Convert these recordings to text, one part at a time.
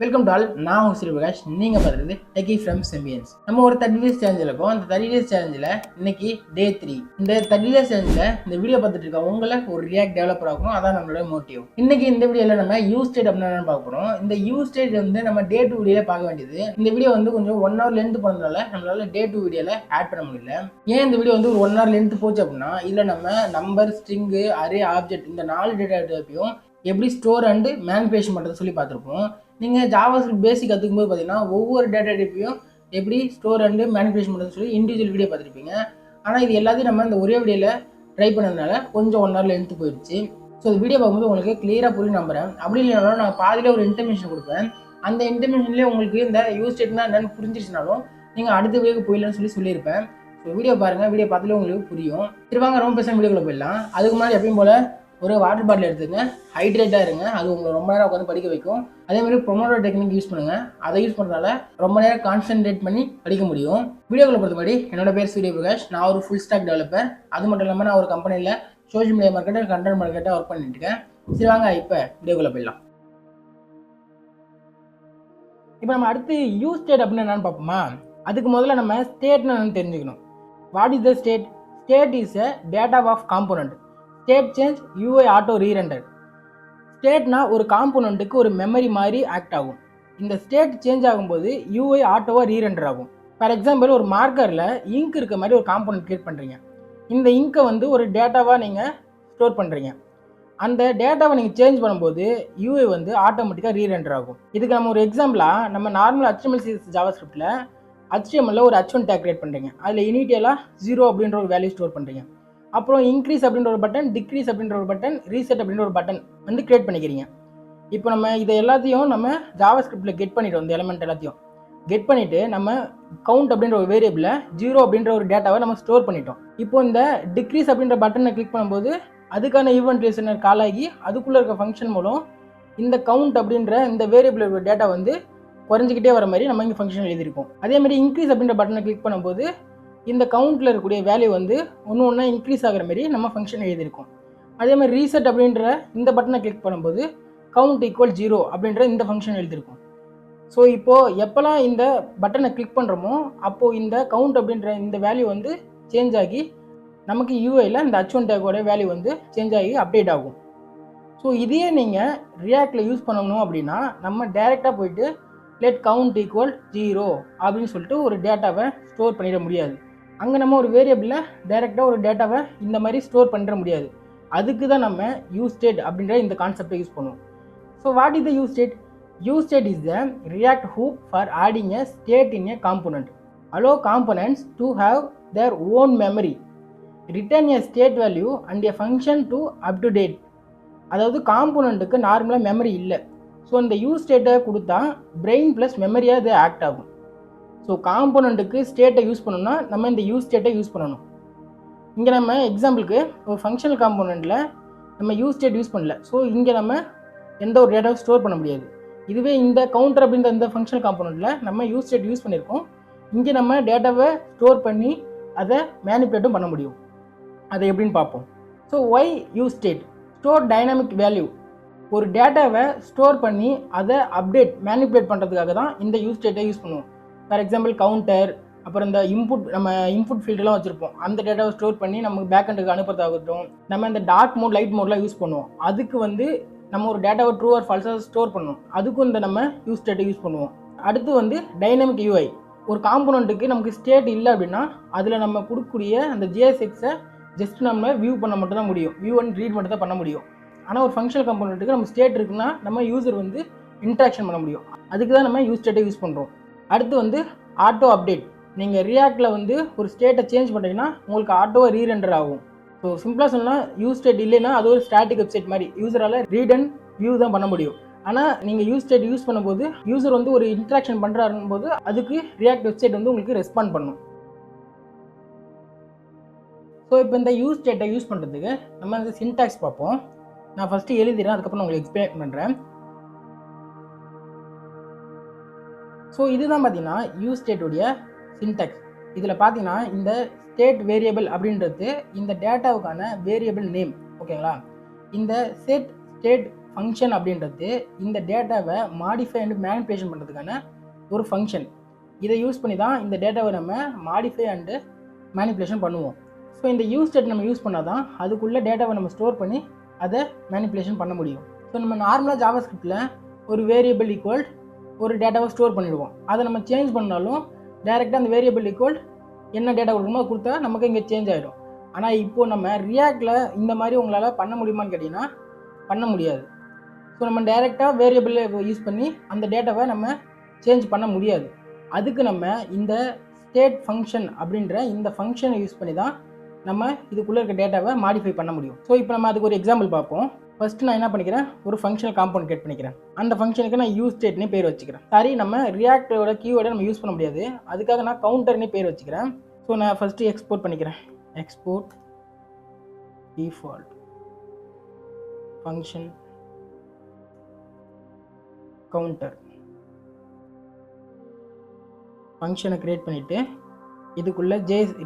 Welcome to all. நான் உங்கள் ஸ்ரீ பிரகாஷ். நீங்கள் பார்க்குறது டெக்கி ஃப்ரம் செம்பியன்ஸ். நம்ம ஒரு 30 டேஸ் சேலஞ்சில் இருக்கோம். அந்த 30 டேஸ் சேலஞ்சில் இன்னைக்கு டே 3. இந்த 30 டேஸ் சேலஞ்சில் இந்த வீடியோ பார்த்துட்டு இருக்க உங்களை ஒரு ரியாக்ட் டெவலப்பர் ஆகணும். அதான் நம்மளோட மோட்டிவ். இன்னைக்கு இந்த வீடியோவில் நம்ம யூஸ் ஸ்டேட் அப்படின்னு பார்க்க போகிறோம். இந்த யூஸ் ஸ்டேட் வந்து நம்ம டே 2 வீடியோவில் பார்க்க வேண்டியது. இந்த வீடியோ வந்து கொஞ்சம் 1 hour லென்த் போனதுனால நம்மளால டே 2 வீடியோவில் ஆட் பண்ண முடியல. ஏன் இந்த வீடியோ வந்து ஒரு 1 hour லென்த் போச்சு அப்படின்னா, இதில் நம்ம நம்பர், ஸ்ட்ரிங்கு, அரே, ஆப்ஜெக்ட் இந்த 4 டேட்டா டைப்பையும் எப்படி ஸ்டோர் அண்ட் மேனிபுலேஷன் பண்ணுறது சொல்லி பார்த்துருப்போம். நீங்கள் ஜாவாஸ்கிரிப்ட் பேசிக் கற்றுக்கும் போது பார்த்தீங்கன்னா ஒவ்வொரு டேட்டா டைப்பையும் எப்படி ஸ்டோர் அண்டு மேனிபுலேஷன் பண்ணுறதுன்னு சொல்லி இண்டிவிஜுவல் வீடியோ பார்த்துருப்பீங்க. ஆனால் இது எல்லாத்தையும் நம்ம இந்த ஒரே வீடியோவில் ட்ரை பண்ணதுனால கொஞ்சம் 1 hour லென்த்து போயிடுச்சு. ஸோ இந்த வீடியோ பார்க்கும்போது உங்களுக்கு கிளியராக புரியும் நம்புறேன். அப்படி இல்லைனாலும் நான் பாதியில் ஒரு இன்டர்மேஷன் கொடுப்பேன். அந்த இன்டர்மேஷன்லேயே உங்களுக்கு இந்த யூஸ் ஸ்டேட்னா என்னன்னு புரிஞ்சிச்சுனாலும் நீங்கள் அடுத்த வீடியோக்கு போயிடலான்னு சொல்லியிருப்பேன். ஸோ வீடியோ பாருங்கள். வீடியோ பார்த்தாலே உங்களுக்கு புரியும். சரி வாங்க ரொம்ப பேச வீடியோக்குள்ளே போயிடலாம். அதுக்கு முன்னாடி எப்பயும் போல் ஒரு வாட்டர் பாட்டில் எடுத்துங்க, ஹைட்ரேட்டாக இருங்க. அது உங்களை ரொம்ப நேரம் உட்காந்து படிக்க வைக்கும். அதேமாதிரி ப்ரொமோட்டர் டெக்னிக் யூஸ் பண்ணுங்கள். அதை யூஸ் பண்ணுறதால ரொம்ப நேரம் கான்சென்ட்ரேட் பண்ணி படிக்க முடியும். வீடியோக்குள்ள பொறுத்த மாதிரி என்னோட பேர் சூரிய பிரகாஷ். நான் ஒரு ஃபுல் ஸ்டாக் டெவலப்பர். அது மட்டும் இல்லாமல் நான் ஒரு கம்பெனியில் சோஷியல் மீடியா மார்க்கெட்டர், கண்டென்ட் மார்க்கெட்டாக ஒர்க் பண்ணிட்டு இருக்கேன். சரி வாங்க இப்போ வீடியோக்குள்ளே போயிடலாம். இப்போ நம்ம அடுத்து யூஸ் ஸ்டேட் அப்படின்னு என்னன்னு பார்ப்போமா? அதுக்கு முதல்ல நம்ம ஸ்டேட்னு என்னன்னு தெரிஞ்சுக்கணும். What is the state? State is a data of component. State change UI auto rerender. ஸ்டேட்னா ஒரு காம்போனண்ட்டுக்கு ஒரு மெமரி மாதிரி ஆக்ட் ஆகும். இந்த ஸ்டேட் சேஞ்ச் ஆகும்போது யூஐ ஆட்டோவாக ரீரெண்டர் ஆகும். ஃபார் எக்ஸாம்பிள் ஒரு மார்க்கரில் இங்க் இருக்க மாதிரி ஒரு காம்போனன்ட் கிரியேட் பண்ணுறீங்க. இந்த இங்கை வந்து ஒரு டேட்டாவாக நீங்கள் ஸ்டோர் பண்ணுறீங்க. அந்த டேட்டாவை நீங்கள் சேஞ்ச் பண்ணும்போது யூஐ வந்து ஆட்டோமேட்டிக்காக ரீரெண்டர் ஆகும். இதுக்கு நம்ம ஒரு எக்ஸாம்பிளாக நம்ம நார்மல் HTML ஜாவாஸ்கிரிப்டில் HTML ஒரு H1 டேக் கிரியேட் பண்ணுறீங்க. அதில் இனிஷியலாக 0 அப்படின்ற ஒரு வேல்யூ ஸ்டோர் பண்ணுறீங்க. அப்புறம் இன்க்ரீஸ் அப்படின்ற ஒரு பட்டன், டிக்ரீஸ் அப்படின்ற ஒரு பட்டன், ரீசெட் அப்படின்ற ஒரு பட்டன் வந்து கிரியேட் பண்ணிக்கிறீங்க. இப்போ நம்ம இதை எல்லாத்தையும் நம்ம ஜாவாஸ்கிரிப்டில் கெட் பண்ணிட்டோம். இந்த எலிமெண்ட் எல்லாத்தையும் கெட் பண்ணிவிட்டு நம்ம கவுண்ட் அப்படின்ற ஒரு வேரியபிளில் 0 அப்படின்ற ஒரு டேட்டாவை நம்ம ஸ்டோர் பண்ணிட்டோம். இப்போ இந்த டிக்ரீஸ் அப்படின்ற பட்டனை கிளிக் பண்ணும்போது அதுக்கான ஈவெண்ட் லிசனர் கால் ஆகி அதுக்குள்ளே இருக்க ஃபங்க்ஷன் மூலம் இந்த கவுண்ட் அப்படின்ற இந்த வேரியபிள் ஒரு டேட்டா வந்து குறைஞ்சிக்கிட்டே வர மாதிரி நம்ம இங்கே ஃபங்க்ஷன் எழுதியிருக்கோம். அதேமாதிரி இன்க்ரீஸ் அப்படின்ற பட்டனை கிளிக் பண்ணும்போது இந்த கவுண்ட்டில் இருக்கக்கூடிய வேல்யூ வந்து ஒன்று இன்க்ரீஸ் ஆகிற மாதிரி நம்ம ஃபங்க்ஷன் எழுதியிருக்கோம். அதே மாதிரி ரீசெட் அப்படின்ற இந்த பட்டனை கிளிக் பண்ணும்போது கவுண்ட் ஈக்குவல் 0 அப்படின்ற இந்த ஃபங்க்ஷன் எழுதியிருக்கோம். ஸோ இப்போது எப்போல்லாம் இந்த பட்டனை கிளிக் பண்ணுறோமோ அப்போது இந்த கவுண்ட் அப்படின்ற இந்த வேல்யூ வந்து சேஞ்ச் ஆகி நமக்கு யூஐயில் இந்த H1 டேக்கோட வேல்யூ வந்து சேஞ்ச் ஆகி அப்டேட் ஆகும். ஸோ இதையே நீங்கள் ரியாக்டில் யூஸ் பண்ணணும் அப்படின்னா நம்ம டைரெக்டாக போயிட்டு லெட் கவுண்ட் ஈக்குவல் 0 அப்படின்னு சொல்லிட்டு ஒரு டேட்டாவை ஸ்டோர் பண்ணிட முடியாது. அங்கே நம்ம ஒரு வேரியபிளில் டைரெக்டாக ஒரு டேட்டாவை இந்த மாதிரி ஸ்டோர் பண்ணிட முடியாது. அதுக்கு தான் நம்ம யூஸ் ஸ்டேட் அப்படின்ற இந்த கான்செப்டை யூஸ் பண்ணுவோம். So what is the use state? Use state is the React hook for adding a state in a component. Allow components to have their own memory, return a state value and a function to update. அதாவது காம்போனண்ட்டுக்கு நார்மலாக memory இல்லை. So இந்த use ஸ்டேட்டை கொடுத்தா brain plus மெமரியாக இது act ஆகும். So காம்போனண்ட்டுக்கு ஸ்டேட்டை யூஸ் பண்ணணும்னா நம்ம இந்த யூஸ் ஸ்டேட்டை யூஸ் பண்ணணும். இங்கே நம்ம எக்ஸாம்பிளுக்கு ஒரு ஃபங்க்ஷனல் காம்போனண்ட்டில் நம்ம யூஸ் ஸ்டேட் யூஸ் பண்ணல. ஸோ இங்கே நம்ம எந்த ஒரு டேட்டாவும் ஸ்டோர் பண்ண முடியாது. இதுவே இந்த கவுண்டர் அப்படின்ற இந்த ஃபங்க்ஷனல் காம்போனண்ட்டில் நம்ம யூஸ் ஸ்டேட் யூஸ் பண்ணியிருக்கோம். இங்கே நம்ம டேட்டாவை ஸ்டோர் பண்ணி அதை மேனிபுலேட்டும் பண்ண முடியும். அதை எப்படின்னு பார்ப்போம். So why use state? Store dynamic value. ஒரு டேட்டாவை ஸ்டோர் பண்ணி அதை அப்டேட் மேனிபுலேட் பண்ணுறதுக்காக தான் இந்த யூஸ் ஸ்டேட்டை யூஸ் பண்ணுவோம். ஃபார் எக்ஸாம்பிள் கவுண்டர், அப்புறம் இந்த இன்புட் ஃபீல்டெலாம் வச்சுருப்போம். அந்த டேட்டாவை ஸ்டோர் பண்ணி நமக்கு பேக்கெண்டுக்கு அனுப்புறதாகட்டும். நம்ம இந்த டார்க் மோட், லைட் மோட்லாம் யூஸ் பண்ணுவோம். அதுக்கு வந்து நம்ம ஒரு டேட்டாவை ட்ரூ ஆர் ஃபால்ஸாக ஸ்டோர் பண்ணணும். அதுக்கும் இந்த நம்ம யூஸ் ஸ்டேட்டை யூஸ் பண்ணுவோம். அடுத்து வந்து டைனமிக் யூஐ. ஒரு காம்போனண்ட்டுக்கு நமக்கு ஸ்டேட் இல்லை அப்படின்னா அதில் நம்ம கொடுக்கக்கூடிய அந்த ஜிஎஸ்எக்ஸை ஜஸ்ட் நம்ம வியூ பண்ண மட்டும் தான் முடியும். வியூ அண்ட் ரீட் மட்டும் தான் பண்ண முடியும். ஆனால் ஒரு ஃபங்க்ஷனல் காம்போனண்ட்டுக்கு நம்ம ஸ்டேட் இருக்குன்னா நம்ம யூசர் வந்து இன்ட்ராக்ஷன் பண்ண முடியும். அதுக்கு தான் நம்ம யூஸ் ஸ்டேட்டை யூஸ் பண்ணுறோம். அடுத்து வந்து ஆட்டோ அப்டேட். நீங்கள் ரியாக்டில் வந்து ஒரு ஸ்டேட்டை சேஞ்ச் பண்ணுறீங்கன்னா உங்களுக்கு ஆட்டோவாக ரீரெண்டர் ஆகும். ஸோ சிம்பிளாக சொன்னால் யூஸ் ஸ்டேட் இல்லைன்னா அது ஒரு ஸ்டாட்டிக் வெப்சைட் மாதிரி யூசரால் ரீட் அண்ட் வியூ தான் பண்ண முடியும். ஆனால் நீங்கள் யூஸ் ஸ்டேட் யூஸ் பண்ணும்போது யூசர் வந்து ஒரு இன்ட்ராக்ஷன் பண்ணுறாருன்னு போது அதுக்கு ரியாக்ட் வெப்சைட் வந்து உங்களுக்கு ரெஸ்பாண்ட் பண்ணும். ஸோ இப்போ இந்த யூஸ் ஸ்டேட்டை யூஸ் பண்ணுறதுக்கு நம்ம வந்து சின்டாக்ஸ் பார்ப்போம். நான் ஃபஸ்ட்டு எழுதிடுறேன், அதுக்கப்புறம் உங்களுக்கு எக்ஸ்பிளைன் பண்ணுறேன். ஸோ இதுதான் பார்த்தீங்கன்னா யூஸ் ஸ்டேட்டுடைய சின்டாக்ஸ். இதில் பார்த்தீங்கன்னா இந்த ஸ்டேட் வேரியபிள் அப்படின்றது இந்த டேட்டாவுக்கான வேரியபிள் நேம். ஓகேங்களா? இந்த செட் ஸ்டேட் ஃபங்க்ஷன் அப்படின்றது இந்த டேட்டாவை மாடிஃபை அண்ட் மேனிபுலேஷன் பண்ணுறதுக்கான ஒரு ஃபங்க்ஷன். இதை யூஸ் பண்ணி தான் இந்த டேட்டாவை நம்ம மாடிஃபை அண்டு மேனிபுலேஷன் பண்ணுவோம். ஸோ இந்த யூஸ் ஸ்டேட் நம்ம யூஸ் பண்ணால் தான் அதுக்குள்ளே டேட்டாவை நம்ம ஸ்டோர் பண்ணி அதை மேனிபுலேஷன் பண்ண முடியும். ஸோ நம்ம நார்மலாக ஜாவாஸ்கிரிப்டில் ஒரு வேரியபிள் ஈக்குவல் ஒரு டேட்டாவை ஸ்டோர் பண்ணிவிடுவோம். அதை நம்ம சேஞ்ச் பண்ணாலும் டைரெக்டாக அந்த வேரியபிள் ஈக்குவல் என்ன டேட்டா கொடுக்குமோ கொடுத்தா நமக்கு இங்கே சேஞ்ச் ஆகிடும். ஆனால் இப்போது நம்ம ரியாக்டில் இந்த மாதிரி உங்களால் பண்ண முடியுமான்னு கேட்டிங்கன்னா பண்ண முடியாது. ஸோ நம்ம டைரெக்டாக வேரியபிளை யூஸ் பண்ணி அந்த டேட்டாவை நம்ம சேஞ்ச் பண்ண முடியாது. அதுக்கு நம்ம இந்த ஸ்டேட் ஃபங்க்ஷன் அப்படின்ற இந்த ஃபங்க்ஷனை யூஸ் பண்ணி தான் நம்ம இதுக்குள்ளே இருக்க டேட்டாவை மாடிஃபை பண்ண முடியும். ஸோ இப்போ நம்ம அதுக்கு ஒரு எக்ஸாம்பிள் பார்ப்போம். ஃபஸ்ட்டு நான் என்ன பண்ணிக்கிறேன், ஒரு ஃபங்க்ஷனல் காம்பவுண்ட் கிரியேட் பண்ணிக்கிறேன். அந்த ஃபங்க்ஷனுக்கு நான் யூஸ் ஸ்டேட்னே பேர் வச்சுக்கிறேன். சரி, நம்ம ரியாக்டோட கீவேர்டை நம்ம யூஸ் பண்ண முடியாது, அதுக்காக நான் கவுண்டர்னே பேர் வச்சுக்கிறேன். ஸோ நான் ஃபஸ்ட்டு எக்ஸ்போர்ட் பண்ணிக்கிறேன். எக்ஸ்போர்ட் டிஃபால்ட் ஃபங்க்ஷன் கவுண்டர் ஃபங்க்ஷனை க்ரியேட் பண்ணிவிட்டு இதுக்குள்ளே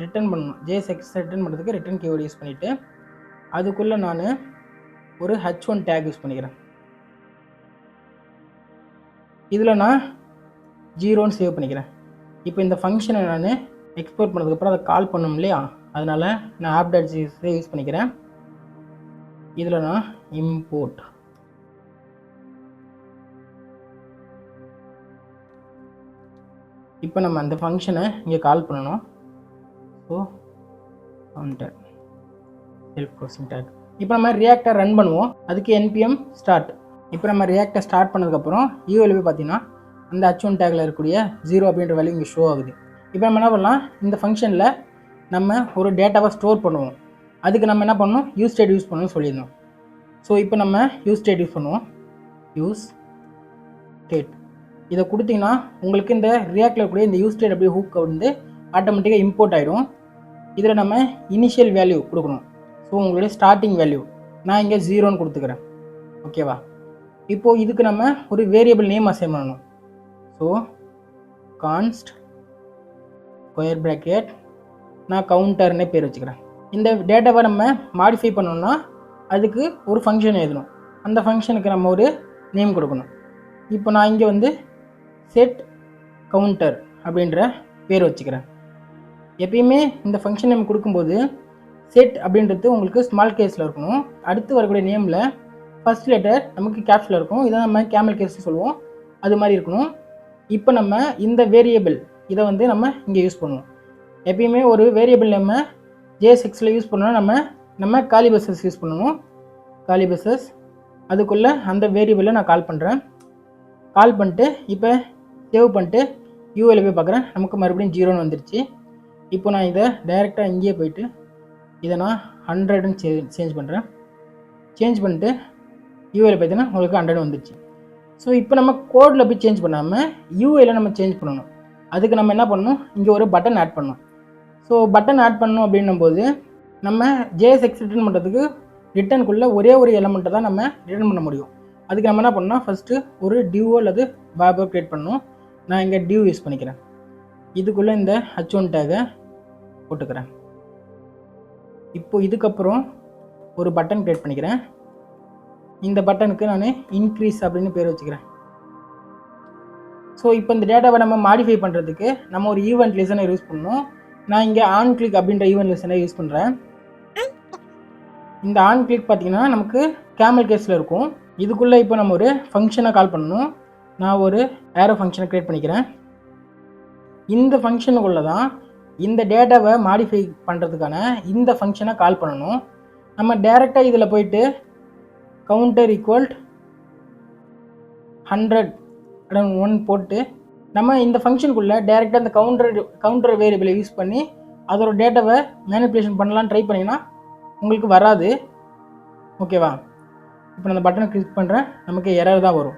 ரிட்டர்ன் பண்ணணும். ஜேஎஸ்எக்ஸ் ரிட்டர்ன் பண்ணுறதுக்கு ரிட்டர்ன் கீவேர்டு யூஸ் பண்ணிவிட்டு அதுக்குள்ளே நான் ஒரு h1 டேக் யூஸ் பண்ணிக்கிறேன். இதில் நான் 0ன்னு சேவ் பண்ணிக்கிறேன். இப்போ இந்த ஃபங்க்ஷனை நான் எக்ஸ்போர்ட் பண்ணதுக்கப்புறம் அதை கால் பண்ணணும் இல்லையா, அதனால் நான் app.csv யூஸ் பண்ணிக்கிறேன். இதில் நான் இம்போர்ட் இப்போ நம்ம அந்த ஃபங்க்ஷனை இங்கே கால் பண்ணணும். So counter help closing tag. இப்போ நம்ம ரியாக்டை ரன் பண்ணுவோம். அதுக்கு npm ஸ்டார்ட். இப்போ நம்ம ரியாக்டை ஸ்டார்ட் பண்ணதுக்கப்புறம் யூஎல் போய் பார்த்தீங்கன்னா அந்த h1 டேக்கில் இருக்கக்கூடிய 0 அப்படின்ற வேல்யூ இங்கே ஷோ ஆகுது. இப்போ நம்ம என்ன பண்ணலாம், இந்த ஃபங்க்ஷனில் நம்ம ஒரு டேட்டாவை ஸ்டோர் பண்ணுவோம். அதுக்கு நம்ம என்ன பண்ணணும், யூஸ் ஸ்டேட் யூஸ் பண்ணணும்னு சொல்லியிருந்தோம். ஸோ இப்போ நம்ம யூஸ் ஸ்டேட் யூஸ் பண்ணுவோம். யூஸ் ஸ்டேட் இதை கொடுத்தீங்கன்னா உங்களுக்கு இந்த ரியாக்டில் இருக்கக்கூடிய இந்த யூஸ் ஸ்டேட் அப்படியே ஹூக் வந்து ஆட்டோமேட்டிக்காக இம்போர்ட் ஆகிடும். இதில் நம்ம இனிஷியல் வேல்யூ கொடுக்கணும். ஸோ உங்களுடைய ஸ்டார்டிங் வேல்யூ நான் இங்கே 0ன்னு கொடுத்துக்கிறேன். ஓகேவா? இப்போது இதுக்கு நம்ம ஒரு வேரியபிள் நேம் அசைன் பண்ணணும். ஸோ கான்ஸ்ட் ஸ்கொயர் ப்ராக்கெட் நான் கவுண்டர்னே பேர் வச்சுக்கிறேன். இந்த டேட்டாவை நம்ம மாடிஃபை பண்ணோம்னா அதுக்கு ஒரு ஃபங்க்ஷன் எழுதணும். அந்த ஃபங்க்ஷனுக்கு நம்ம ஒரு நேம் கொடுக்கணும். இப்போ நான் இங்கே வந்து செட் கவுண்டர் அப்படின்ற பேர் வச்சுக்கிறேன். எப்பயுமே இந்த ஃபங்க்ஷன் நேம் கொடுக்கும்போது செட் அப்படின்றது உங்களுக்கு ஸ்மால் கேஸில் இருக்கணும். அடுத்து வரக்கூடிய நேமில் ஃபஸ்ட் லெட்டர் நமக்கு கேப்ஸில் இருக்கும். இதை நம்ம கேமல் கேஸ் சொல்லுவோம், அது மாதிரி இருக்கணும். இப்போ நம்ம இந்த வேரியபிள் இதை வந்து நம்ம இங்கே யூஸ் பண்ணுவோம். எப்பயுமே ஒரு வேரியபிள் நம்ம ஜேஎஸ்எக்ஸில் யூஸ் பண்ணோன்னா நம்ம காலிபஸஸ் யூஸ் பண்ணணும். காலிபஸஸ் அதுக்குள்ளே அந்த வேரியபிளை நான் கால் பண்ணுறேன். கால் பண்ணிட்டு இப்போ சேவ் பண்ணிட்டு யூஎல் போய் பார்க்குறேன். நமக்கு மறுபடியும் 0ன்னு வந்துருச்சு. இப்போ நான் இதை டைரெக்டாக இங்கேயே போயிட்டு இதை நான் 100ன்னு சேஞ்ச் பண்ணுறேன். சேஞ்ச் பண்ணிட்டு யூஎல் பார்த்தீங்கன்னா உங்களுக்கு 100 வந்துடுச்சு. ஸோ இப்போ நம்ம கோடில் போய் சேஞ்ச் பண்ணாமல் யூஏல நம்ம சேஞ்ச் பண்ணணும். அதுக்கு நம்ம என்ன பண்ணணும், இங்கே ஒரு பட்டன் ஆட் பண்ணணும். ஸோ பட்டன் ஆட் பண்ணணும் அப்படின்னும்போது நம்ம ஜேஎஸ்எக்ஸ் ரிட்டர்ன் பண்ணுறதுக்கு ரிட்டனுக்குள்ளே ஒரே ஒரு எலமெண்ட்டை தான் நம்ம ரிட்டர்ன் பண்ண முடியும். அதுக்கு நம்ம என்ன பண்ணோம்னா ஃபஸ்ட்டு ஒரு டியூவோ அல்லது பாபோ க்ரியேட் பண்ணணும். நான் இங்கே டியூ யூஸ் பண்ணிக்கிறேன். இதுக்குள்ளே இந்த h1 டேகை போட்டுக்கிறேன். இப்போது இதுக்கப்புறம் ஒரு பட்டன் க்ரியேட் பண்ணிக்கிறேன். இந்த பட்டனுக்கு நான் இன்க்ரீஸ் அப்படின்னு பேர் வச்சுக்கிறேன். ஸோ இப்போ இந்த டேட்டாவை நம்ம மாடிஃபை பண்ணுறதுக்கு நம்ம ஒரு ஈவெண்ட் லிசனை யூஸ் பண்ணணும். நான் இங்கே ஆன் கிளிக் அப்படின்ற ஈவெண்ட் லிசனை யூஸ் பண்ணுறேன். இந்த ஆன் கிளிக் பார்த்தீங்கன்னா நமக்கு கேமல் கேஸில் இருக்கும். இதுக்குள்ளே இப்போ நம்ம ஒரு ஃபங்க்ஷனை கால் பண்ணணும். நான் ஒரு ஏரோ ஃபங்க்ஷனை க்ரியேட் பண்ணிக்கிறேன். இந்த ஃபங்க்ஷனுக்குள்ளே தான் இந்த டேட்டாவை மாடிஃபை பண்ணுறதுக்கான இந்த ஃபங்க்ஷனை கால் பண்ணணும். நம்ம டேரெக்டாக இதில் போயிட்டு கவுண்டர் ஈக்குவல் 100 போட்டு நம்ம இந்த ஃபங்க்ஷனுக்குள்ளே டேரெக்டாக அந்த கவுண்டர் வேரியபிளை யூஸ் பண்ணி அதோட டேட்டாவை மேனிபுலேஷன் பண்ணலான்னு ட்ரை பண்ணிங்கன்னா உங்களுக்கு வராது. ஓகேவா? இப்போ நான் அந்த பட்டனை கிளிக் பண்ணுறேன், நமக்கு எரர் தான் வரும்.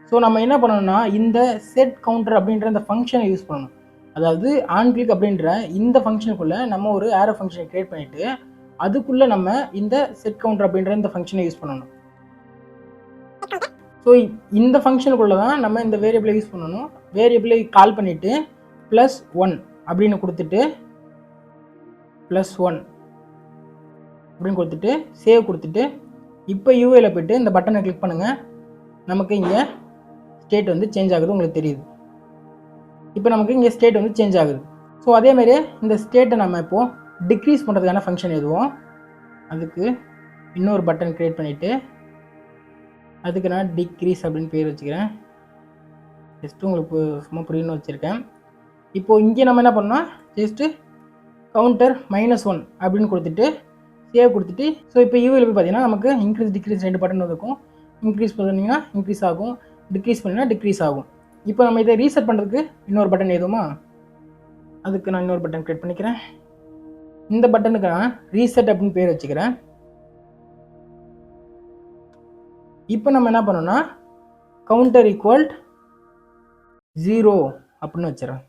ஸோ நம்ம என்ன பண்ணணும்னா இந்த செட் கவுண்டர் அப்படின்ற இந்த ஃபங்க்ஷனை யூஸ் பண்ணணும். அதாவது ஆன் கிளிக் அப்படின்ற இந்த ஃபங்க்ஷனுக்குள்ளே நம்ம ஒரு ஏரோ ஃபங்க்ஷனை க்ரியேட் பண்ணிவிட்டு அதுக்குள்ளே நம்ம இந்த செட் கவுண்டர் அப்படின்ற இந்த ஃபங்க்ஷனை யூஸ் பண்ணணும். ஸோ இந்த ஃபங்க்ஷனுக்குள்ளே தான் நம்ம இந்த வேரியபிளை யூஸ் பண்ணணும். வேரியபிளை கால் பண்ணிவிட்டு +1 அப்படின்னு கொடுத்துட்டு +1 அப்படின்னு கொடுத்துட்டு சேவ் கொடுத்துட்டு இப்போ யூஏல போய்ட்டு இந்த பட்டனை கிளிக் பண்ணுங்கள். நமக்கு இங்கே ஸ்டேட் வந்து சேஞ்ச் ஆகுது, உங்களுக்கு தெரியுது. இப்போ நமக்கு இங்கே ஸ்டேட் வந்து சேஞ்ச் ஆகுது. ஸோ அதேமாரி இந்த ஸ்டேட்டை நம்ம இப்போது டிக்ரீஸ் பண்ணுறதுக்கான ஃபங்க்ஷன் எதுவும், அதுக்கு இன்னொரு பட்டன் க்ரியேட் பண்ணிவிட்டு அதுக்கு நான் டிக்ரீஸ் அப்படின்னு பேர் வச்சுக்கிறேன். ஜஸ்ட்டு உங்களுக்கு சும்மா புரியணும்னு வச்சுருக்கேன். இப்போது இங்கே நம்ம என்ன பண்ணோம், ஜஸ்ட்டு கவுண்டர் -1 அப்படின்னு கொடுத்துட்டு சேவ் கொடுத்துட்டு, ஸோ இப்போ யூஏல போய் பார்த்தீங்கன்னா நமக்கு இன்க்ரீஸ் டிக்ரீஸ் 2 பட்டன் இருக்கும். இன்க்ரீஸ் பண்ணிங்கன்னா இன்க்ரீஸ் ஆகும், டிக்ரீஸ் பண்ணிங்கன்னா டிக்ரீஸ் ஆகும். இப்போ நம்ம இதை ரீசெட் பண்ணுறதுக்கு இன்னொரு பட்டன் எதுவுமா, அதுக்கு நான் இன்னொரு பட்டன் க்ரியேட் பண்ணிக்கிறேன். இந்த பட்டனுக்கு நான் ரீசெட் அப்படின்னு பேர் வச்சுக்கிறேன். இப்போ நம்ம என்ன பண்ணோம்னா கவுண்டர் ஈக்குவல்ட் 0 அப்படின்னு வச்சிடறோம்.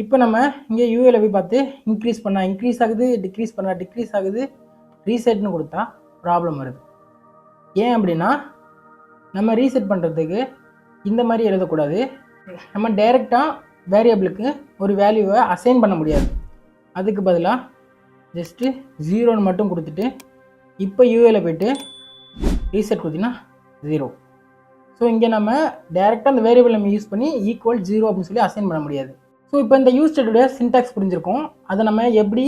இப்போ நம்ம இங்கே யூஏல போய் பார்த்து இன்க்ரீஸ் பண்ணால் இன்க்ரீஸ் ஆகுது, டிக்ரீஸ் பண்ணால் டிக்ரீஸ் ஆகுது, ரீசெட்னு கொடுத்தா ப்ராப்ளம் வருது. ஏன் அப்படின்னா நம்ம ரீசெட் பண்ணுறதுக்கு இந்த மாதிரி எழுதக்கூடாது. நம்ம டைரெக்டாக வேரியபிளுக்கு ஒரு வேல்யூவை அசைன் பண்ண முடியாது. அதுக்கு பதிலாக ஜஸ்ட்டு 0ன்னு மட்டும் கொடுத்துட்டு இப்போ யூஏல போய்ட்டு ரீசெட் கொடுத்தீங்கன்னா 0. ஸோ இங்கே நம்ம டேரெக்டாக அந்த வேரியபிள் நம்ம யூஸ் பண்ணி ஈக்குவல் 0 அப்படின்னு சொல்லி அசைன் பண்ண முடியாது. ஸோ இப்போ இந்த யூஸ் ஸ்டேட்டுடைய சின்டாக்ஸ் புரிஞ்சிருக்கும். அதை நம்ம எப்படி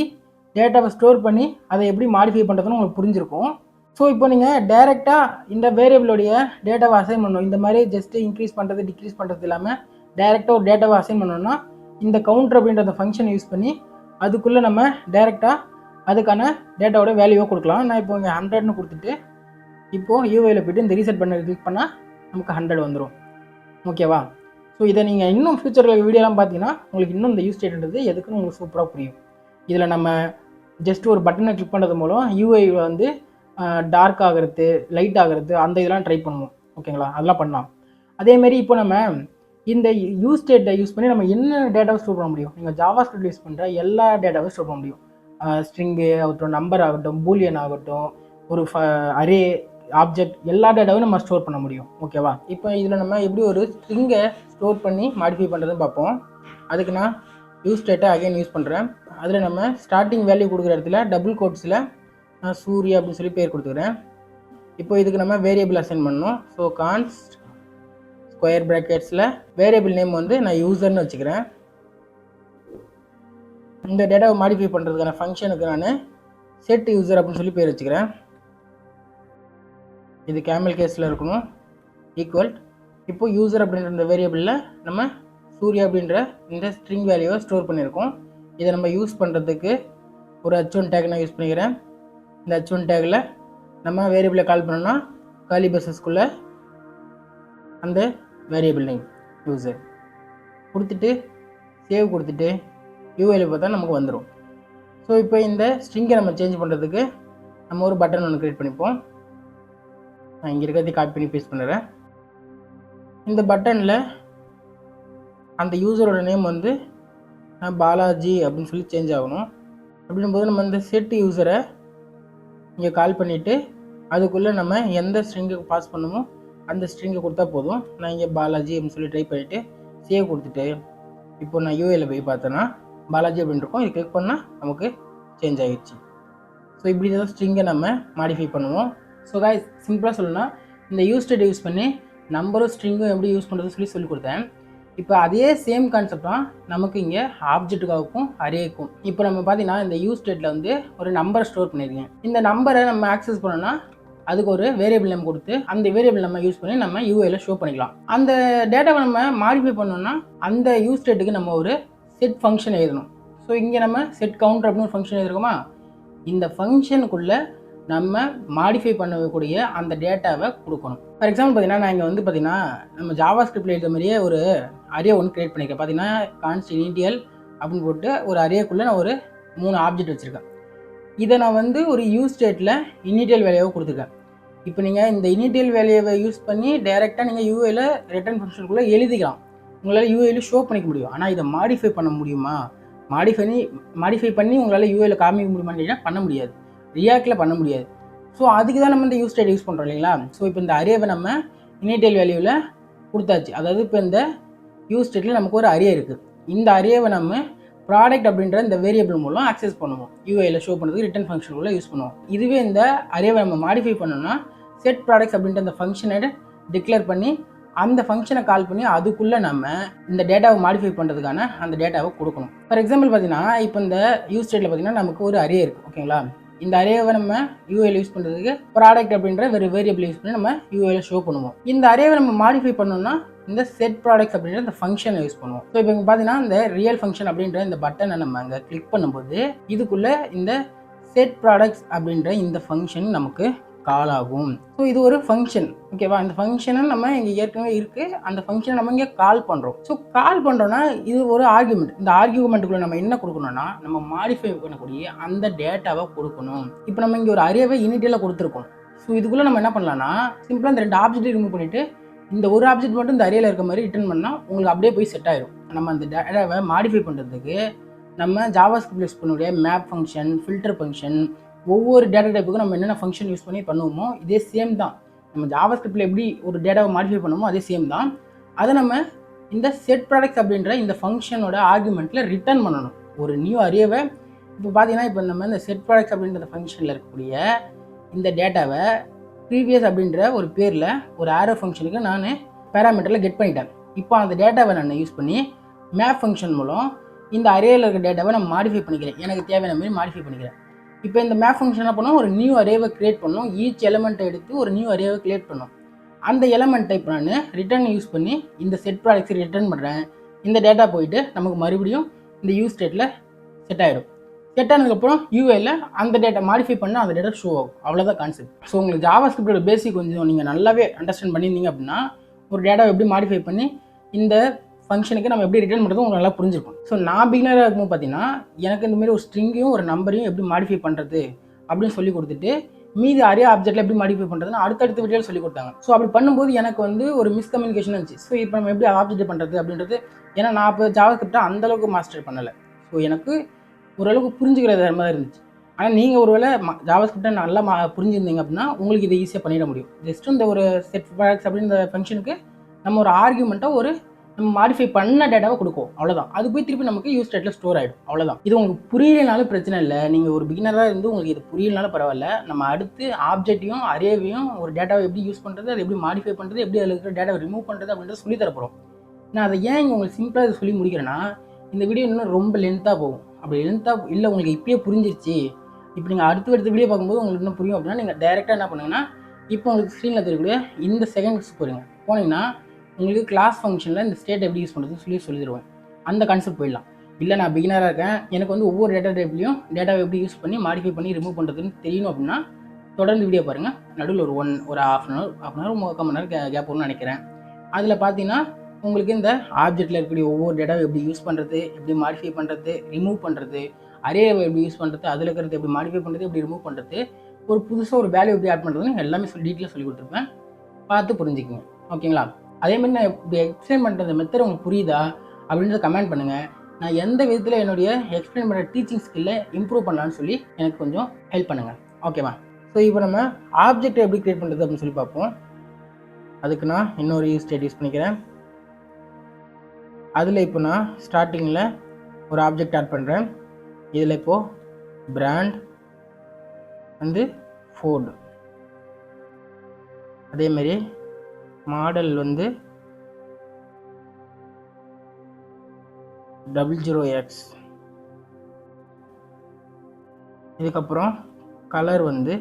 டேட்டாவை ஸ்டோர் பண்ணி அதை எப்படி மாடிஃபை பண்ணுறதுன்னு உங்களுக்கு புரிஞ்சிருக்கும். ஸோ இப்போ நீங்கள் டேரெக்டாக இந்த வேரியபிளுடைய டேட்டாவை அசைன் பண்ணணும். இந்த மாதிரி ஜஸ்ட்டு இன்க்ரீஸ் பண்ணுறது டிக்ரீஸ் பண்ணுறது இல்லாமல் டேரெக்டாக ஒரு டேட்டாவை அசைன் பண்ணணும்னா இந்த கவுண்டர் அப்படின்ற அந்த ஃபங்க்ஷனை யூஸ் பண்ணி அதுக்குள்ளே நம்ம டேரெக்டாக அதுக்கான டேட்டாவோட வேல்யூவை கொடுக்கலாம். நான் இப்போ இங்கே 100ன்னு கொடுத்துட்டு இப்போது யூஐயில் போய்ட்டு இந்த ரீசெட் பண்ண கிளிக் பண்ணால் நமக்கு 100 வந்துடும். ஓகேவா? ஸோ இதை நீங்கள் இன்னும் ஃபியூச்சரில் வீடியோலாம் பார்த்தீங்கன்னா உங்களுக்கு இன்னும் இந்த யூஸ் ஸ்டேட்ன்றது எதுக்குன்னு உங்களுக்கு சூப்பராக புரியும். இதில் நம்ம ஜஸ்ட் ஒரு பட்டனை கிளிக் பண்ணுறது மூலம் யூஐ வந்து டார்க் ஆகிறது, லைட் ஆகிறது, அந்த இதெல்லாம் ட்ரை பண்ணுவோம். ஓகேங்களா? அதெல்லாம் பண்ணலாம். அதேமாரி இப்போ நம்ம இந்த யூஸ் ஸ்டேட்டை யூஸ் பண்ணி நம்ம என்ன டேட்டாவை ஸ்டோர் பண்ண முடியும், நீங்கள் ஜாவா ஸ்கிரிப்ட் யூஸ் பண்ணுற எல்லா டேட்டாவும் ஸ்டோர் பண்ண முடியும். ஸ்ட்ரிங்கு ஆகட்டும், நம்பர் ஆகட்டும், பூலியன் ஆகட்டும், ஒரு அரே, ஆப்ஜெக்ட், எல்லா டேட்டாவும் நம்ம ஸ்டோர் பண்ண முடியும். ஓகேவா? இப்போ இதில் நம்ம எப்படி ஒரு ஸ்ட்ரிங்கை ஸ்டோர் பண்ணி மாடிஃபை பண்ணுறதுன்னு பார்ப்போம். அதுக்கு நான் யூஸ் ஸ்டேட்டை அகைன் யூஸ் பண்ணுறேன். அதில் நம்ம ஸ்டார்டிங் வேல்யூ கொடுக்குற இடத்துல டபுள் கோட்ஸில் நான் சூர்யா அப்படின்னு சொல்லி பேர் கொடுத்துக்கிறேன். இப்போ இதுக்கு நம்ம வேரியபிள் அசைன் பண்ணணும். ஸோ கான்ஸ்ட் ஸ்கொயர் ப்ராக்கெட்ஸில் வேரியபிள் நேம் வந்து நான் யூசர்னு வச்சுக்கிறேன். இந்த டேட்டாவை மாடிஃபை பண்ணுறதுக்கான ஃபங்க்ஷனுக்கு நான் செட் யூசர் அப்படின்னு சொல்லி பேர் வச்சுக்கிறேன். இது கேமல் கேஸில் இருக்கணும். ஈக்குவல் இப்போது யூசர் அப்படின்ற இந்த வேரியபிளில் நம்ம சூர்யா அப்படின்ற இந்த ஸ்ட்ரிங் வேல்யூவை ஸ்டோர் பண்ணியிருக்கோம். இதை நம்ம யூஸ் பண்ணுறதுக்கு ஒரு h1 டேக் நான் யூஸ் பண்ணிக்கிறேன். இந்த h1 டேக்கில் நம்ம வேரியபிளை கால் பண்ணோம்னா காலி பஸ்ஸஸ்குள்ளே அந்த வேரியபிள் நேம் யூசர் கொடுத்துட்டு சேவ் கொடுத்துட்டு யூஐயில் பார்த்தா நமக்கு வந்துடும். ஸோ இப்போ இந்த ஸ்ட்ரிங்கை நம்ம சேஞ்ச் பண்ணுறதுக்கு நம்ம ஒரு பட்டன் ஒன்று க்ரியேட் பண்ணிப்போம். நான் இங்கே இருக்கிறதை காப்பி பண்ணி பேஸ்ட் பண்ணுறேன். இந்த பட்டனில் அந்த யூசரோட நேம் வந்து பாலாஜி அப்படின்னு சொல்லி சேஞ்ச் ஆகணும். அப்படின்போது நம்ம இந்த செட் யூசரை இங்கே கால் பண்ணிவிட்டு அதுக்குள்ளே நம்ம எந்த ஸ்ட்ரிங்குக்கு பாஸ் பண்ணுமோ அந்த ஸ்ட்ரிங்கை கொடுத்தா போதும். நான் இங்கே பாலாஜி அப்படின்னு சொல்லி ட்ரை பண்ணிவிட்டு சேவ் கொடுத்துட்டு இப்போ நான் யூஏயில் போய் பார்த்தேன்னா பாலாஜி அப்படின்னு இருக்கும். இது கிளிக் பண்ணால் நமக்கு சேஞ்ச் ஆகிடுச்சு. ஸோ இப்படி தான் ஸ்ட்ரிங்கை நம்ம மாடிஃபை பண்ணுவோம். ஸோ காய்ஸ், சிம்பிளாக சொல்லணும்னா இந்த யூஸ் ஸ்டேட்டை யூஸ் பண்ணி நம்பரும் ஸ்ட்ரிங்கும் எப்படி யூஸ் பண்ணுறது சொல்லி கொடுத்தேன். இப்போ அதே சேம் கான்செப்ட் தான் நமக்கு இங்கே ஆப்ஜெக்ட்டுக்காகவும் அரேக்கும். இப்போ நம்ம பார்த்தீங்கன்னா இந்த யூஸ் ஸ்டேட்டில் வந்து ஒரு நம்பரை ஸ்டோர் பண்ணியிருக்கேன். இந்த நம்பரை நம்ம ஆக்சஸ் பண்ணோன்னா அதுக்கு ஒரு வேரியபிள் நேம் கொடுத்து அந்த வேரியபிள் நம்ம யூஸ் பண்ணி நம்ம யூஐயில் ஷோ பண்ணிக்கலாம். அந்த டேட்டாவை நம்ம மாடிஃபை பண்ணோம்னா அந்த யூஸ் ஸ்டேட்டுக்கு நம்ம ஒரு செட் ஃபங்க்ஷன் எழுதணும். ஸோ இங்கே நம்ம செட் கவுண்டர் அப்படின்னு ஒரு ஃபங்க்ஷன் எழுதிருக்கோமா, இந்த ஃபங்க்ஷனுக்குள்ளே நம்ம மாடிஃபை பண்ணக்கூடிய அந்த டேட்டாவை கொடுக்கணும். ஃபார் எக்ஸாம்பிள் பார்த்தீங்கன்னா நான் இங்கே வந்து பார்த்தீங்கன்னா நம்ம ஜாவா ஸ்கிரிப்டில் எழுத மாதிரியே ஒரு அரே ஒன்று க்ரியேட் பண்ணியிருக்கேன். பார்த்தீங்கன்னா கான்ஸ்ட் இனிட்டியல் அப்படின்னு போட்டு ஒரு அரேக்குள்ளே நான் ஒரு 3 ஆப்ஜெக்ட் வச்சுருக்கேன். இதை நான் வந்து ஒரு யூஸ் ஸ்டேட்டில் இனிட்டியல் வேல்யூவை கொடுத்துருக்கேன். இப்போ நீங்கள் இந்த இனிட்டியல் வேல்யூவை யூஸ் பண்ணி டைரெக்டாக நீங்கள் யூஐயில் ரிட்டர்ன் ஃபங்க்ஷனுக்குள்ளே எழுதிக்கலாம். உங்களால் யூஐயில் ஷோ பண்ணிக்க முடியும். ஆனால் இதை மாடிஃபை பண்ண முடியுமா, மாடிஃபை பண்ணி உங்களால் யூஐயில் காமிக்க முடியுமான்னு கேட்டால் பண்ண முடியாது. ரியாக்டில் பண்ண முடியாது. ஸோ அதுக்கு தான் நம்ம இந்த யூஸ் ஸ்டேட் யூஸ் பண்ணுறோம் இல்லைங்களா. ஸோ இப்போ இந்த அரேவை நம்ம இனிட்டியல் வேல்யூவில் கொடுத்தாச்சு. அதாவது இப்போ இந்த யூஸ் ஸ்டேட்டில் நமக்கு ஒரு அரே இருக்குது. இந்த அரேவை நம்ம ப்ராடக்ட் அப்படின்ற இந்த வேரியபிள் மூலம் ஆக்சஸ் பண்ணுவோம். யூஐயில் ஷோ பண்ணுறதுக்கு ரிட்டர்ன் ஃபங்க்ஷனுக்குள்ளே யூஸ் பண்ணுவோம். இதுவே இந்த அரேவை நம்ம மாடிஃபை பண்ணோம்னா செட் ப்ராடக்ட்ஸ் அப்படின்ற இந்த ஃபங்க்ஷனை டிக்ளேர் பண்ணி அந்த ஃபங்க்ஷனை கால் பண்ணி அதுக்குள்ளே நம்ம இந்த டேட்டாவை மாடிஃபை பண்ணுறதுக்கான அந்த டேட்டாவை கொடுக்கணும். ஃபார் எக்ஸாம்பிள் பார்த்தீங்கன்னா இப்போ இந்த யூஸ் ஸ்டேட்டில் பார்த்தீங்கன்னா நமக்கு ஒரு அரே இருக்குது, ஓகேங்களா. இந்த அரேவை நம்ம யூஐயில் யூஸ் பண்ணுறதுக்கு ப்ராடக்ட் அப்படின்ற வேரியபிள் யூஸ் பண்ணி நம்ம யூஐயில் ஷோ பண்ணுவோம். இந்த அரேவை நம்ம மாடிஃபை பண்ணோம்னா இந்த செட் ப்ராடக்ட்ஸ் அப்படின்ற இந்த ஃபங்க்ஷனை யூஸ் பண்ணுவோம். ஸோ இப்போ பார்த்தீங்கன்னா இந்த ரியல் ஃபங்க்ஷன் அப்படின்ற இந்த பட்டனை நம்ம அங்கே கிளிக் பண்ணும்போது இதுக்குள்ளே இந்த செட் ப்ராடக்ட்ஸ் அப்படின்ற இந்த ஃபங்க்ஷன் நமக்கு கால் ஆகும். ஸோ இது ஒரு ஃபங்க்ஷன், ஓகேவா. இந்த ஃபங்க்ஷனை நம்ம இங்கே ஏற்கனவே இருக்குது, அந்த ஃபங்க்ஷனை நம்ம இங்கே கால் பண்ணுறோம். ஸோ கால் பண்ணுறோன்னா இது ஒரு ஆர்கியூமெண்ட். இந்த ஆர்கியூமெண்ட்டுக்குள்ளே நம்ம என்ன கொடுக்கணும்னா நம்ம மாடிஃபை பண்ணக்கூடிய அந்த டேட்டாவை கொடுக்கணும். இப்போ நம்ம இங்கே ஒரு அரேவை இனிட்டியலாக கொடுத்துருக்கோம். ஸோ இதுக்குள்ளே நம்ம என்ன பண்ணலாம்னா சிம்பிளாக இந்த 2 ஆப்ஜெக்ட்டை ரிமூவ் பண்ணிவிட்டு இந்த ஒரு ஆப்ஜெக்ட் மட்டும் இந்த அரேயில் இருக்க மாதிரி ரிட்டர்ன் பண்ணால் உங்களுக்கு அப்படியே போய் செட் ஆயிடும். நம்ம அந்த டேட்டாவை மாடிஃபை பண்ணுறதுக்கு நம்ம ஜாவாஸ்கிரிப்ட் யூஸ் பண்ணக்கூடிய மேப் ஃபங்க்ஷன், ஃபில்டர் ஃபங்க்ஷன், ஒவ்வொரு டேட்டா டைப்புக்கும் நம்ம என்னென்ன ஃபங்க்ஷன் யூஸ் பண்ணி பண்ணுவோமோ இதே சேம் தான். நம்ம ஜாவாஸ்கிரிப்டில் எப்படி ஒரு டேட்டாவை மாடிஃபை பண்ணுமோ அதே சேம் தான். அதை நம்ம இந்த செட் ப்ராடக்ட்ஸ் அப்படின்ற இந்த ஃபங்க்ஷனோட ஆர்குமெண்ட்டில் ரிட்டர்ன் பண்ணணும் ஒரு நியூ அரேவை. இப்போ பார்த்தீங்கன்னா இப்போ நம்ம இந்த செட் ப்ராடக்ட்ஸ் அப்படின்ற ஃபங்க்ஷனில் இருக்கக்கூடிய இந்த டேட்டாவை ப்ரீவியஸ் அப்படின்ற ஒரு பேரில் ஒரு ஆரோ ஃபங்க்ஷனுக்கு நான் பேராமீட்டரில் கெட் பண்ணிட்டேன். இப்போ அந்த டேட்டாவை நான் யூஸ் பண்ணி மேப் ஃபங்க்ஷன் மூலம் இந்த அரேயில் இருக்க டேட்டாவை நான் மாடிஃபை பண்ணிக்கிறேன், எனக்கு தேவையான மாதிரி மாடிஃபை பண்ணிக்கிறேன். இப்போ இந்த மேப் ஃபங்க்ஷன் என்ன பண்ணோம், ஒரு நியூ அரேவை கிரியேட் பண்ணோம். ஈச் எலமெண்ட்டை எடுத்து ஒரு நியூ அரேவை கிரியேட் பண்ணோம். அந்த எலமெண்ட்டை இப்போ நான் ரிட்டர்ன் யூஸ் பண்ணி இந்த செட் ப்ராடக்ட்ஸை ரிட்டர்ன் பண்ணுறேன். இந்த டேட்டா போயிட்டு நமக்கு மறுபடியும் இந்த யூஸ் ஸ்டேட்டில் செட் ஆகிடும். செட் ஆனதுக்கப்புறம் யூஐயில் அந்த டேட்டா மாடிஃபை பண்ணால் அந்த டேட்டா ஷோ ஆகும். அவ்வளோதான் கான்செப்ட். ஸோ உங்களுக்கு ஜாவாஸ்கிரிப்டோட பேசிக் கொஞ்சம் நீங்கள் நல்லாவே அண்டர்ஸ்டாண்ட் பண்ணியிருந்தீங்க அப்படின்னா ஒரு டேட்டாவை எப்படி மாடிஃபை பண்ணி இந்த ஃபங்க்ஷனுக்கு நம்ம எப்படி ரிட்டர்ன் பண்ணுறது உங்களுக்கு நல்லா புரிஞ்சிருக்கும். ஸோ நான் பிகினராக இருக்கும்போது பார்த்தீங்கன்னா எனக்கு இந்தமாரி ஒரு ஸ்ட்ரிங்கையும் ஒரு நம்பரையும் எப்படி மாடிஃபை பண்ணுறது அப்படின்னு சொல்லி கொடுத்துட்டு மீதி அரே ஆப்ஜெக்ட்டில் எப்படி மாடிஃபை பண்ணுறதுன்னு அடுத்தடுத்த வீடியோவில் சொல்லி கொடுத்தாங்க. ஸோ அப்படி பண்ணும்போது எனக்கு வந்து ஒரு மிஸ்கம்யூனிகேஷன் இருந்துச்சு. ஸோ இப்போ நம்ம எப்படி ஆப்ஜெக்ட் பண்ணுறது அப்படின்றது, ஏன்னா நான் இப்போ ஜாவாஸ்கிரிப்டை அந்தளவுக்கு மாஸ்டர் பண்ணலை. ஸோ எனக்கு ஓரளவுக்கு புரிஞ்சுக்கிறது மாதிரி இருந்துச்சு. ஆனால் நீங்கள் ஒருவேளை ஜாவாஸ்கிரிப்டை நல்லா புரிஞ்சுருந்தீங்க அப்படின்னா உங்களுக்கு இதை ஈஸியாக பண்ணிட முடியும். ஜஸ்ட் இந்த ஒரு செட் ப்ராடக்ட்ஸ் அப்படின்ற ஃபங்க்ஷனுக்கு நம்ம ஒரு ஆர்கியூமெண்ட்டை ஒரு நம்ம மாடிஃபை பண்ண டேட்டாவை கொடுக்கும், அவ்வளோதான். அது போய் திருப்பி நமக்கு யூஸ் ஸ்டேட்டில் ஸ்டோர் ஆகிடும், அவ்வளோதான். இது உங்களுக்கு புரியலனாலும் பிரச்சனை இல்லை. நீங்கள் ஒரு பிகினராக இருந்து உங்களுக்கு இது புரியலனாலும் பரவாயில்ல. நம்ம அடுத்து ஆப்ஜெக்டையும் அரேவையும் ஒரு டேட்டாவை எப்படி யூஸ் பண்ணுறது, அதை எப்படி மாடிஃபை பண்ணுறது, எப்படி அதில் இருக்கிற டேட்டாவை ரிமூவ் பண்ணுறது அப்படின்றத சொல்லி தரப்போகிறோம். நான் அதை ஏன் இங்கே உங்களுக்கு சிம்பிளாக சொல்லி முடிக்கிறேன்னா இந்த வீடியோ இன்னும் ரொம்ப லென்த்தாக போகும். அப்படி லென்த்தாக இல்லை உங்களுக்கு இப்போயே புரிஞ்சிருச்சு, இப்போ நீங்கள் அடுத்த வீடியோ பார்க்கும்போது உங்களுக்கு இன்னும் புரியும் அப்படின்னா நீங்கள் டேரெக்டாக என்ன பண்ணுங்கன்னா இப்போ உங்களுக்கு ஸ்க்ரீனில் தெரியக்கூடிய இந்த செகண்ட்ஸ் போகிறீங்க. போனீங்கன்னா உங்களுக்கு கிளாஸ் ஃபங்க்ஷனில் இந்த ஸ்டேட் எப்படி யூஸ் பண்ணுறதுன்னு சொல்லி தருவேன். அந்த கான்செப்ட் போயிடலாம். இல்லை நான் பிகினராக இருக்கேன், எனக்கு வந்து ஒவ்வொரு டேட்டா டைப்லையும் டேட்டாவை எப்படி யூஸ் பண்ணி மாடிஃபை பண்ணி ரிமூவ் பண்ணுறதுன்னு தெரியணும் அப்படின்னா தொடர்ந்து வீடியோ பாருங்கள். நடுவில் ஒரு ஹாஃப் அன் ஹவர் 3/4 மணி நேரம் கேப் வரும்னு நினைக்கிறேன். அதில் பார்த்தீங்கன்னா உங்களுக்கு இந்த ஆப்ஜெக்ட்டில் இருக்கக்கூடிய ஒவ்வொரு டேட்டாவை எப்படி யூஸ் பண்ணுறது, எப்படி மாடிஃபை பண்ணுறது, ரிமூவ் பண்ணுறது, அரேவை எப்படி யூஸ் பண்ணுறது, அதில் இருக்கிறது எப்படி மாடிஃபை பண்ணுறது, எப்படி ரிமூவ் பண்ணுறது, ஒரு புதுசாக ஒரு வேல்யூ எப்படி ஆட் பண்ணுறதுன்னு எல்லாமே டீட்டெயிலாக சொல்லி கொடுத்துருப்பேன். பார்த்து புரிஞ்சுக்கங்க, ஓகேங்களா. அதேமாதிரி நான் இப்படி எக்ஸ்பிளைன் பண்ணுற மெத்தட் உங்களுக்கு புரியுதா அப்படின்றத கமெண்ட் பண்ணுங்கள். நான் எந்த விதத்தில் என்னுடைய எக்ஸ்பிளைன் பண்ணுற டீச்சிங் ஸ்கில்லை இம்ப்ரூவ் பண்ணலான்னு சொல்லி எனக்கு கொஞ்சம் ஹெல்ப் பண்ணுங்கள், ஓகேவா. ஸோ இப்போ நம்ம ஆப்ஜெக்டை எப்படி க்ரியேட் பண்ணுறது அப்படின்னு சொல்லி பார்ப்போம். அதுக்கு நான் இன்னொரு யூஸ் ஸ்டேட் யூஸ் பண்ணிக்கிறேன். அதில் இப்போ நான் ஸ்டார்டிங்கில் ஒரு ஆப்ஜெக்ட் ஆட் பண்ணுறேன். இதில் இப்போது பிராண்ட் வந்து ஃபோர்டு, அதேமாரி மாடல் வந்து 00X, இதுக்கப்புறம் கலர் வந்து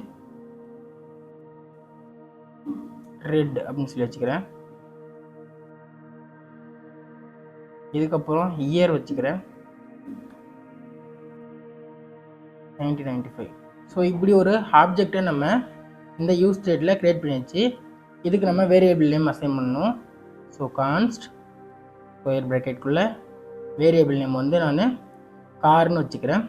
ரெட் அப்படின்னு சொல்லி வச்சுக்கிறேன். இதுக்கப்புறம் இயர் வச்சுக்கிறேன் 1995. ஸோ இப்படி ஒரு ஆப்ஜெக்டை நம்ம இந்த யூஸ் ஸ்டேட்டில் க்ரியேட் பண்ணியாச்சு. இதுக்கு நம்ம வேரியபிள் நேம் அசைன் பண்ணணும். ஸோ கான்ஸ்ட் ஸ்கொயர் ப்ராக்கெட்டுக்குள்ளே வேரியபிள் நேம் வந்து நான் கார்னு வச்சுக்கிறேன்.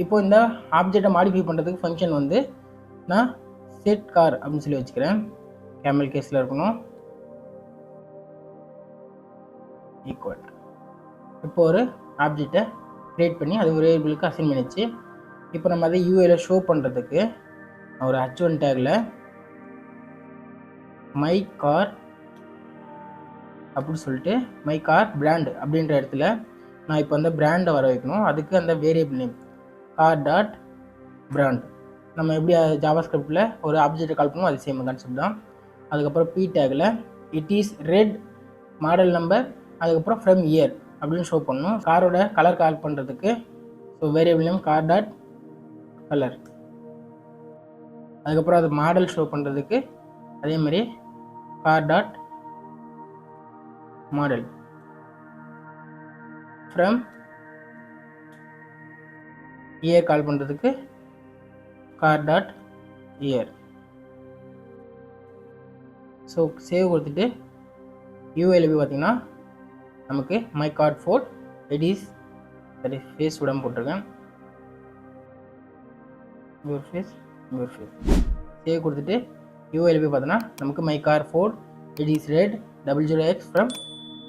இப்போ இந்த ஆப்ஜெக்டை மாடிஃபை பண்ணுறதுக்கு ஃபங்க்ஷன் வந்து நான் செட் கார் அப்படின்னு சொல்லி வச்சுக்கிறேன். கேமல் கேஸில் இருக்கணும், ஈக்குவல். இப்போ ஒரு ஆப்ஜெக்டை க்ரியேட் பண்ணி அது ஒரு வேரியபிளுக்கு அசைன் பண்ணிச்சு. இப்போ நம்ம அதை யூஐயில் ஷோ பண்ணுறதுக்கு ஒரு h1 டேக்கில் மை கார் அப்படின்னு சொல்லிட்டு மை கார் பிராண்ட் அப்படின்ற இடத்துல நான் இப்போ அந்த பிராண்டை வர வைக்கணும். அதுக்கு அந்த variable name car dot brand. நம்ம எப்படி ஜாவா ஸ்கிரிப்டில் ஒரு ஆப்ஜெக்டை கால் பண்ணுவோம், அது சேம் கான்செப்ட் தான். அதுக்கப்புறம் பி டேக்கில் it is red model number, அதுக்கப்புறம் ஃப்ரம் இயர் அப்படின்னு ஷோ பண்ணணும். காரோட கலர் கால் பண்ணுறதுக்கு so variable name car dot colour. அதுக்கப்புறம் அது மாடல் ஷோ பண்ணுறதுக்கு அதேமாதிரி car dot model. From year call பண்ணுறதுக்கு car dot year. So save கொடுத்துட்டு யூஐயில் போய் பார்த்தீங்கன்னா நமக்கு my car Ford it is சரி ஃபேஸ் விடாமல் போட்டிருக்கேன். யுவர் ஃபேஸ் சேவ் கொடுத்துட்டு யூஐயில் போய் பார்த்தோன்னா நமக்கு my car Ford it is red 00X from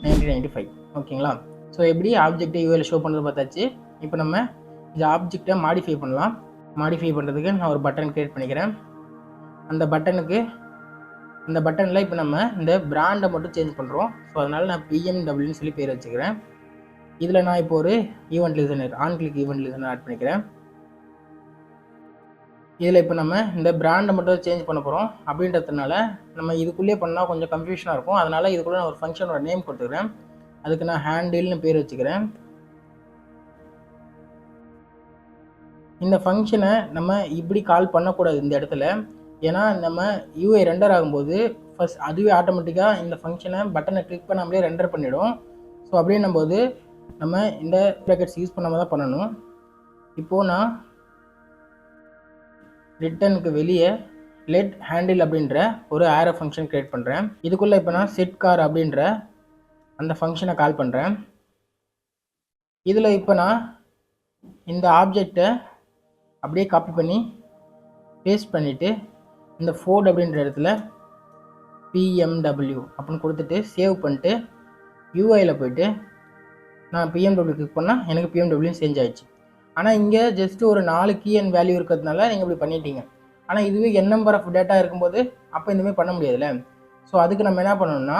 1995. ஓகேங்களா? ஸோ எப்படி ஆப்ஜெக்டை யூஐயில் ஷோ பண்ணுறது பார்த்தாச்சு. இப்போ நம்ம இந்த ஆப்ஜெக்டை மாடிஃபை பண்ணலாம். மாடிஃபை பண்ணுறதுக்கு நான் ஒரு பட்டன் க்ரியேட் பண்ணிக்கிறேன். அந்த பட்டனில் இப்போ நம்ம இந்த பிராண்டை மட்டும் சேஞ்ச் பண்ணுறோம். ஸோ அதனால் நான் பிஎம்டபிள்யூன்னு சொல்லி பேர் வச்சுக்கிறேன். இதில் நான் இப்போ ஒரு event listener on click event listener add பண்ணிக்கிறேன். இதில் இப்போ நம்ம இந்த பிராண்டை மட்டும் சேஞ்ச் பண்ண போகிறோம். அப்படின்றதுனால நம்ம இதுக்குள்ளே பண்ணால் கொஞ்சம் கன்ஃபியூஷனாக இருக்கும். அதனால் இதுக்குள்ளே நான் ஒரு ஃபங்க்ஷனோட நேம் கொடுத்துக்கிறேன். அதுக்கு நான் ஹேண்டில்னு பேர் வச்சுக்கிறேன். இந்த ஃபங்க்ஷனை நம்ம இப்படி கால் பண்ணக்கூடாது இந்த இடத்துல. ஏன்னா நம்ம யூஐ ரெண்டர் ஆகும்போது ஃபஸ்ட் அதுவே ஆட்டோமேட்டிக்காக இந்த ஃபங்க்ஷனை பட்டனை கிளிக் பண்ணாமலே ரெண்டர் பண்ணிவிடும். ஸோ அப்படின்னும் போது நம்ம இந்த ப்ராக்கெட்ஸ் யூஸ் பண்ணாமல் தான் பண்ணணும். இப்போது நான் ரிட்டனுக்கு வெளியே லெட் ஹேண்டில் அப்படின்ற ஒரு ஆரோ ஃபங்க்ஷன் க்ரியேட் பண்ணுறேன். இதுக்குள்ளே இப்போ நான் செட் கார் அப்படின்ற அந்த ஃபங்க்ஷனை கால் பண்ணுறேன். இதில் இப்போ நான் இந்த ஆப்ஜெக்டை அப்படியே காப்பி பண்ணி பேஸ்ட் பண்ணிவிட்டு இந்த ஃபோர்ட் அப்படின்ற இடத்துல பிஎம்டபிள்யூ அப்படின்னு கொடுத்துட்டு சேவ் பண்ணிட்டு யூஐயில் போய்ட்டு நான் பிஎம்டபிள்யூ கிளிக் பண்ணால் எனக்கு பிஎம்டபிள்யூ சேஞ்ச் ஆகிடுச்சு. ஆனால் இங்கே ஜஸ்ட்டு ஒரு 4 கீ அண்ட் வேல்யூ இருக்கிறதுனால நீங்கள் இப்படி பண்ணிட்டீங்க. ஆனால் இதுவே n நம்பர் ஆஃப் டேட்டா இருக்கும்போது அப்போ இந்தமாதிரி பண்ண முடியாதுல்ல. ஸோ அதுக்கு நம்ம என்ன பண்ணணும்னா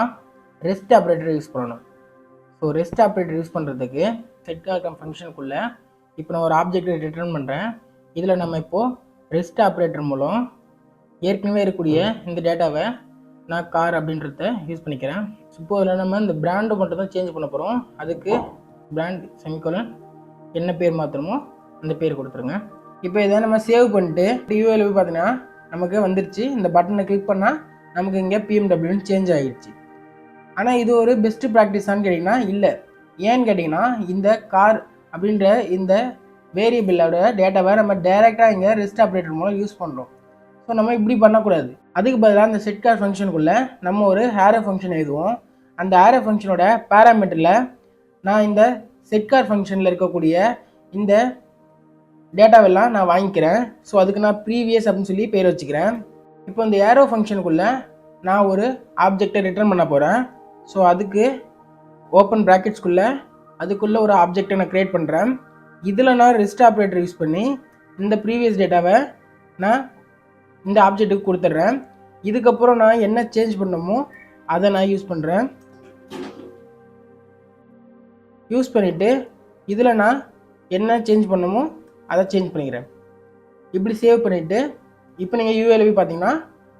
ரெஸ்ட் ஆப்ரேட்டர் யூஸ் பண்ணணும். ஸோ ரெஸ்ட் ஆப்ரேட்டர் யூஸ் பண்ணுறதுக்கு செட் கால் ஃபங்க்ஷனுக்குள்ளே இப்போ நான் ஒரு ஆப்ஜெக்டை ரிட்டர்ன் பண்ணுறேன். இதில் நம்ம இப்போது ரெஸ்ட் ஆப்ரேட்டர் மூலம் ஏற்கனவே இருக்கக்கூடிய இந்த டேட்டாவை நான் கார் அப்படின்றத யூஸ் பண்ணிக்கிறேன். இப்போ இதில் நம்ம இந்த பிராண்டை மட்டும் தான் சேஞ்ச் பண்ண போகிறோம். அதுக்கு பிராண்ட் செமிகோலன் என்ன பேர் மாற்றணுமோ அந்த பேர் கொடுத்துருங்க. இப்போ இதை நம்ம சேவ் பண்ணிட்டு யூஐயில் போய் பார்த்தீங்கன்னா நமக்கு வந்துருச்சு. இந்த பட்டனை கிளிக் பண்ணால் நமக்கு இங்கே பிஎம்டபிள்யூன்னு சேஞ்ச் ஆகிடுச்சு. ஆனால் இது ஒரு பெஸ்ட்டு ப்ராக்டிஸான்னு கேட்டிங்கன்னா இல்லை. ஏன்னு கேட்டிங்கன்னா இந்த கார் அப்படின்ற இந்த வேரியபிளோட டேட்டாவை நம்ம டைரெக்டாக இங்கே ரெஸ்ட் ஆப்ரேட்டர் மூலம் யூஸ் பண்ணுறோம். ஸோ நம்ம இப்படி பண்ணக்கூடாது. அதுக்கு பதிலாக அந்த செட் கார் ஃபங்க்ஷனுக்குள்ளே நம்ம ஒரு ஆரோ ஃபங்க்ஷன் எழுதுவோம். அந்த ஆரோ ஃபங்க்ஷனோட பேராமீட்டரில் நான் இந்த செட் கார் ஃபங்க்ஷனில் இருக்கக்கூடிய இந்த டேட்டாவெல்லாம் நான் வாங்கிக்கிறேன். ஸோ அதுக்கு நான் ப்ரீவியஸ் அப்படின்னு சொல்லி பேர் வச்சுக்கிறேன். இப்போ இந்த ஆரோ ஃபங்க்ஷனுக்குள்ளே நான் ஒரு ஆப்ஜெக்டை ரிட்டர்ன் பண்ண போகிறேன். ஸோ அதுக்கு ஓப்பன் ப்ராக்கெட்ஸ்குள்ளே அதுக்குள்ளே ஒரு ஆப்ஜெக்டை நான் க்ரியேட் பண்ணுறேன். இதில் நான் ரெஸ்ட் ஆப்ரேட்டர் யூஸ் பண்ணி இந்த ப்ரீவியஸ் டேட்டாவை நான் இந்த ஆப்ஜெக்ட்டுக்கு கொடுத்துட்றேன். இதுக்கப்புறம் நான் என்ன சேஞ்ச் பண்ணணுமோ அதை நான் யூஸ் பண்ணுறேன். யூஸ் பண்ணிவிட்டு இதில் நான் என்ன சேஞ்ச் பண்ணணுமோ அதை சேஞ்ச் பண்ணிக்கிறேன். இப்படி சேவ் பண்ணிவிட்டு இப்போ நீங்கள் யூஐயில் போய் பார்த்தீங்கன்னா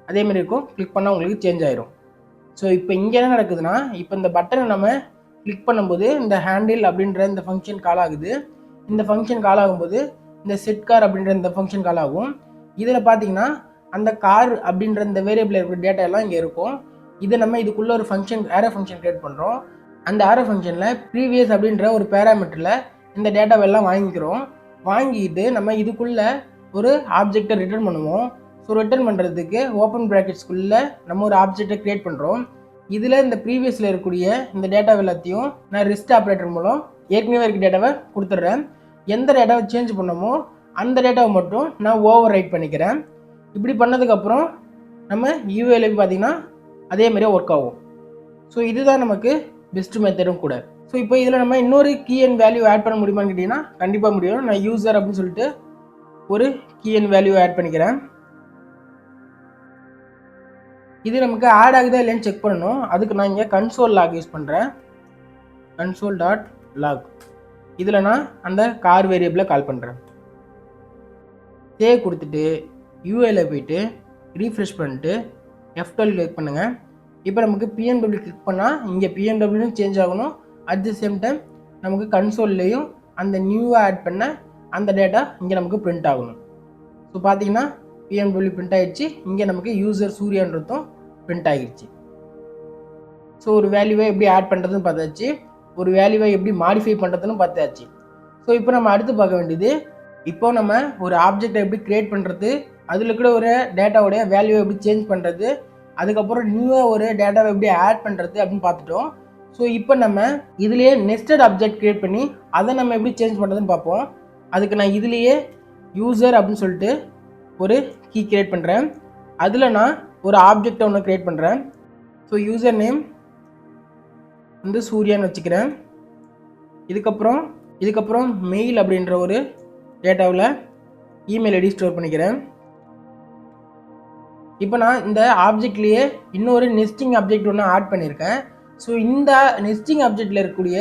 அதேமாதிரி இருக்கும். கிளிக் பண்ணால் உங்களுக்கு சேஞ்ச் ஆயிரும். ஸோ இப்போ இங்கே என்ன நடக்குதுன்னா இப்போ இந்த பட்டனை நம்ம கிளிக் பண்ணும்போது இந்த ஹேண்டில் அப்படின்ற இந்த ஃபங்க்ஷன் கால் ஆகுது. இந்த ஃபங்க்ஷன் கால் ஆகும்போது இந்த செட் கார் அப்படின்ற இந்த ஃபங்க்ஷன் கால் ஆகும். இதில் பார்த்தீங்கன்னா அந்த கார் அப்படின்ற இந்த வேரியபிள் இருக்கிற டேட்டா எல்லாம் இங்கே இருக்கும். இதை நம்ம இதுக்குள்ளே ஒரு ஃபங்க்ஷன் ஆரோ ஃபங்க்ஷன் க்ரியேட் பண்ணுறோம். அந்த ஆரோ ஃபங்க்ஷனில் ப்ரீவியஸ் அப்படின்ற ஒரு பேராமீட்டரில் இந்த டேட்டாவெல்லாம் வாங்கிக்கிறோம். வாங்கிட்டு நம்ம இதுக்குள்ளே ஒரு ஆப்ஜெக்டை ரிட்டர்ன் பண்ணுவோம். ஸோ ரிட்டர்ன் பண்ணுறதுக்கு ஓப்பன் ப்ராக்கெட்ஸ்குள்ளே நம்ம ஒரு ஆப்ஜெக்டை க்ரியேட் பண்ணுறோம். இதில் இந்த ப்ரீவியஸில் இருக்கக்கூடிய இந்த டேட்டாவை எல்லாத்தையும் நான் ரெஸ்ட் ஆப்ரேட்டர் மூலம் ஏற்கனவே இருக்க டேட்டாவை கொடுத்துட்றேன். எந்த டேட்டாவை சேஞ்ச் பண்ணமோ அந்த டேட்டாவை மட்டும் நான் ஓவர் ரைட் பண்ணிக்கிறேன். இப்படி பண்ணதுக்கப்புறம் நம்ம யூஐயில் பார்த்தீங்கன்னா அதேமாதிரியே ஒர்க் ஆகும். ஸோ இதுதான் நமக்கு பெஸ்ட் மெத்தடும் கூட. ஸோ இப்போ இதில் நம்ம இன்னொரு கீ அண்ட் வேல்யூ ஆட் பண்ண முடியுமான்னு கேட்டிங்கன்னா கண்டிப்பாக முடியும். நான் யூசர் அப்படின்னு சொல்லிட்டு ஒரு கீ அண்ட் வேல்யூ ஆட் பண்ணிக்கிறேன். இது நமக்கு ஆட் ஆகுதா இல்லைன்னு செக் பண்ணணும். அதுக்கு நான் இங்கே கன்சோல் லாக் யூஸ் பண்ணுறேன். Console dot log. இதில் நான் அந்த கார் வேரியபிளை கால் பண்ணுறேன். சேவ் கொடுத்துட்டு யூஐல போயிட்டு ரீஃப்ரெஷ் பண்ணிட்டு F12 கிளிக் பண்ணுங்கள். இப்போ நமக்கு பிஎம்டபிள்யூ கிளிக் பண்ணால் இங்கே பிஎம்டபிள்யூன்னு சேஞ்ச் ஆகணும். அட் தி சேம் டைம் நமக்கு கன்சோல்லையும் அந்த நியூவாக ஆட் பண்ண அந்த டேட்டா இங்கே நமக்கு பிரிண்ட் ஆகணும். ஸோ பார்த்தீங்கன்னா பிஎம்டபிள்யூ பிரிண்ட் ஆகிடுச்சு. இங்கே நமக்கு யூசர் சூர்யான்றதும் பிரிண்ட் ஆகிடுச்சு. ஸோ ஒரு வேல்யூவை எப்படி ஆட் பண்ணுறதுன்னு பார்த்தாச்சு, ஒரு வேல்யூவை எப்படி மாடிஃபை பண்ணுறதுன்னு பார்த்தாச்சு. ஸோ இப்போ நம்ம அடுத்து பார்க்க வேண்டியது, இப்போ நம்ம ஒரு ஆப்ஜெக்டை எப்படி க்ரியேட் பண்ணுறது, அதில் இருக்கிற ஒரு டேட்டாவுடைய வேல்யூவை எப்படி சேஞ்ச் பண்ணுறது, அதுக்கப்புறம் நியூவாக ஒரு டேட்டாவை எப்படி ஆட் பண்ணுறது அப்படின்னு பார்த்துட்டோம். ஸோ இப்போ நம்ம இதுலேயே நெஸ்டட் ஆப்ஜெக்ட் க்ரியேட் பண்ணி அதை நம்ம எப்படி சேஞ்ச் பண்ணுறதுன்னு பார்ப்போம். அதுக்கு நான் இதுலேயே யூசர் அப்படின்னு சொல்லிட்டு ஒரு கீ க்ரியேட் பண்ணுறேன். அதில் நான் ஒரு ஆப்ஜெக்டை ஒன்று க்ரியேட் பண்ணுறேன். ஸோ யூசர் நேம் வந்து சூர்யான்னு வச்சுக்கிறேன். இதுக்கப்புறம் மெயில் அப்படின்ற ஒரு டேட்டாவில் இமெயில் ஐடி ஸ்டோர் பண்ணிக்கிறேன். இப்போ நான் இந்த ஆப்ஜெக்ட்லேயே இன்னொரு நெஸ்டிங் ஆப்ஜெக்ட் ஒன்று ஆட் பண்ணியிருக்கேன். ஸோ இந்த நெஸ்டிங் ஆப்ஜெக்டில் இருக்கக்கூடிய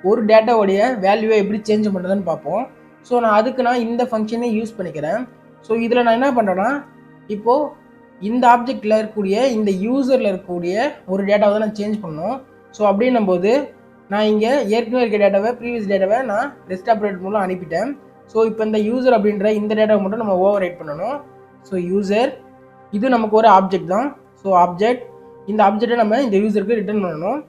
ஒரு டேட்டாவுடைய வேல்யூவை எப்படி சேஞ்ச் பண்ணுறதுன்னு பார்ப்போம். ஸோ நான் இந்த ஃபங்க்ஷனை யூஸ் பண்ணிக்கிறேன். ஸோ இதில் நான் என்ன பண்ணுறேன்னா, இப்போது இந்த ஆப்ஜெக்டில் இருக்கக்கூடிய இந்த யூசரில் இருக்கக்கூடிய ஒரு டேட்டாவை தான் நான் சேஞ்ச் பண்ணணும். ஸோ அப்படின்னும் போது நான் இங்கே ஏற்கனவே இருக்க டேட்டாவை ப்ரீவியஸ் டேட்டாவை நான் ரெஸ்ட் ஆப்ரேட்டர் மூலம் அனுப்பிட்டேன். ஸோ இப்போ இந்த யூசர் அப்படின்ற இந்த டேட்டாவை மட்டும் நம்ம ஓவர் ரைட் பண்ணணும். ஸோ யூசர் இது நமக்கு ஒரு ஆப்ஜெக்ட் தான். ஸோ ஆப்ஜெக்ட், இந்த ஆப்ஜெக்டை நம்ம இந்த யூசருக்கு ரிட்டர்ன் பண்ணணும்.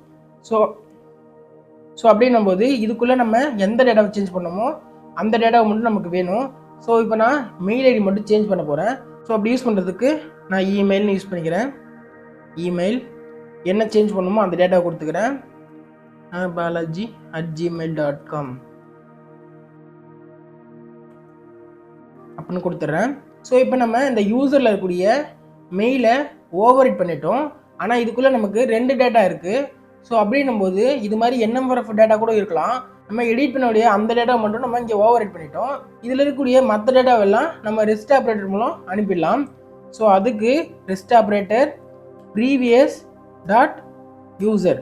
ஸோ அப்படின்னும் போது இதுக்குள்ளே நம்ம எந்த டேட்டாவை சேஞ்ச் பண்ணணுமோ அந்த டேட்டாவை மட்டும் நமக்கு வேணும். ஸோ இப்போ நான் மெயில் ஐடி மட்டும் சேஞ்ச் பண்ண போகிறேன். ஸோ அப்படி யூஸ் பண்ணுறதுக்கு நான் இமெயில்னு யூஸ் பண்ணிக்கிறேன். இமெயில் என்ன சேஞ்ச் பண்ணணுமோ அந்த டேட்டாவை கொடுத்துக்கிறேன். balaji@gmail.com அப்படின்னு கொடுத்துட்றேன். ஸோ இப்போ நம்ம இந்த யூசரில் இருக்கக்கூடிய மெயிலை ஓவர் ரைட் பண்ணிட்டோம். ஆனால் இதுக்குள்ளே நமக்கு 2 டேட்டா இருக்குது. ஸோ அப்படின்னும் போது இது மாதிரி NMRF டேட்டா கூட இருக்கலாம். நம்ம எடிட் பண்ணக்கூடிய அந்த டேட்டா மட்டும் நம்ம இங்கே ஓவர் ரைட் பண்ணிட்டோம். இதில் இருக்கக்கூடிய மற்ற டேட்டாவெல்லாம் நம்ம ரெஸ்ட் ஆப்ரேட்டர் மூலம் அனுப்பிடலாம். ஸோ அதுக்கு rest operator previous dot user.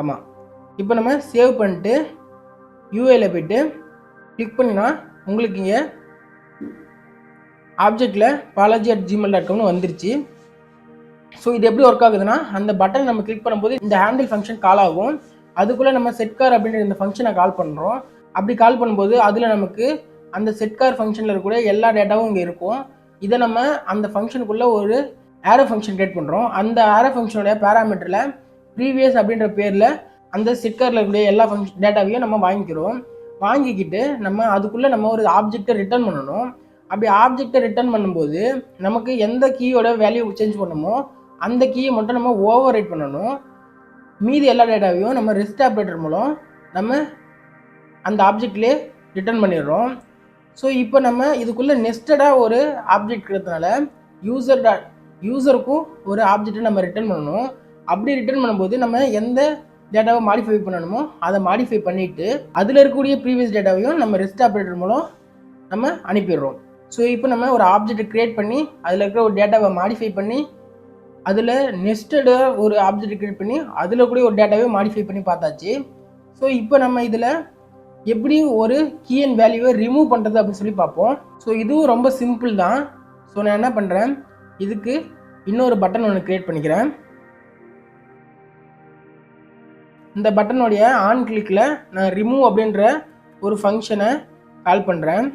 ஆமாம், இப்போ நம்ம சேவ் பண்ணிட்டு யூஐல போய்ட்டு கிளிக் பண்ணினா உங்களுக்கு இங்கே ஆப்ஜெக்டில் balaji@gmail.com வந்துருச்சு. ஸோ இது எப்படி ஒர்க் ஆகுதுன்னா, அந்த பட்டன் நம்ம கிளிக் பண்ணும்போது இந்த ஹேண்டில் ஃபங்க்ஷன் கால் ஆகும். அதுக்குள்ளே நம்ம செட்கார் அப்படின்ற இந்த ஃபங்க்ஷனை கால் பண்ணுறோம். அப்படி கால் பண்ணும்போது அதில் நமக்கு அந்த செட்கார் ஃபங்க்ஷனில் இருக்கக்கூடிய எல்லா டேட்டாவும் இங்கே இருக்கும். இதை நம்ம அந்த ஃபங்க்ஷனுக்குள்ளே ஒரு ஆரோ ஃபங்க்ஷன் கிரியேட் பண்ணுறோம். அந்த ஆரோ ஃபங்க்ஷனுடைய பேராமீட்டரில் ப்ரீவியஸ் அப்படின்ற பேரில் அந்த செட்காரில் இருக்கக்கூடிய எல்லா டேட்டாவையும் நம்ம வாங்கிக்கிட்டு நம்ம அதுக்குள்ளே நம்ம ஒரு ஆப்ஜெக்டை ரிட்டர்ன் பண்ணணும். அப்படி ஆப்ஜெக்டை ரிட்டர்ன் பண்ணும்போது நமக்கு எந்த கீயோட வேல்யூ சேஞ்ச் பண்ணணுமோ அந்த கீயை மட்டும் நம்ம ஓவர் ரைட் பண்ணணும். மீதி எல்லா டேட்டாவையும் நம்ம ரெஸ்ட் ஆப்ரேட்டர் மூலம் நம்ம அந்த ஆப்ஜெக்ட்லேயே ரிட்டர்ன் பண்ணிடுறோம். ஸோ இப்போ நம்ம இதுக்குள்ளே நெஸ்டடாக ஒரு ஆப்ஜெக்ட் இருக்கிறதுனால யூசருக்கும் ஒரு ஆப்ஜெக்டை நம்ம ரிட்டர்ன் பண்ணணும். அப்படி ரிட்டர்ன் பண்ணும்போது நம்ம எந்த டேட்டாவை மாடிஃபை பண்ணணுமோ அதை மாடிஃபை பண்ணிவிட்டு அதில் இருக்கக்கூடிய ப்ரீவியஸ் டேட்டாவையும் நம்ம ரெஸ்ட் ஆப்ரேட்டர் மூலம் நம்ம அனுப்பிடுறோம். ஸோ இப்போ நம்ம ஒரு ஆப்ஜெக்டை க்ரியேட் பண்ணி அதில் இருக்கிற ஒரு டேட்டாவை மாடிஃபை பண்ணி அதில் நெஸ்டடாக ஒரு ஆப்ஜெக்ட் க்ரியேட் பண்ணி அதில் கூட ஒரு டேட்டாவே மாடிஃபை பண்ணி பார்த்தாச்சு. ஸோ இப்போ நம்ம இதில் எப்படி ஒரு கீ அண்ட் வேல்யூவை ரிமூவ் பண்ணுறது அப்படின்னு சொல்லி பார்ப்போம். ஸோ இதுவும் ரொம்ப சிம்பிள் தான். ஸோ நான் என்ன பண்ணுறேன், இதுக்கு இன்னொரு பட்டன் ஒன்று க்ரியேட் பண்ணிக்கிறேன். இந்த பட்டனுடைய ஆன் கிளிக்கில் நான் ரிமூவ் அப்படின்ற ஒரு ஃபங்க்ஷனை கால் பண்ணுறேன்.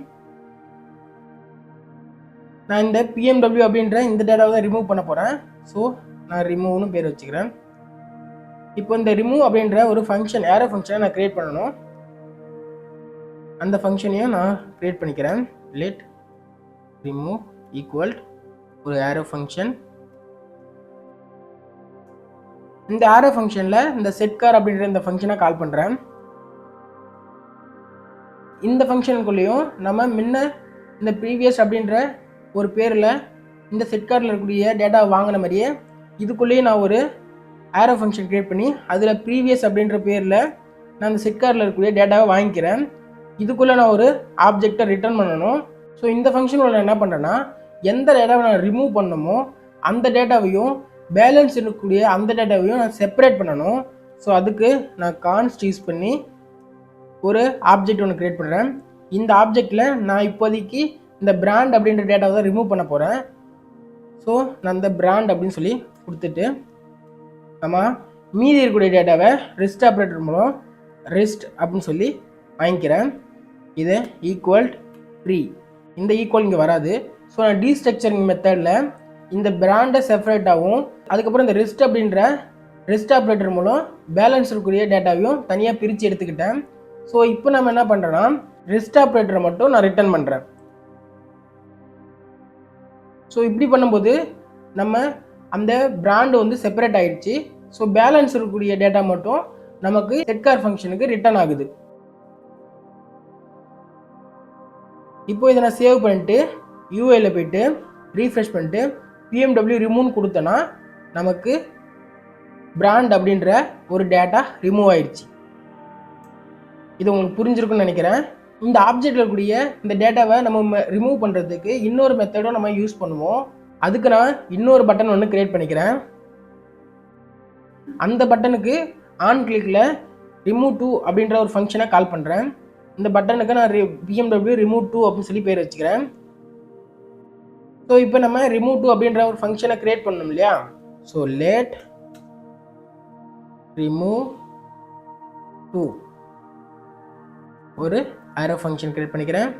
நான் இந்த பிஎம்டபிள்யூ அப்படின்ற இந்த டேட்டாவை தான் ரிமூவ் பண்ண போகிறேன். ஸோ நான் ரிமூவ்னு பேர் வச்சுக்கிறேன். இப்போ இந்த ரிமூவ் அப்படின்ற ஒரு ஃபங்க்ஷன் ஏரோ ஃபங்க்ஷனை நான் க்ரியேட் பண்ணணும். அந்த ஃபங்க்ஷனையும் நான் க்ரியேட் பண்ணிக்கிறேன். லெட் ரிமூவ் ஈக்குவல் ஒரு ஏரோ ஃபங்க்ஷன். இந்த ஏரோ ஃபங்க்ஷனில் இந்த செட்கார் அப்படின்ற இந்த ஃபங்க்ஷனை கால் பண்ணுறேன். இந்த ஃபங்க்ஷனுக்குள்ளேயும் நம்ம முன்ன இந்த ப்ரீவியஸ் அப்படின்ற ஒரு பேரில் இந்த செட்காரில் இருக்கக்கூடிய டேட்டாவை வாங்கின மாதிரியே இதுக்குள்ளேயே நான் ஒரு ஏரோ ஃபங்க்ஷன் க்ரியேட் பண்ணி அதில் ப்ரீவியஸ் அப்படின்ற பேரில் நான் அந்த செட்காரில் இருக்கக்கூடிய டேட்டாவை வாங்கிக்கிறேன். இதுக்குள்ளே நான் ஒரு ஆப்ஜெக்டை ரிட்டர்ன் பண்ணணும். ஸோ இந்த ஃபங்க்ஷனில் நான் என்ன பண்ணுறேன்னா, எந்த டேட்டாவை நான் ரிமூவ் பண்ணணுமோ அந்த டேட்டாவையும் பேலன்ஸ் இருக்கக்கூடிய அந்த டேட்டாவையும் நான் செப்பரேட் பண்ணணும். ஸோ அதுக்கு நான் கான்ஸ்ட் யூஸ் பண்ணி ஒரு ஆப்ஜெக்ட் ஒன்று க்ரியேட் பண்ணுறேன். இந்த ஆப்ஜெக்டில் நான் இப்போதைக்கு இந்த பிராண்ட் அப்படின்ற டேட்டாவை தான் ரிமூவ் பண்ண போகிறேன். ஸோ நான் இந்த பிராண்ட் அப்படின்னு சொல்லி கொடுத்துட்டு நம்ம மீதி இருக்கக்கூடிய டேட்டாவை ரெஸ்ட் ஆப்ரேட்டர் மூலம் ரெஸ்ட் அப்படின்னு சொல்லி வாங்கிக்கிறேன். இது ஈக்குவல் ட்ரீ, இந்த ஈக்குவல் இங்கே வராது. ஸோ நான் டீஸ்ட்ரக்சரிங் மெத்தடில் இந்த பிராண்டை செப்பரேட்டாகவும் அதுக்கப்புறம் இந்த ரெஸ்ட் அப்படின்ற ரெஸ்ட் ஆப்ரேட்டர் மூலம் பேலன்ஸ் இருக்கக்கூடிய டேட்டாவையும் தனியாக பிரித்து எடுத்துக்கிட்டேன். ஸோ இப்போ நம்ம என்ன பண்ணுறோன்னா ரெஸ்ட் ஆப்ரேட்டரை மட்டும் நான் ரிட்டர்ன் பண்ணுறேன். ஸோ இப்படி பண்ணும்போது நம்ம அந்த பிராண்டு வந்து செப்பரேட் ஆகிடுச்சு. ஸோ பேலன்ஸ் இருக்கக்கூடிய டேட்டா மட்டும் நமக்கு செட்கார் ஃபங்க்ஷனுக்கு ரிட்டர்ன் ஆகுது. இப்போ இதை நான் சேவ் பண்ணிட்டு யூஐயில் போயிட்டு ரீஃப்ரெஷ் பண்ணிட்டு பிஎம்டபிள்யூ ரிமூவ் கொடுத்தேன்னா நமக்கு பிராண்ட் அப்படின்ற ஒரு டேட்டா ரிமூவ் ஆயிடுச்சு. இது உங்களுக்கு புரிஞ்சிருக்குன்னு நினைக்கிறேன். இந்த ஆப்ஜெக்டில் இருக்கக்கூடிய இந்த டேட்டாவை நம்ம ரிமூவ் பண்ணுறதுக்கு இன்னொரு மெத்தடும் நம்ம யூஸ் பண்ணுவோம். அதுக்கு நான் இன்னொரு பட்டன் ஒன்று க்ரியேட் பண்ணிக்கிறேன். அந்த பட்டனுக்கு ஆன் கிளிக்கில் ரிமூவ் டூ அப்படின்ற ஒரு ஃபங்க்ஷனை கால் பண்ணுறேன். இந்த பட்டனுக்கு நான் பிஎம்டபிள்யூ ரிமூவ் டூ அப்படின்னு சொல்லி பேர் வச்சுக்கிறேன். ஸோ இப்போ நம்ம ரிமூவ் டூ அப்படின்ற ஒரு ஃபங்க்ஷனை க்ரியேட் பண்ணணும் இல்லையா? ஸோ லெட் ரிமூவ் டூ ஒரு ஏரோ ஃபங்க்ஷன் க்ரியேட் பண்ணிக்கிறேன்.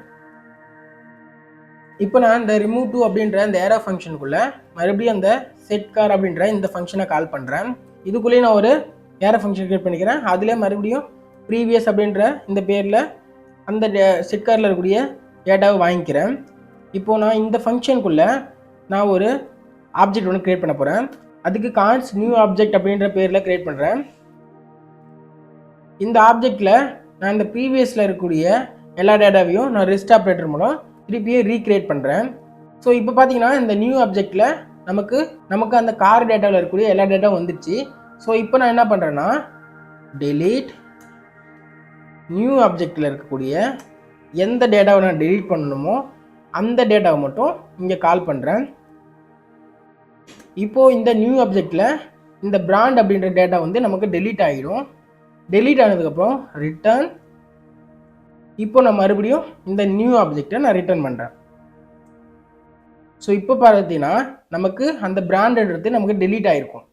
இப்போ நான் இந்த ரிமூவ் டூ அப்படின்ற இந்த ஏரோ ஃபங்க்ஷனுக்குள்ளே மறுபடியும் அந்த செட்கார் அப்படின்ற இந்த ஃபங்க்ஷனை கால் பண்ணுறேன். இதுக்குள்ளேயே நான் ஒரு ஏரோ ஃபங்க்ஷன் க்ரியேட் பண்ணிக்கிறேன். அதிலே மறுபடியும் ப்ரீவியஸ் அப்படின்ற இந்த பேரில் அந்த செட்காரில் இருக்கக்கூடிய டேட்டாவை வாங்கிக்கிறேன். இப்போது நான் இந்த ஃபங்க்ஷனுக்குள்ளே நான் ஒரு ஆப்ஜெக்ட் ஒன்று க்ரியேட் பண்ண போகிறேன். அதுக்கு கான்ஸ்ட் நியூ ஆப்ஜெக்ட் அப்படின்ற பேரில் க்ரியேட் பண்ணுறேன். இந்த ஆப்ஜெக்டில் நான் இந்த ப்ரீவியஸில் இருக்கக்கூடிய எல்லா டேட்டாவையும் நான் ரெஸ்ட் ஆப்ரேட்டர் மூலம் திருப்பியே ரீக்ரியேட் பண்ணுறேன். ஸோ இப்போ பார்த்தீங்கன்னா இந்த நியூ ஆப்ஜெக்டில் நமக்கு அந்த கார் டேட்டாவில் இருக்கக்கூடிய எல்லா டேட்டாவும் வந்துடுச்சு. ஸோ இப்போ நான் என்ன பண்ணுறேன்னா டெலீட் நியூ ஆப்ஜெக்டில் இருக்கக்கூடிய எந்த டேட்டாவை நான் டெலீட் பண்ணணுமோ அந்த டேட்டாவை மட்டும் இங்கே கால் பண்ணுறேன். இப்போது இந்த நியூ ஆப்ஜெக்டில் இந்த பிராண்ட் அப்படின்ற டேட்டா வந்து நமக்கு டெலீட் ஆகிடும். டெலீட் ஆனதுக்கப்புறம் ரிட்டர்ன். இப்போ நான் மறுபடியும் இந்த நியூ ஆப்ஜெக்டை நான் ரிட்டர்ன் பண்ணுறேன். ஸோ இப்போ பார்த்தீங்கன்னா நமக்கு அந்த பிராண்டட் நமக்கு டெலீட் ஆகிருக்கும்.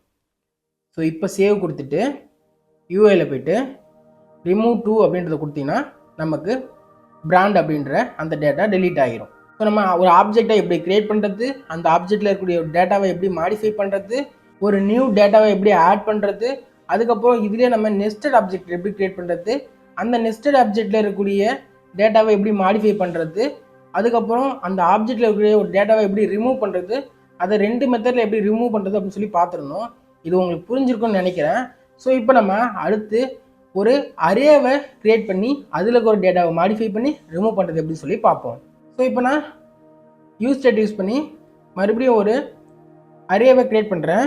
ஸோ இப்போ சேவ் கொடுத்துட்டு யூஐயில் போய்ட்டு ரிமூவ் டூ அப்படின்றத கொடுத்தீங்கன்னா நமக்கு பிராண்ட் அப்படின்ற அந்த டேட்டா டெலீட் ஆகிரும். ஸோ நம்ம ஒரு ஆப்ஜெக்டை எப்படி க்ரியேட் பண்ணுறது, அந்த ஆப்ஜெக்டில் இருக்கக்கூடிய டேட்டாவை எப்படி மாடிஃபை பண்ணுறது, ஒரு நியூ டேட்டாவை எப்படி ஆட் பண்ணுறது, அதுக்கப்புறம் இதுலேயே நம்ம நெஸ்டட் ஆப்ஜெக்ட் எப்படி க்ரியேட் பண்ணுறது, அந்த நெஸ்டட் ஆப்ஜெக்டில் இருக்கக்கூடிய டேட்டாவை எப்படி மாடிஃபை பண்ணுறது, அதுக்கப்புறம் அந்த ஆப்ஜெக்டில் இருக்கக்கூடிய ஒரு டேட்டாவை எப்படி ரிமூவ் பண்ணுறது, அதை 2 மெத்தடில் எப்படி ரிமூவ் பண்ணுறது அப்படின்னு சொல்லி பார்த்துருந்தோம். இது உங்களுக்கு புரிஞ்சிருக்கும்னு நினைக்கிறேன். ஸோ இப்போ நம்ம அடுத்து ஒரு அரேவை க்ரியேட் பண்ணி அதில் ஒரு டேட்டாவை மாடிஃபை பண்ணி ரிமூவ் பண்ணுறது எப்படின்னு சொல்லி பார்ப்போம். ஸோ இப்போ நான் யூஸ்டேட் யூஸ் பண்ணி மறுபடியும் ஒரு அரேவை க்ரியேட் பண்ணுறேன்.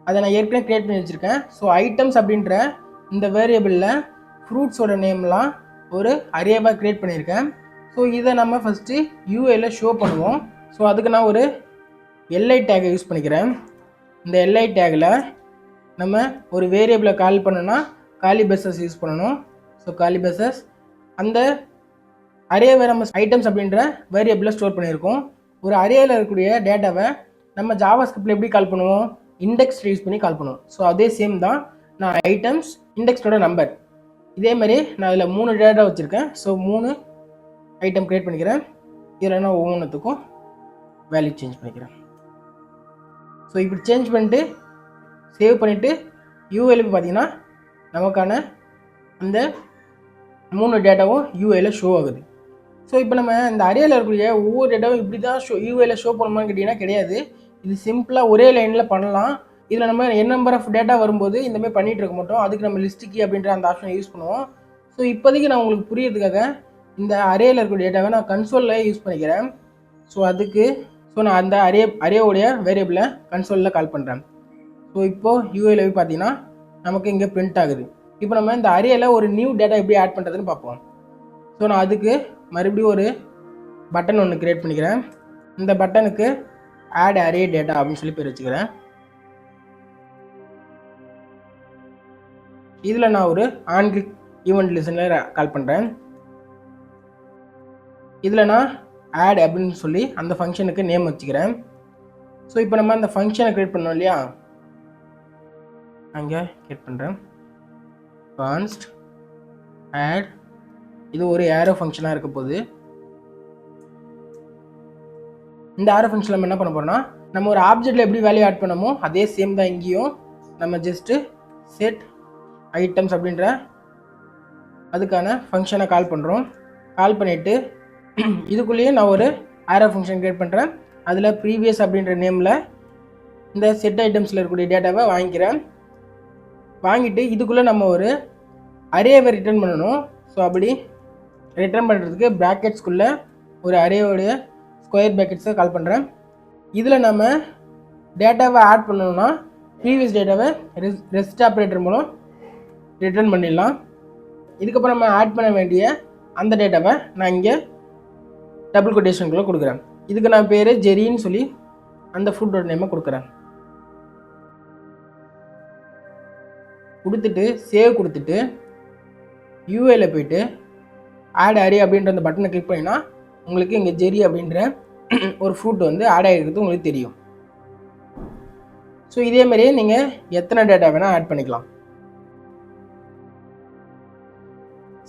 அதை நான் ஏற்கனவே க்ரியேட் பண்ணி வச்சுருக்கேன். ஸோ ஐட்டம்ஸ் அப்படின்ற இந்த வேரியபிளில் ஃப்ரூட்ஸோட நேம்லாம் ஒரு அரேவாக க்ரியேட் பண்ணியிருக்கேன். ஸோ இதை நம்ம ஃபஸ்ட்டு யூஐயில் ஷோ பண்ணுவோம். ஸோ அதுக்கு நான் ஒரு எல்ஐ டேகை யூஸ் பண்ணிக்கிறேன். இந்த எல்ஐ டேகில் நம்ம ஒரு வேரியபிளை கால் பண்ணோன்னா காலி பஸ்ஸஸ் யூஸ் பண்ணணும். ஸோ காலி பஸ்ஸஸ் அந்த அரேவை நம்ம ஐட்டம்ஸ் அப்படின்ற வேரியபிளில் ஸ்டோர் பண்ணியிருக்கோம். ஒரு அரேயில் இருக்கக்கூடிய டேட்டாவை நம்ம ஜாவாஸ்கிரிப்டில் எப்படி கால் பண்ணுவோம், இண்டெக்ஸ் யூஸ் பண்ணி கால் பண்ணுவோம். ஸோ அதே சேம் தான். நான் ஐட்டம்ஸ் இண்டெக்ஸோட நம்பர் இதே மாதிரி நான் அதில் 3 டேட்டா வச்சுருக்கேன். ஸோ 3 ஐட்டம் க்ரியேட் பண்ணிக்கிறேன். இதில் நான் ஒவ்வொன்றுத்துக்கும் வேல்யூ சேஞ்ச் பண்ணிக்கிறேன். ஸோ இப்படி சேஞ்ச் பண்ணிட்டு சேவ் பண்ணிவிட்டு யூஐயில் பார்த்தீங்கன்னா நமக்கான அந்த 3 டேட்டாவும் யூஐயில் ஷோ ஆகுது. ஸோ இப்போ நம்ம இந்த அரேயில் இருக்கக்கூடிய ஒவ்வொரு டேட்டாவும் இப்படி தான் யூஐயில் ஷோ பண்ணணுமான்னு கேட்டிங்கன்னா கிடையாது. இது சிம்பிளாக ஒரே லைனில் பண்ணலாம். இதில் நம்ம n நம்பர் ஆஃப் டேட்டா வரும்போது இந்தமாதிரி பண்ணிகிட்டு இருக்க மாட்டோம். அதுக்கு நம்ம லிஸ்ட் கீ அப்படின்ற அந்த ஆப்ஷனை யூஸ் பண்ணுவோம். ஸோ இப்போதைக்கு நான் உங்களுக்கு புரியறதுக்காக இந்த அரேயில் இருக்கக்கூடிய டேட்டாவை நான் கன்சோலில் யூஸ் பண்ணிக்கிறேன். ஸோ நான் அந்த அரேவுடைய வேரியபிளை கன்சோலில் கால் பண்ணுறேன். ஸோ இப்போது யூஐயில் போய் பார்த்தீங்கன்னா நமக்கு இங்கே பிரிண்ட் ஆகுது. இப்போ நம்ம இந்த அரேயில் ஒரு நியூ டேட்டா எப்படி ஆட் பண்ணுறதுன்னு பார்ப்போம். ஸோ நான் அதுக்கு மறுபடியும் ஒரு பட்டன் ஒன்று க்ரியேட் பண்ணிக்கிறேன். இந்த பட்டனுக்கு ஆட் அரே டேட்டா அப்படின்னு சொல்லி பேர் வச்சுக்கிறேன். இதில் நான் ஒரு ஆன் கிளிக் ஈவெண்ட் லிசனர் கால் பண்ணுறேன். இதில் நான் ஆட் அப்படின்னு சொல்லி அந்த ஃபங்க்ஷனுக்கு நேம் வச்சுக்கிறேன். ஸோ இப்போ நம்ம அந்த ஃபங்க்ஷனை க்ரியேட் பண்ணோம் இல்லையா, அங்கே க்ரியேட் பண்ணுறேன். கான்ஸ்ட் ஆட், இது ஒரு ஏரோ ஃபங்க்ஷனாக இருக்க போகுது. இந்த ஏரோ ஃபங்க்ஷன் நம்ம என்ன பண்ண போகிறோம்னா, நம்ம ஒரு ஆப்ஜெக்டில் எப்படி வேல்யூ ஆட் பண்ணமோ அதே சேம் தான் இங்கேயும். நம்ம ஜஸ்ட்டு செட் ஐட்டம்ஸ் அப்படின்ற அதுக்கான ஃபங்க்ஷனை கால் பண்ணுறோம். கால் பண்ணிவிட்டு இதுக்குள்ளேயே நான் ஒரு ஏரோ ஃபங்க்ஷன் க்ரியேட் பண்ணுறேன். அதில் ப்ரீவியஸ் அப்படின்ற நேமில் இந்த செட் ஐட்டம்ஸில் இருக்கக்கூடிய டேட்டாவை வாங்கிக்கிறேன். வாங்கிட்டு இதுக்குள்ளே நம்ம ஒரு அரேவை ரிட்டர்ன் பண்ணணும். ஸோ அப்படி ரிட்டர்ன் பண்ணுறதுக்கு ப்ராக்கெட்ஸ்குள்ளே ஒரு அரேவோடைய ஸ்கொயர் ப்ராக்கெட்ஸை கால் பண்ணுறேன். இதில் நம்ம டேட்டாவை ஆட் பண்ணணும்னா ப்ரீவியஸ் டேட்டாவை ரெஸ்ட் ஆப்ரேட்டர் மூலம் ரிட்டர்ன் பண்ணிடலாம். இதுக்கப்புறம் நம்ம ஆட் பண்ண வேண்டிய அந்த டேட்டாவை நான் இங்கே டபுள் கொட்டேஷனுக்குள்ளே கொடுக்குறேன். இதுக்கு நான் பேர் ஜெரின்னு சொல்லி அந்த ஃபுட்டோட நேமை கொடுக்குறேன். கொடுத்துட்டு சேவ் கொடுத்துட்டு யூஏல போயிட்டு ஆட் அரே அப்படின்ற அந்த பட்டனை கிளிக் பண்ணினா உங்களுக்கு இங்கே ஜெரி அப்படின்ற ஒரு ஃப்ரூட் வந்து ஆட் ஆகிருக்கிறது உங்களுக்கு தெரியும். ஸோ இதே மாதிரியே நீங்கள் எத்தனை டேட்டா வேணால் ஆட் பண்ணிக்கலாம்.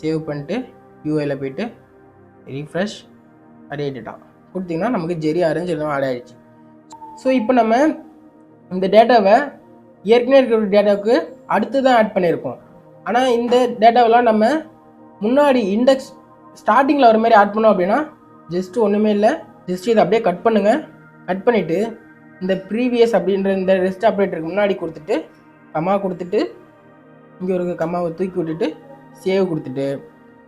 சேவ் பண்ணிட்டு யூஏல போயிட்டு ரீஃப்ரெஷ் அரே டேட்டா கொடுத்தீங்கன்னா நமக்கு ஜெரி ஆரஞ்சு எல்லாம் ஆட் ஆகிடுச்சு. ஸோ இப்போ நம்ம இந்த டேட்டாவை ஏற்கனவே இருக்கிற டேட்டாவுக்கு அடுத்து தான் ஆட் பண்ணியிருக்கோம். ஆனால் இந்த டேட்டாவெல்லாம் நம்ம முன்னாடி இண்டெக்ஸ் ஸ்டார்டிங்கில் வர மாதிரி ஆட் பண்ணோம் அப்படின்னா ஜஸ்ட்டு ஒன்றுமே இல்லை, ஜஸ்ட் இதை அப்படியே கட் பண்ணுங்கள். கட் பண்ணிவிட்டு இந்த ப்ரீவியஸ் அப்படின்ற இந்த ரெஸ்ட் ஆப்ரேட்டருக்கு முன்னாடி கொடுத்துட்டு கம்மா கொடுத்துட்டு இங்கே ஒரு கம்மாவை தூக்கி விட்டுட்டு சேவ் கொடுத்துட்டு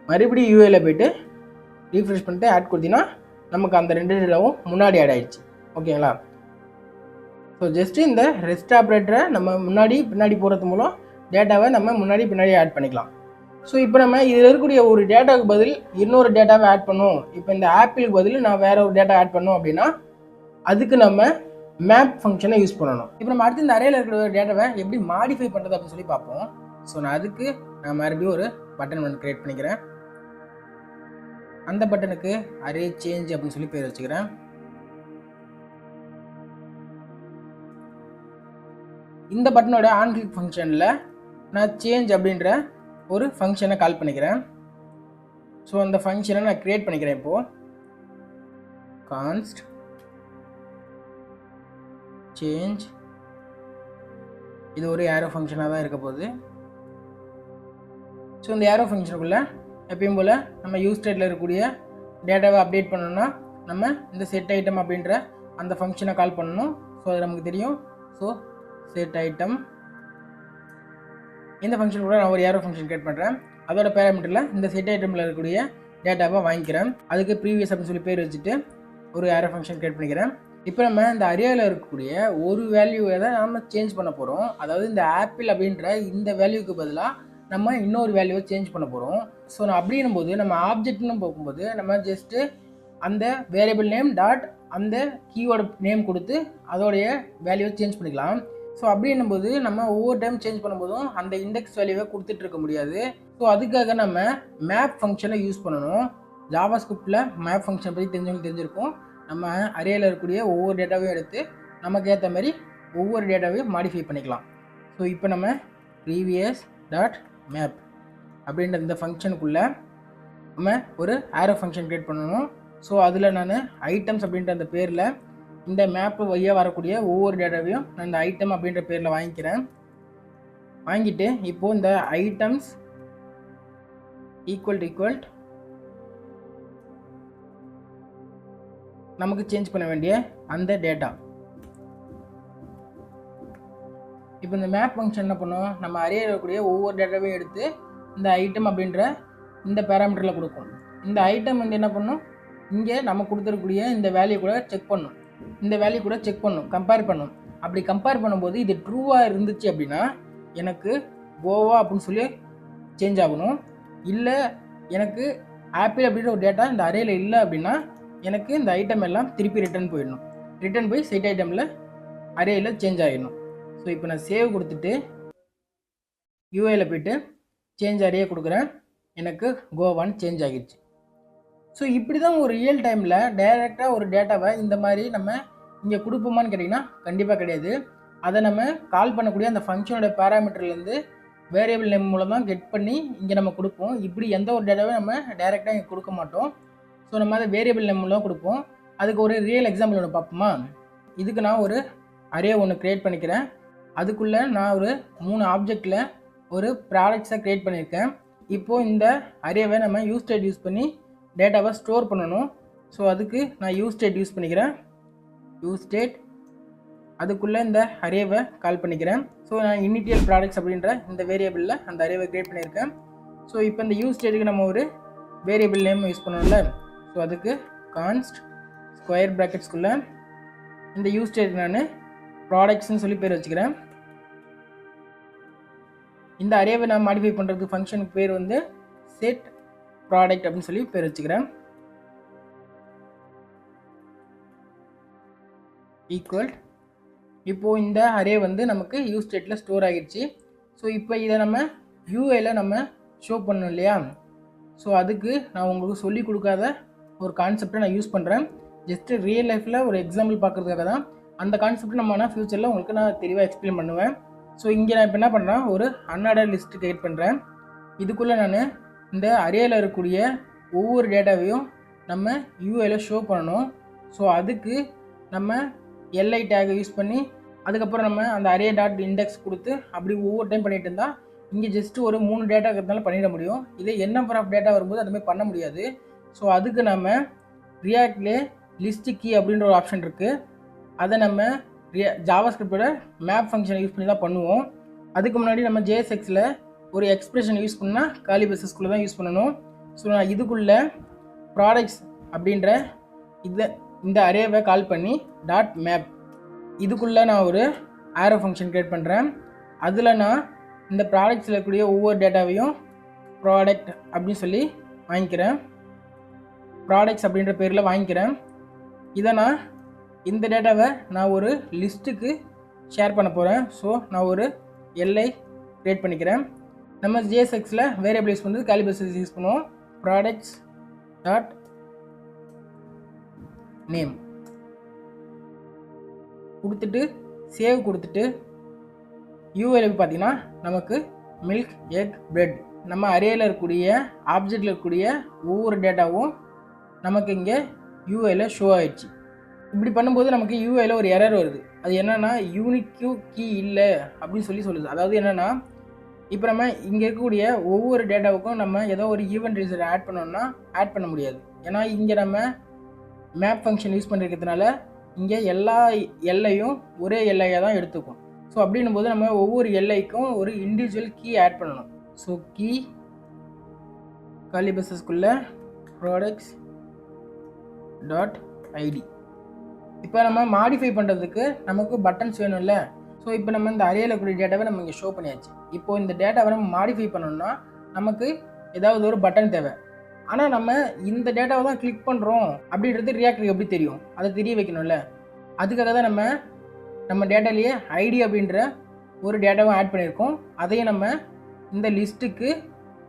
மறுபடியும் யூஏல போய்ட்டு ரீஃப்ரெஷ் பண்ணிட்டு ஆட் கொடுத்தீங்கன்னா நமக்கு அந்த ரெண்டு டேட்டாவும் முன்னாடி ஆட் ஆகிடுச்சு. ஓகேங்களா? ஸோ ஜஸ்ட்டு இந்த ரெஸ்ட் ஆப்ரேட்டரை நம்ம முன்னாடி பின்னாடி போகிறது மூலம் டேட்டாவை நம்ம முன்னாடி பின்னாடி ஆட் பண்ணிக்கலாம். ஸோ இப்போ நம்ம இதில் இருக்கக்கூடிய ஒரு டேட்டாவுக்கு பதில் இன்னொரு டேட்டாவை ஆட் பண்ணோம். இப்போ இந்த ஆப்பிளுக்கு பதில் நான் வேறு ஒரு டேட்டா ஆட் பண்ணோம் அப்படின்னா அதுக்கு நம்ம மேப் ஃபங்க்ஷனை யூஸ் பண்ணணும். இப்போ நம்ம அடுத்து இந்த அரேயில் இருக்கிற டேட்டாவை எப்படி மாடிஃபை பண்ணுறது அப்படின்னு சொல்லி பார்ப்போம். ஸோ நான் அதுக்கு மறுபடியும் ஒரு பட்டன் ஒன்று க்ரியேட் பண்ணிக்கிறேன். அந்த பட்டனுக்கு அரே சேஞ்ச் அப்படின்னு சொல்லி பேர் வச்சுக்கிறேன். இந்த பட்டனோட ஆன் கிளிக் ஃபங்க்ஷனில் நான் சேஞ்ச் அப்படின்ற ஒரு ஃபங்க்ஷனை கால் பண்ணிக்கிறேன். ஸோ அந்த ஃபங்க்ஷனை நான் க்ரியேட் பண்ணிக்கிறேன். இப்போது கான்ஸ்ட் சேஞ்ச், இது ஒரு ஏரோ ஃபங்க்ஷனாக தான் இருக்க போகுது. ஸோ இந்த ஏரோ ஃபங்க்ஷனுக்குள்ளே எப்பயும் போல் நம்ம யூஸ் ஸ்டேட்டில் இருக்கக்கூடிய டேட்டாவை அப்டேட் பண்ணணும்னா நம்ம இந்த செட் ஐட்டம் அப்படின்ற அந்த ஃபங்க்ஷனை கால் பண்ணணும். ஸோ அது நமக்கு தெரியும். ஸோ செட் ஐட்டம், இந்த ஃபங்க்ஷன் கூட நான் ஒரு ஏரோ ஃபங்க்ஷன் க்ரியேட் பண்ணுறேன். அதோட பேராமீட்டரில் இந்த செட் ஐட்டமில் இருக்கக்கூடிய டேட்டாவை வாங்கிக்கிறேன். அதுக்கு ப்ரீவியஸ் அப்படின்னு சொல்லி பேர் வச்சுட்டு ஒரு ஏரோ ஃபங்க்ஷன் க்ரியேட் பண்ணிக்கிறேன். இப்போ நம்ம இந்த அரேயில் இருக்கக்கூடிய ஒரு வேல்யூவை தான் நம்ம சேஞ்ச் பண்ண போகிறோம். அதாவது இந்த ஆப்பிள் அப்படின்ற இந்த வேல்யூக்கு பதிலாக நம்ம இன்னொரு வேல்யூவை சேஞ்ச் பண்ண போகிறோம். ஸோ நான் அப்படின்னும் போது நம்ம ஆப்ஜெக்ட்னு போகும்போது நம்ம ஜஸ்ட்டு அந்த வேரியபிள் நேம் டாட் அந்த கீவோட நேம் கொடுத்து அதோடைய வேல்யூவை சேஞ்ச் பண்ணிக்கலாம். ஸோ அப்படின்னும் போது நம்ம ஒவ்வொரு டைம் சேஞ்ச் பண்ணும்போதும் அந்த இண்டெக்ஸ் வேல்யூவை கொடுத்துட்டு இருக்க முடியாது. ஸோ அதுக்காக நம்ம மேப் ஃபங்க்ஷனை யூஸ் பண்ணணும். ஜாவா ஸ்கிரிப்டில் மேப் ஃபங்க்ஷன் பற்றி தெரிஞ்சிருக்கும். நம்ம அரேயில் இருக்கக்கூடிய ஒவ்வொரு டேட்டாவையும் எடுத்து நமக்கு ஏற்ற மாதிரி ஒவ்வொரு டேட்டாவையும் மாடிஃபை பண்ணிக்கலாம். ஸோ இப்போ நம்ம ப்ரீவியஸ் டாட் மேப் அப்படின்ற இந்த ஃபங்க்ஷனுக்குள்ளே நம்ம ஒரு ஏரோ ஃபங்க்ஷன் க்ரியேட் பண்ணணும். ஸோ அதில் நான் ஐட்டம்ஸ் அப்படின்ற அந்த பேரில் இந்த மேப்பு வழியாக வரக்கூடிய ஒவ்வொரு டேட்டாவையும் நான் இந்த ஐட்டம் அப்படின்ற பேரில் வாங்கிக்கிறேன். வாங்கிட்டு இப்போது இந்த ஐட்டம்ஸ் ஈக்குவல் நமக்கு சேஞ்ச் பண்ண வேண்டிய அந்த டேட்டா. இப்போ இந்த மேப் ஃபங்க்ஷன் என்ன பண்ணும், நம்ம அரேயில் இருக்கக்கூடிய ஒவ்வொரு டேட்டாவையும் எடுத்து இந்த ஐட்டம் அப்படின்ற இந்த பேராமீட்டரில் கொடுக்கும். இந்த ஐட்டம் வந்து என்ன பண்ணும், இங்கே நம்ம கொடுத்துருக்கூடிய இந்த வேல்யூ கூட செக் பண்ணும், இந்த வேல்யூ கூட செக் பண்ணும், கம்பேர் பண்ணும். அப்படி கம்பேர் பண்ணும்போது இது ட்ரூவாக இருந்துச்சு அப்படின்னா எனக்கு கோவா அப்படின்னு சொல்லி சேஞ்ச் ஆகணும். இல்லை எனக்கு ஆப்பிள் அப்படின்ற ஒரு டேட்டா இந்த அரேயில் இல்லை அப்படின்னா எனக்கு இந்த ஐட்டம் எல்லாம் திருப்பி ரிட்டர்ன் போயிடணும். ரிட்டர்ன் போய் செட் ஐட்டமில் அரேயில் சேஞ்ச் ஆகிடணும். ஸோ இப்போ நான் சேவ் கொடுத்துட்டு யூஏல போய்ட்டு சேஞ்ச் அரே கொடுக்குறேன். எனக்கு கோவான்னு சேஞ்ச் ஆகிடுச்சு. ஸோ இப்படி தான் ஒரு ரியல் டைமில் டைரெக்டாக ஒரு டேட்டாவை இந்த மாதிரி நம்ம இங்கே கொடுப்போமான்னு கேட்டிங்கன்னா கண்டிப்பாக கிடையாது. அதை நம்ம கால் பண்ணக்கூடிய அந்த ஃபங்க்ஷனோட பேராமீட்டர்லேருந்து வேரியபிள் நேம் மூலம் தான் கெட் பண்ணி இங்கே நம்ம கொடுப்போம். இப்படி எந்த ஒரு டேட்டாவும் நம்ம டைரெக்டாக இங்கே கொடுக்க மாட்டோம். ஸோ நம்ம அதை வேரியபிள் நேம் மூலம் கொடுப்போம். அதுக்கு ஒரு ரியல் எக்ஸாம்பிள் ஒன்று பார்ப்போமா? இதுக்கு நான் ஒரு அரே ஒன்று க்ரியேட் பண்ணிக்கிறேன். அதுக்குள்ளே நான் ஒரு 3 ஆப்ஜெக்டில் ஒரு ப்ராடக்ட்ஸை க்ரியேட் பண்ணியிருக்கேன். இப்போது இந்த அரேவை நம்ம யூஸ்டேட் யூஸ் பண்ணி டேட்டாவை ஸ்டோர் பண்ணணும். ஸோ அதுக்கு நான் யூஸ்டேட் யூஸ் பண்ணிக்கிறேன். யூஸ்டேட் அதுக்குள்ளே இந்த அரேவை கால் பண்ணிக்கிறேன். ஸோ நான் இனிஷியல் ப்ராடக்ட்ஸ் அப்படின்ற இந்த வேரியபிளில் அந்த அரேவை க்ரியேட் பண்ணியிருக்கேன். ஸோ இப்போ இந்த யூஸ்டேட்டுக்கு நம்ம ஒரு வேரியபிள் நேம் யூஸ் பண்ணோம்ல. ஸோ அதுக்கு கான்ஸ்ட் ஸ்கொயர் ப்ராக்கெட்ஸ்குள்ளே இந்த யூஸ்டேட்டுக்கு நான் ப்ராடக்ட்ஸ்னு சொல்லி பேர் வச்சுக்கிறேன். இந்த அரேவை நான் மாடிஃபை பண்ணுறதுக்கு ஃபங்க்ஷனுக்கு பேர் வந்து செட் ப்ராடக்ட் அப்படின்னு சொல்லி பேர் வச்சுக்கிறேன். ஈக்குவல் இப்போது இந்த அரே வந்து நமக்கு யூஸ்டேட்டில் ஸ்டோர் ஆகிடுச்சு. ஸோ இப்போ இதை நம்ம யூஏல நம்ம ஷோ பண்ணணும் இல்லையா? ஸோ அதுக்கு நான் உங்களுக்கு சொல்லிக் கொடுக்காத ஒரு கான்செப்டை நான் யூஸ் பண்ணுறேன். ஜஸ்ட்டு ரியல் லைஃப்பில் ஒரு எக்ஸாம்பிள் பார்க்குறதுக்காக தான். அந்த கான்செப்டை நம்ம ஆனால் ஃப்யூச்சரில் உங்களுக்கு நான் தெளிவாக எக்ஸ்பிளைன் பண்ணுவேன். ஸோ இங்கே நான் இப்போ என்ன பண்ணுறேன், ஒரு அன்ஆர்டர் லிஸ்ட் கிரியேட் பண்ணுறேன். இதுக்குள்ளே நான் இந்த அரேயில் இருக்கக்கூடிய ஒவ்வொரு டேட்டாவையும் நம்ம யூஏல ஷோ பண்ணணும். ஸோ அதுக்கு நம்ம எல்ஐ டேகை யூஸ் பண்ணி அதுக்கப்புறம் நம்ம அந்த அரே டாட் இண்டெக்ஸ் கொடுத்து அப்படி ஒவ்வொரு டைம் பண்ணிட்டு இருந்தால் இங்கே ஜஸ்ட்டு ஒரு 3 டேட்டா இருக்கிறதுனால பண்ணிட முடியும். இதே என் நம்பர் ஆஃப் டேட்டா வரும்போது அதுமாதிரி பண்ண முடியாது. ஸோ அதுக்கு நம்ம ரியாக்ட்லே லிஸ்ட் கீ அப்படின்ற ஒரு ஆப்ஷன் இருக்குது. அதை நம்ம ஜாவாஸ்கிரிப்டோட மேப் ஃபங்க்ஷனை யூஸ் பண்ணி தான் பண்ணுவோம். அதுக்கு முன்னாடி நம்ம ஜேஎஸ்எக்ஸில் ஒரு எக்ஸ்பிரஷன் யூஸ் பண்ணால் காலி பேசஸ்குள்ளே தான் யூஸ் பண்ணணும். ஸோ நான் இதுக்குள்ளே ப்ராடக்ட்ஸ் அப்படின்ற இந்த அரேவை கால் பண்ணி டாட் மேப் இதுக்குள்ளே நான் ஒரு ஆரோ ஃபங்க்ஷன் க்ரியேட் பண்ணுறேன். அதில் நான் இந்த ப்ராடக்ட்ஸில் இருக்கக்கூடிய ஒவ்வொரு டேட்டாவையும் ப்ராடக்ட் அப்படின்னு சொல்லி வாங்கிக்கிறேன். ப்ராடக்ட்ஸ் அப்படின்ற பேரில் வாங்கிக்கிறேன். இதை நான் இந்த டேட்டாவை நான் ஒரு லிஸ்ட்டுக்கு ஷேர் பண்ண போகிறேன். ஸோ நான் ஒரு எல்ஐ க்ரியேட் பண்ணிக்கிறேன். நம்ம ஜேஎஸ்எக்ஸில் வேரியபிள் யூஸ் பண்ணுறது காலி பேசஸ் யூஸ் பண்ணுவோம். ப்ராடக்ட்ஸ் டாட் நேம் கொடுத்துட்டு சேவ் கொடுத்துட்டு யூஏல பார்த்தீங்கன்னா நமக்கு மில்க் எக் பிரெட் நம்ம அரேயில் இருக்கக்கூடிய ஆப்ஜெக்டில் இருக்கக்கூடிய ஒவ்வொரு டேட்டாவும் நமக்கு இங்கே யூஏல ஷோ ஆயிடுச்சு. இப்படி பண்ணும்போது நமக்கு யூஏல ஒரு எரர் வருது. அது என்னென்னா யூனிக் கீ இல்லை அப்படின்னு சொல்லுது. அதாவது என்னென்னா இப்போ நம்ம இங்கே இருக்கக்கூடிய ஒவ்வொரு டேட்டாவுக்கும் நம்ம ஏதோ ஒரு ஈவெண்ட் ரிசல்ட் ஆட் பண்ணோம்னா ஆட் பண்ண முடியாது. ஏன்னா இங்கே நம்ம மேப் ஃபங்க்ஷன் யூஸ் பண்ணிருக்கிறதுனால இங்கே எல்லா எல்லையும் ஒரே எல்லையாக தான் எடுத்துக்கும். ஸோ அப்படின்னும் போது நம்ம ஒவ்வொரு எல்லைக்கும் ஒரு இண்டிவிஜுவல் கீ ஆட் பண்ணணும். ஸோ கீ காலி பேசஸ்குள்ளே ப்ராடக்ட்ஸ் டாட் ஐடி. இப்போ நம்ம மாடிஃபை பண்ணுறதுக்கு நமக்கு பட்டன்ஸ் வேணும்ல. ஸோ இப்போ நம்ம இந்த அரேயில் கூடிய டேட்டாவை நம்ம இங்கே ஷோ பண்ணியாச்சு. இப்போது இந்த டேட்டாவை நம்ம மாடிஃபை பண்ணணும்னா நமக்கு ஏதாவது ஒரு பட்டன் தேவை. ஆனால் நம்ம இந்த டேட்டாவை தான் கிளிக் பண்ணுறோம் அப்படின்றது ரியாக்டருக்கு எப்படி தெரியும்? அதை தெரிய வைக்கணும்ல. அதுக்காக தான் நம்ம டேட்டாலேயே ஐடி அப்படின்ற ஒரு டேட்டாவை ஆட் பண்ணியிருக்கோம். அதையும் நம்ம இந்த லிஸ்ட்டுக்கு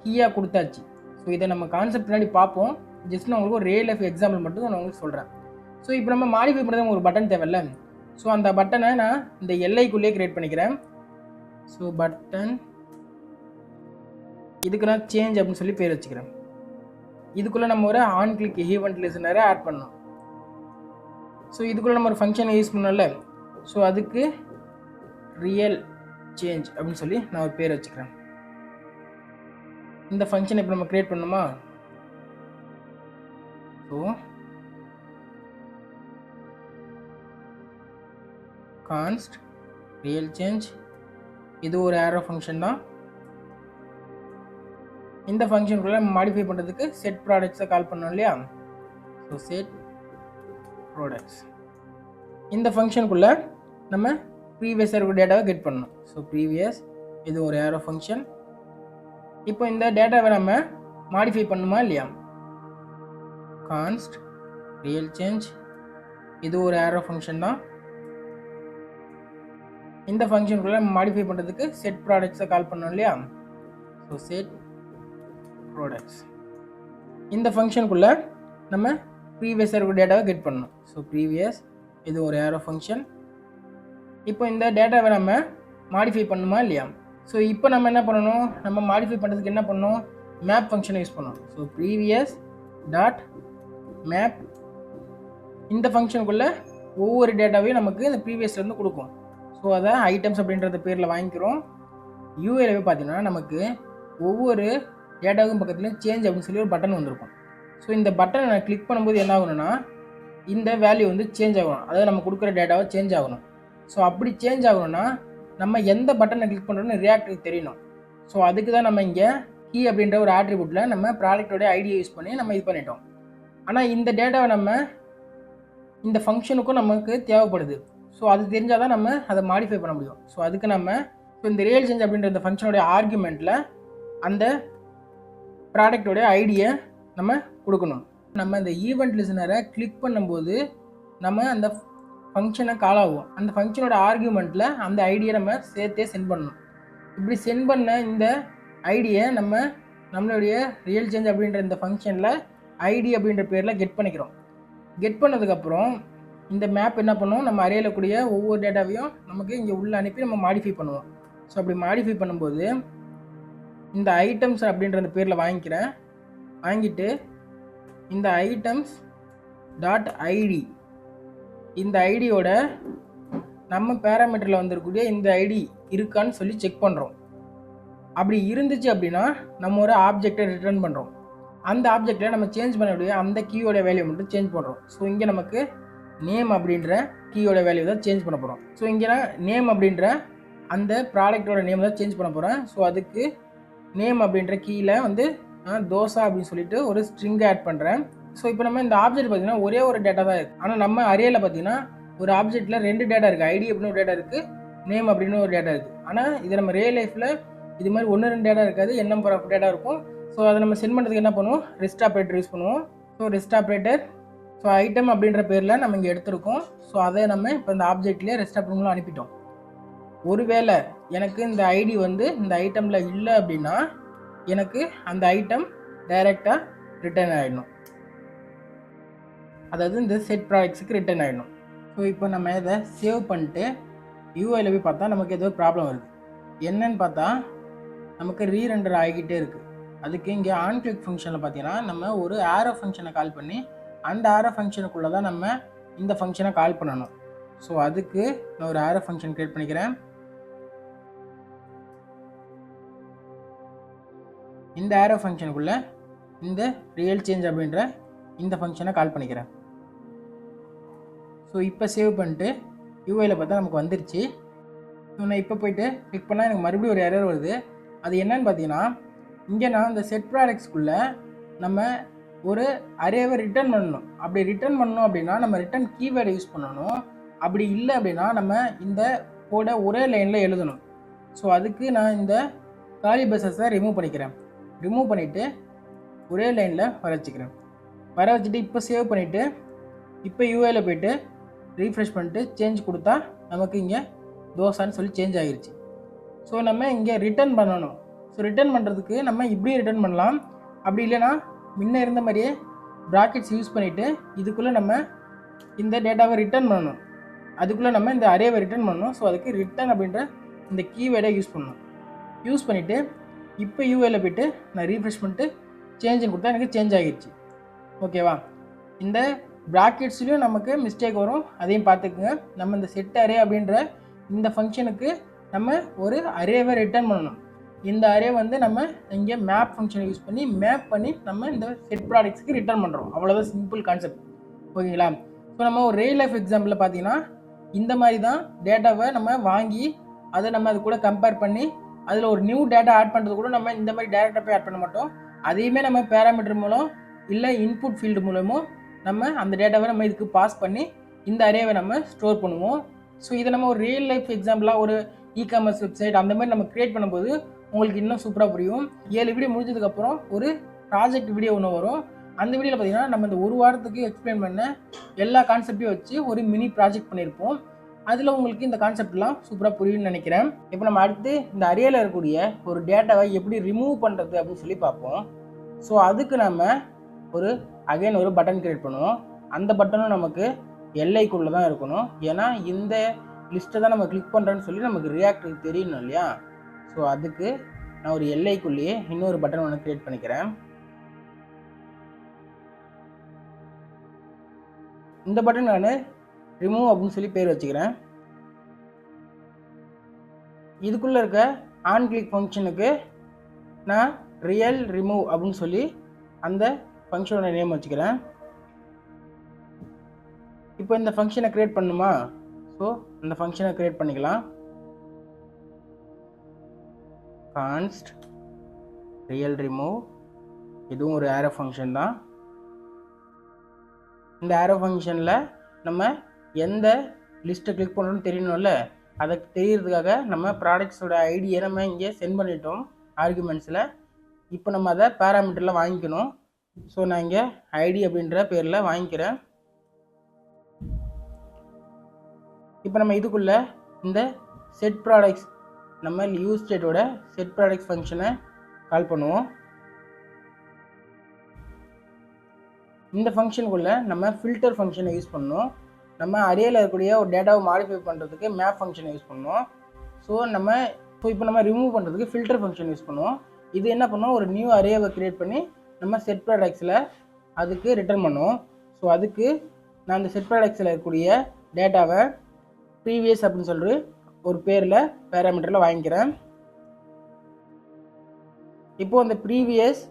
கீயாக கொடுத்தாச்சு. ஸோ இதை நம்ம கான்செப்ட் பின்னாடி பார்ப்போம். ஜஸ்ட் நான் உங்களுக்கு ஒரு ரியல் லைஃப் எக்ஸாம்பிள் மட்டும் நான் உங்களுக்கு சொல்கிறேன். ஸோ இப்போ நம்ம மாடிஃபை பண்ணுறது ஒரு பட்டன் தேவையில்ல. ஸோ அந்த பட்டனை நான் இந்த எல்ஐக்குள்ளேயே க்ரியேட் பண்ணிக்கிறேன். ஸோ பட்டன் இதுக்கு நான் சேஞ்ச் அப்படின்னு சொல்லி பேர் வச்சுக்கிறேன். இதுக்குள்ளே நம்ம ஒரு ஆன் கிளிக் ஈவெண்ட் லிசனரை ஆட் பண்ணணும். ஸோ இதுக்குள்ளே நம்ம ஒரு ஃபங்க்ஷனை யூஸ் பண்ணோம்ல. ஸோ அதுக்கு ரியல் சேஞ்ச் அப்படின்னு சொல்லி நான் ஒரு பேர் வச்சுக்கிறேன். இந்த ஃபங்க்ஷனை இப்போ நம்ம க்ரியேட் பண்ணணுமா? ஸோ கான்ஸ்ட் ரியல் சேஞ்ச் இது ஒரு ஆரோ ஃபங்க்ஷன் தான். இந்த ஃபங்க்ஷனுக்குள்ளே நம்ம மாடிஃபை பண்ணுறதுக்கு செட் ப்ராடக்ட்ஸை கால் பண்ணோம் இல்லையா? ஸோ செட் ப்ராடக்ட்ஸ் இந்த ஃபங்க்ஷனுக்குள்ளே நம்ம ப்ரீவியஸாக இருக்கிற டேட்டாவை கெட் பண்ணணும். ஸோ ப்ரீவியஸ் இது ஒரு ஆரோ ஃபங்க்ஷன். இப்போ இந்த டேட்டாவை நம்ம மாடிஃபை பண்ணணுமா இல்லையா? கான்ஸ்ட் ரியல் சேஞ்ச் இது ஒரு arrow ஃபங்க்ஷன் தான். இந்த ஃபங்க்ஷனுக்குள்ள மாடிஃபை பண்ணுறதுக்கு செட் ப்ராடக்ட்ஸை கால் பண்ணோம் இல்லையா? ஸோ செட் ப்ராடக்ட்ஸ் இந்த ஃபங்க்ஷனுக்குள்ள நம்ம ப்ரீவியஸாக இருக்கிற டேட்டாவை கெட் பண்ணணும். ஸோ ப்ரீவியஸ் இது ஒரு arrow ஃபங்க்ஷன். இப்போ இந்த டேட்டாவை நம்ம மாடிஃபை பண்ணணுமா இல்லையா? ஸோ இப்போ நம்ம என்ன பண்ணணும், நம்ம மாடிஃபை பண்ணுறதுக்கு என்ன பண்ணணும், மேப் ஃபங்க்ஷனை யூஸ் பண்ணணும். ஸோ ப்ரீவியஸ் டாட் மேப் இந்த ஃபங்க்ஷனுக்குள்ளே ஒவ்வொரு டேட்டாவையும் நமக்கு இந்த ப்ரீவியஸ்லேருந்து கொடுக்கும். ஸோ அதை ஐட்டம்ஸ் அப்படின்றத பேரில் வாங்கிக்கிறோம். யூஏல பார்த்தீங்கன்னா நமக்கு ஒவ்வொரு டேட்டாவுக்கும் பக்கத்துலேயும் சேஞ்ச் அப்படின்னு சொல்லி ஒரு பட்டன் வந்திருக்கும். ஸோ இந்த பட்டனை நான் கிளிக் பண்ணும்போது என்ன ஆகணும்னா இந்த வேல்யூ வந்து சேஞ்ச் ஆகணும், அதாவது நம்ம கொடுக்குற டேட்டாவை சேஞ்ச் ஆகணும். ஸோ அப்படி சேஞ்ச் ஆகணும்னா நம்ம எந்த பட்டனை கிளிக் பண்ணுறோன்னு ரியாக்டருக்கு தெரியணும். ஸோ அதுக்கு தான் நம்ம இங்கே கீ அப்படின்ற ஒரு ஆட்ரிபியூட்டில் நம்ம ப்ராடக்டோட ஐடியை யூஸ் பண்ணி நம்ம இது பண்ணிட்டோம். ஆனால் இந்த டேட்டாவை நம்ம இந்த ஃபங்க்ஷனுக்கும் நமக்கு தேவைப்படுது. ஸோ அது தெரிஞ்சால் தான் நம்ம அதை மாடிஃபை பண்ண முடியும். ஸோ அதுக்கு நம்ம இந்த ரியல் சேஞ்ச் அப்படின்ற இந்த ஃபங்க்ஷனுடைய ஆர்குமெண்ட்டில் அந்த ப்ராடக்டோடைய ஐடியை நம்ம கொடுக்கணும். நம்ம இந்த ஈவெண்ட் லிசனரை கிளிக் பண்ணும்போது நம்ம அந்த ஃபங்க்ஷனை கால் ஆகும். அந்த ஃபங்க்ஷனோட ஆர்குமெண்ட்டில் அந்த ஐடியை நம்ம சேர்த்தே சென்ட் பண்ணணும். இப்படி சென்ட் பண்ண இந்த ஐடியை நம்மளுடைய ரியல் சேஞ்ச் அப்படின்ற இந்த ஃபங்க்ஷனில் ஐடி அப்படின்ற பேரில் கெட் பண்ணிக்கிறோம். கெட் பண்ணதுக்கப்புறம் இந்த மேப் என்ன பண்ணுவோம், நம்ம அரேயில் கூடிய ஒவ்வொரு டேட்டாவையும் நமக்கு இங்கே உள்ளே அனுப்பி நம்ம மாடிஃபை பண்ணுவோம். ஸோ அப்படி மாடிஃபை பண்ணும்போது இந்த ஐட்டம்ஸ் அப்படின்ற அந்த பேரில் வாங்கிட்டு இந்த ஐட்டம்ஸ் டாட் ஐடி இந்த ஐடியோட நம்ம பேராமீட்டரில் வந்துருக்கூடிய இந்த ஐடி இருக்கான்னு சொல்லி செக் பண்ணுறோம். அப்படி இருந்துச்சு அப்படின்னா நம்ம ஒரு ஆப்ஜெக்டை ரிட்டர்ன் பண்ணுறோம். அந்த ஆப்ஜெக்டில் நம்ம சேஞ்ச் பண்ணக்கூடிய அந்த கீயோட வேல்யூ மட்டும் சேஞ்ச் பண்ணுறோம். ஸோ இங்கே நமக்கு நேம் அப்படின்ற கீயோட வேல்யூ தான் சேஞ்ச் பண்ண போகிறோம். ஸோ இங்கே நான் நேம் அப்படின்ற அந்த ப்ராடக்டோட நேம் தான் சேஞ்ச் பண்ண போகிறேன். ஸோ அதுக்கு நேம் அப்படின்ற கீயில் வந்து நான் தோசா அப்படின்னு சொல்லிட்டு ஒரு ஸ்ட்ரிங்கை ஆட் பண்ணுறேன். ஸோ இப்போ நம்ம இந்த ஆப்ஜெக்ட் பார்த்தீங்கன்னா ஒரே ஒரு டேட்டா தான் இருக்குது. ஆனால் நம்ம அரேயில் பார்த்தீங்கன்னா ஒரு ஆப்ஜெக்ட்டில் 2 டேட்டா இருக்குது. ஐடி அப்படின்னு ஒரு டேட்டா இருக்குது, நேம் அப்படின்னு ஒரு டேட்டா இருக்குது. ஆனால் இது நம்ம ரியல் லைஃப்பில் இது மாதிரி 1-2 டேட்டா இருக்காது, n நம்பர் ஆஃப் டேட்டா இருக்கும். ஸோ அதை நம்ம சென்ட் பண்ணுறதுக்கு என்ன பண்ணுவோம், ரெஸ்ட் ஆப்ரேட்டர் யூஸ் பண்ணுவோம். So rest operator so item அப்படின்ற பேரில் நம்ம இங்கே எடுத்திருக்கோம். ஸோ அதை நம்ம இப்போ இந்த ஆப்ஜெக்ட்லேயே ரெஸ்ட் ஆப்ரேட்டர்லாம் அனுப்பிட்டோம். ஒருவேளை எனக்கு இந்த ஐடி வந்து இந்த ஐட்டமில் இல்லை அப்படின்னா எனக்கு அந்த ஐட்டம் டைரெக்டாக ரிட்டர்ன் ஆகிடணும், அதாவது இந்த செட் ப்ராடக்ட்ஸுக்கு ரிட்டர்ன் ஆகிடணும். ஸோ இப்போ நம்ம இதை சேவ் பண்ணிட்டு யூஐயில் போய் பார்த்தா நமக்கு ஏதோ ப்ராப்ளம் வருது. என்னன்னு பார்த்தா நமக்கு ரீரெண்டர் ஆகிக்கிட்டே இருக்குது. அதுக்கு இங்கே ஆன் கிளிக் ஃபங்க்ஷனில் பார்த்தீங்கன்னா நம்ம ஒரு ஆரோ ஃபங்க்ஷனை கால் பண்ணி அந்த ஆரோ ஃபங்க்ஷனுக்குள்ளே தான் நம்ம இந்த ஃபங்க்ஷனை கால் பண்ணணும். ஸோ அதுக்கு நான் ஒரு ஆரோ ஃபங்க்ஷன் க்ரியேட் பண்ணிக்கிறேன். இந்த ஆரோ ஃபங்க்ஷனுக்குள்ளே இந்த ரியல் சேஞ்ச் அப்படின்ற இந்த ஃபங்க்ஷனை கால் பண்ணிக்கிறேன். ஸோ இப்போ சேவ் பண்ணிட்டு யூஐயில் பார்த்தா நமக்கு வந்துருச்சு. ஸோ நான் இப்போ போய்ட்டு கிளிக் பண்ணால் எனக்கு மறுபடியும் ஒரு எரர் வருது. அது என்னன்னு பார்த்தீங்கன்னா இங்கே நான் இந்த செட் ப்ராடக்ட்ஸ்குள்ளே நம்ம ஒரு அரேவை ரிட்டர்ன் பண்ணணும். அப்படி ரிட்டர்ன் பண்ணணும் அப்படின்னா நம்ம ரிட்டர்ன் கீவேர்டை யூஸ் பண்ணணும். அப்படி இல்லை அப்படின்னா நம்ம இந்த கோடை ஒரே லைனில் எழுதணும். ஸோ அதுக்கு நான் இந்த காலி பஸ்ஸஸை ரிமூவ் பண்ணிக்கிறேன். ரிமூவ் பண்ணிவிட்டு ஒரே லைனில் வர வச்சுட்டு இப்போ சேவ் பண்ணிவிட்டு இப்போ யூஐயில் போய்ட்டு ரீஃப்ரெஷ் பண்ணிட்டு சேஞ்ச் கொடுத்தா நமக்கு இங்கே தோசான்னு சொல்லி சேஞ்ச் ஆகிருச்சு. ஸோ நம்ம இங்கே ரிட்டர்ன் பண்ணணும். ஸோ ரிட்டர்ன் பண்ணுறதுக்கு நம்ம இப்படியே ரிட்டர்ன் பண்ணலாம். அப்படி இல்லைன்னா முன்ன இருந்த மாதிரியே ப்ராக்கெட்ஸ் யூஸ் பண்ணிவிட்டு இதுக்குள்ளே நம்ம இந்த டேட்டாவை ரிட்டர்ன் பண்ணணும். அதுக்குள்ளே நம்ம இந்த அரேவை ரிட்டர்ன் பண்ணணும். ஸோ அதுக்கு ரிட்டர்ன் அப்படின்ற இந்த கீவேர்டை யூஸ் பண்ணணும். யூஸ் பண்ணிவிட்டு இப்போ யூஐயில் போய்ட்டு நான் ரீஃப்ரெஷ் பண்ணிட்டு சேஞ்சுன்னு கொடுத்தா எனக்கு சேஞ்ச் ஆகிடுச்சு. ஓகேவா? இந்த ப்ராக்கெட்ஸ்லையும் நமக்கு மிஸ்டேக் வரும், அதையும் பார்த்துக்குங்க. நம்ம இந்த செட் அரே அப்படின்ற இந்த ஃபங்க்ஷனுக்கு நம்ம ஒரு அரேவை ரிட்டர்ன் பண்ணணும். இந்த அரே வந்து நம்ம இங்கே மேப் ஃபங்க்ஷனை யூஸ் பண்ணி மேப் பண்ணி நம்ம இந்த செட் ப்ராடக்ட்ஸ்க்கு ரிட்டர்ன் பண்ணுறோம். அவ்வளோதான் சிம்பிள் கான்செப்ட். ஓகேங்களா? ஸோ நம்ம ஒரு ரியல் லைஃப் எக்ஸாம்பிளில் பார்த்தீங்கன்னா இந்த மாதிரி தான் டேட்டாவை நம்ம வாங்கி அதை நம்ம அது கூட கம்பேர் பண்ணி அதில் ஒரு நியூ டேட்டா ஆட் பண்ணுறது கூட நம்ம இந்த மாதிரி டேரெக்டாக போய் ஆட் பண்ண மாட்டோம். அதையுமே நம்ம பேராமீட்டர் மூலம் இல்லை இன்புட் ஃபீல்டு மூலமோ நம்ம அந்த டேட்டாவை நம்ம இதுக்கு பாஸ் பண்ணி இந்த அரேவை நம்ம ஸ்டோர் பண்ணுவோம். ஸோ இதை நம்ம ஒரு ரியல் லைஃப் எக்ஸாம்பிளாக ஒரு இ-காமர்ஸ் வெப்சைட் அந்த மாதிரி நம்ம க்ரியேட் பண்ணும்போது உங்களுக்கு இன்னும் சூப்பராக புரியும். 7 வீடியோ முடிஞ்சதுக்கப்புறம் ஒரு ப்ராஜெக்ட் வீடியோ ஒன்று வரும். அந்த வீடியோவில் பார்த்தீங்கன்னா நம்ம இந்த ஒரு வாரத்துக்கு எக்ஸ்பிளைன் பண்ண எல்லா கான்செப்டையும் வச்சு ஒரு மினி ப்ராஜெக்ட் பண்ணியிருப்போம். அதில் உங்களுக்கு இந்த கான்செப்ட்லாம் சூப்பராக புரியும்னு நினைக்கிறேன். இப்போ நம்ம அடுத்து இந்த அரேல இருக்கக்கூடிய ஒரு டேட்டாவை எப்படி ரிமூவ் பண்ணுறது அப்படின்னு சொல்லி பார்ப்போம். ஸோ அதுக்கு நம்ம ஒரு பட்டன் கிரியேட் பண்ணுவோம். அந்த பட்டனும் நமக்கு எல்லைக்குள்ளே தான் இருக்கணும். ஏன்னா இந்த லிஸ்ட்டை தான் நம்ம கிளிக் பண்ணுறேன்னு சொல்லி நமக்கு ரியாக்ட் தெரியணும் இல்லையா. ஸோ அதுக்கு நான் ஒரு எல்லைக்குள்ளேயே இன்னொரு பட்டன் ஒன்று கிரியேட் பண்ணிக்கிறேன். இந்த பட்டன் நான் ரிமூவ் அப்படின்னு சொல்லி பேர் வச்சுக்கிறேன். இதுக்குள்ளே இருக்க ஆன் கிளிக் ஃபங்க்ஷனுக்கு நான் ரியல் ரிமூவ் அப்படின்னு சொல்லி அந்த ஃபங்க்ஷனோட நேம் வச்சுக்கிறேன். இப்போ இந்த ஃபங்க்ஷனை க்ரியேட் பண்ணுமா? ஸோ இந்த ஃபங்க்ஷனை க்ரியேட் பண்ணிக்கலாம். கான்ஸ்ட் ரியல் ரிமூவ், இதுவும் ஒரு ஆரோ ஃபங்க்ஷன் தான். இந்த ஆரோ ஃபங்க்ஷனில் நம்ம எந்த லிஸ்ட்டை கிளிக் பண்ணணும்னு தெரியணும்ல, அதை தெரியறதுக்காக நம்ம ப்ராடக்ட்ஸோட ஐடியை நம்ம இங்கே சென்ட் பண்ணிட்டோம் ஆர்குமெண்ட்ஸில். இப்போ நம்ம அதை பேராமீட்டரில் வாங்கிக்கணும். ஸோ நான் இங்கே ஐடி அப்படின்ற பேரில் வாங்கிக்கிறேன். இப்போ நம்ம இதுக்குள்ளே இந்த செட் ப்ராடக்ட்ஸ், நம்ம யூஸ் ஸ்டேட்டோட செட் ப்ராடக்ட்ஸ் ஃபங்க்ஷனை கால் பண்ணுவோம். இந்த ஃபங்க்ஷனுக்குள்ளே நம்ம ஃபில்டர் ஃபங்க்ஷனை யூஸ் பண்ணணும். நம்ம அரேயில் இருக்கக்கூடிய ஒரு டேட்டாவை மாடிஃபை பண்ணுறதுக்கு மேப் ஃபங்க்ஷனை யூஸ் பண்ணணும். ஸோ இப்போ நம்ம ரிமூவ் பண்ணுறதுக்கு ஃபில்டர் ஃபங்க்ஷன் யூஸ் பண்ணுவோம். இது என்ன பண்ணுவோம், ஒரு நியூ அரேவை க்ரியேட் பண்ணி நம்ம செட் ப்ராடக்ட்ஸில் அதுக்கு ரிட்டர்ன் பண்ணுவோம். ஸோ அதுக்கு நான் இந்த செட் ப்ராடக்ட்ஸில் இருக்கக்கூடிய டேட்டாவை ப்ரீவியஸ் அப்படின்னு சொல்லிட்டு ஒரு பேரில் பேராமீட்டரில் வாங்கிக்கிறேன். இப்போது அந்த ப்ரீவியஸ்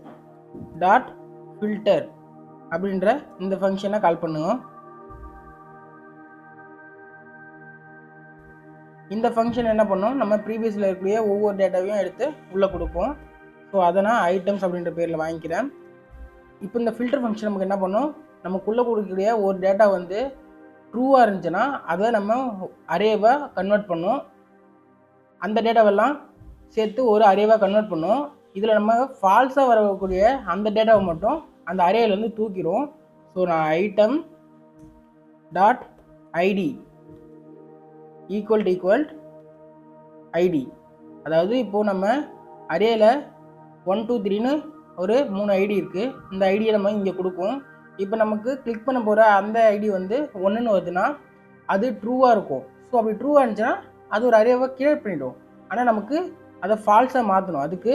டாட் ஃபில்டர் அப்படின்ற இந்த ஃபங்க்ஷனை கால் பண்ணுவோம். இந்த ஃபங்க்ஷன் என்ன பண்ணோம், நம்ம ப்ரீவியஸில் இருக்கக்கூடிய ஒவ்வொரு டேட்டாவையும் எடுத்து உள்ளே கொடுப்போம். ஸோ அதை நான் ஐட்டம்ஸ் அப்படின்ற பேரில் வாங்கிக்கிறேன். இப்போ இந்த ஃபில்டர் ஃபங்க்ஷன் நமக்கு என்ன பண்ணோம், நமக்குள்ளே கொடுக்கக்கூடிய ஒரு டேட்டா வந்து ட்ரூவாக இருந்துச்சுன்னா அதை நம்ம அரேவை கன்வெர்ட் பண்ணோம். அந்த டேட்டாவெல்லாம் சேர்த்து ஒரு அரேவாக கன்வெர்ட் பண்ணோம். இதில் நம்ம ஃபால்ஸாக வரக்கூடிய அந்த டேட்டாவை மட்டும் அந்த அரேலேருந்து தூக்கிடும். ஸோ நான் item dot ID equal ID, அதாவது இப்போது நம்ம அரேயில் 1 2 3ன்னு ஒரு 3 ஐடி இருக்குது. இந்த ஐடியை நம்ம இங்கே கொடுப்போம். இப்போ நமக்கு கிளிக் பண்ண போகிற அந்த ஐடி வந்து 1ன்னு வருதுன்னா அது ட்ரூவாக இருக்கும். ஸோ அப்படி ட்ரூவாக இருந்துச்சுன்னா அது ஒரு அரேவை கிரியேட் பண்ணிவிடும். ஆனால் நமக்கு அதை ஃபால்ஸாக மாற்றணும். அதுக்கு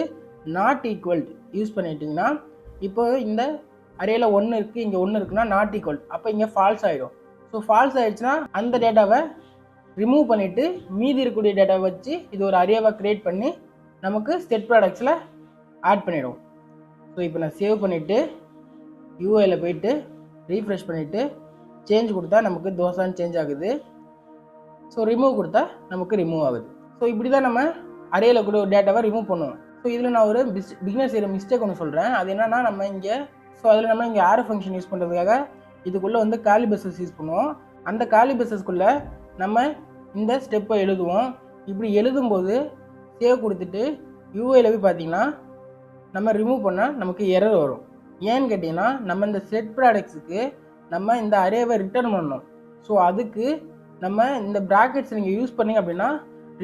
நாட் ஈக்குவல் யூஸ் பண்ணிட்டிங்கன்னா, இப்போ இந்த அரேயில் 1 இருக்குது, இங்கே 1 இருக்குன்னா நாட் ஈக்குவல், அப்போ இங்கே ஃபால்ஸ் ஆகிடும். ஸோ ஃபால்ஸ் ஆகிடுச்சுன்னா அந்த டேட்டாவை ரிமூவ் பண்ணிவிட்டு மீதி இருக்கக்கூடிய டேட்டாவை வச்சு இது ஒரு அரேவை க்ரியேட் பண்ணி நமக்கு செட் ப்ராடக்ட்ஸில் ஆட் பண்ணிவிடும். ஸோ இப்போ நான் சேவ் பண்ணிவிட்டு யூஐயில் போயிட்டு ரீஃப்ரெஷ் பண்ணிவிட்டு சேஞ்ச் கொடுத்தா நமக்கு தோசான்னு சேஞ்ச் ஆகுது. ஸோ ரிமூவ் கொடுத்தா நமக்கு ரிமூவ் ஆகுது. ஸோ இப்படி தான் நம்ம அரேயில் கூட ஒரு டேட்டாவை ரிமூவ் பண்ணுவோம். ஸோ இதில் நான் ஒரு பிகினர் செய்கிற மிஸ்டேக் ஒன்று சொல்கிறேன். அது என்னென்னா, நம்ம இங்கே அதில் இங்கே ஆரோ ஃபங்க்ஷன் யூஸ் பண்ணுறதுக்காக இதுக்குள்ளே வந்து காலி பஸ்ஸஸ் யூஸ் பண்ணுவோம். அந்த காலி பஸ்ஸஸ்க்குள்ளே நம்ம இந்த ஸ்டெப்பை எழுதுவோம். இப்படி எழுதும்போது சேவ் கொடுத்துட்டு யூஐயில் போய் பார்த்தீங்கன்னா நம்ம ரிமூவ் பண்ணால் நமக்கு எரர் வரும். ஏன்னு கேட்டிங்கன்னா, நம்ம இந்த செட் ப்ராடக்ட்ஸுக்கு நம்ம இந்த அரேவை ரிட்டர்ன் பண்ணணும். ஸோ அதுக்கு நம்ம இந்த ப்ராக்கெட்ஸ் நீங்கள் யூஸ் பண்ணிங்க அப்படின்னா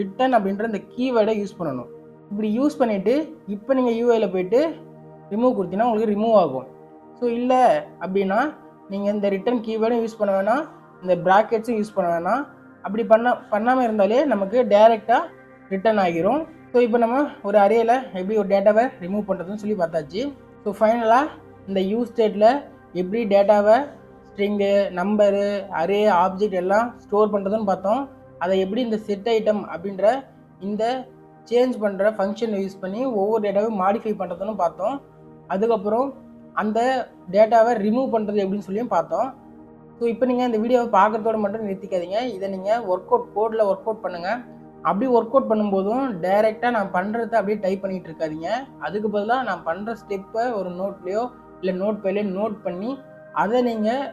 ரிட்டர்ன் அப்படின்ற இந்த கீவேர்டை யூஸ் பண்ணணும். இப்படி யூஸ் பண்ணிவிட்டு இப்போ நீங்கள் யூஐயில் போய்ட்டு ரிமூவ் கொடுத்தீங்கன்னா உங்களுக்கு ரிமூவ் ஆகும். ஸோ இல்லை அப்படின்னா நீங்கள் இந்த ரிட்டர்ன் கீவேர்டும் யூஸ் பண்ண வேணாம், இந்த ப்ராக்கெட்ஸும் யூஸ் பண்ண வேணாம். அப்படி பண்ணாமல் இருந்தாலே நமக்கு டைரெக்டாக ரிட்டர்ன் ஆகிரும். ஸோ இப்போ நம்ம ஒரு அரேயில் எப்படி ஒரு டேட்டாவை ரிமூவ் பண்ணுறதுன்னு சொல்லி பார்த்தாச்சு. ஸோ ஃபைனலாக இந்த யூஸ் ஸ்டேட்டில் எப்படி டேட்டாவை ஸ்ட்ரிங்கு, நம்பரு, அரே, ஆப்ஜெக்ட் எல்லாம் ஸ்டோர் பண்ணுறதுன்னு பார்த்தோம். அதை எப்படி இந்த செட் ஐட்டம் அப்படின்ற இந்த சேஞ்ச் பண்ணுற ஃபங்க்ஷன் யூஸ் பண்ணி ஒவ்வொரு டேட்டாவையும் மாடிஃபை பண்ணுறதுன்னு பார்த்தோம். அதுக்கப்புறம் அந்த டேட்டாவை ரிமூவ் பண்ணுறது எப்படின்னு சொல்லியும் பார்த்தோம். ஸோ இப்போ நீங்கள் இந்த வீடியோவை பார்க்குறதோடு மட்டும் நிறுத்திக்காதீங்க. இதை நீங்கள் கோடில் ஒர்க் அவுட் பண்ணுங்கள். அப்படி ஒர்க் அவுட் பண்ணும்போதும் டைரெக்டாக நான் பண்ணுறத அப்படியே டைப் பண்ணிகிட்டு இருக்காதிங்க. அதுக்கு பதிலாக நான் பண்ணுற ஸ்டெப்பை ஒரு நோட்லேயோ இல்லை நோட் பேர்லையோ நோட் பண்ணி அதை நீங்கள்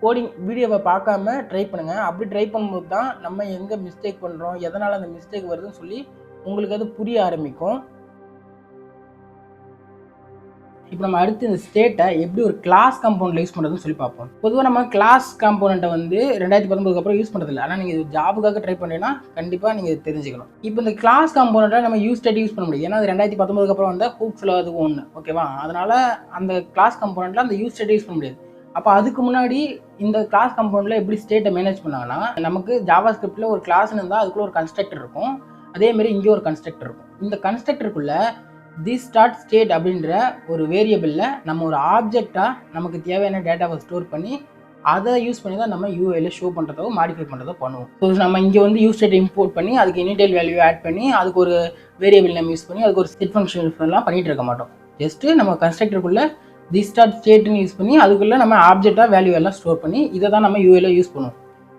கோடிங் வீடியோவை பார்க்காம ட்ரை பண்ணுங்கள். அப்படி ட்ரை பண்ணும்போது தான் நம்ம எங்கே மிஸ்டேக் பண்ணுறோம், எதனால் அந்த மிஸ்டேக் வருதுன்னு சொல்லி உங்களுக்கு அது புரிய ஆரம்பிக்கும். இப்போ நம்ம அடுத்து இந்த ஸ்டேட்டை எப்படி ஒரு கிளாஸ் காம்பவுண்டில் யூஸ் பண்ணுறதுன்னு சொல்லி பார்ப்போம். பொதுவாக நம்ம கிளாஸ் காம்பவுண்ட்டை வந்து 2019 அப்புறம் யூஸ் பண்ணுறதில்ல. ஆனால் நீங்கள் ஜாபுக்காக ட்ரை பண்ணீங்கன்னா கண்டிப்பாக நீங்கள் தெரிஞ்சுக்கணும். இப்போ இந்த கிளாஸ் காம்பவுண்ட்டை நம்ம யூஸ் ஸ்டேட் யூஸ் பண்ண முடியும். ஏன்னா அது 2019 அப்புறம் வந்து ஹூப்ஸில் அதுவும் ஒன்று, ஓகேவா? அதனால் அந்த கிளாஸ் காம்பவுண்ட்டில் அந்த யூஸ் ஸ்டேட் யூஸ் பண்ண முடியாது. அப்போ அதுக்கு முன்னாடி இந்த கிளாஸ் காம்பவுண்டில் எப்படி ஸ்டேட்டை மேனேஜ் பண்ணாங்கன்னா, நமக்கு ஜாவா ஸ்கிரிப்டில் ஒரு கிளாஸ்னு இருந்தால் அதுக்குள்ளே ஒரு கன்ஸ்ட்ரக்டர் இருக்கும். அதேமாரி இங்கே ஒரு கன்ஸ்ட்ரக்டர் இருக்கும். இந்த கன்ஸ்ட்ரக்டருக்குள்ளே திஸ் ஸ்டார்ட் ஸ்டேட் அப்படின்ற ஒரு வேரியபிளில் நம்ம ஒரு ஆப்ஜெக்டாக நமக்கு தேவையான டேட்டாவை ஸ்டோர் பண்ணி அதை யூஸ் பண்ணி தான் நம்ம யூஐல ஷோ பண்ணுறதோ மாடிஃபை பண்ணுறதோ பண்ணுவோம். ஸோ நம்ம இங்கே வந்து யூஸ் ஸ்டேட் இம்போர்ட் பண்ணி அதுக்கு இனிஷியல் வேல்யூ ஆட் பண்ணி அதுக்கு ஒரு வேரியபிள் நேம் யூஸ் பண்ணி அதுக்கு ஒரு செட் ஃபங்க்ஷன் யூஸ் பண்ணலாம் பண்ணிட்டு இருக்க மாட்டோம். ஜஸ்ட்டு நம்ம கன்ஸ்ட்ரக்டருக்குள்ளே திஸ் ஸ்டார்ட் ஸ்டேட்னு யூஸ் பண்ணி அதுக்குள்ளே நம்ம ஆப்ஜெக்டாக வேல்யூ எல்லாம் ஸ்டோர் பண்ணி இதை தான் நம்ம யூஐல யூஸ் பண்ணுவோம்,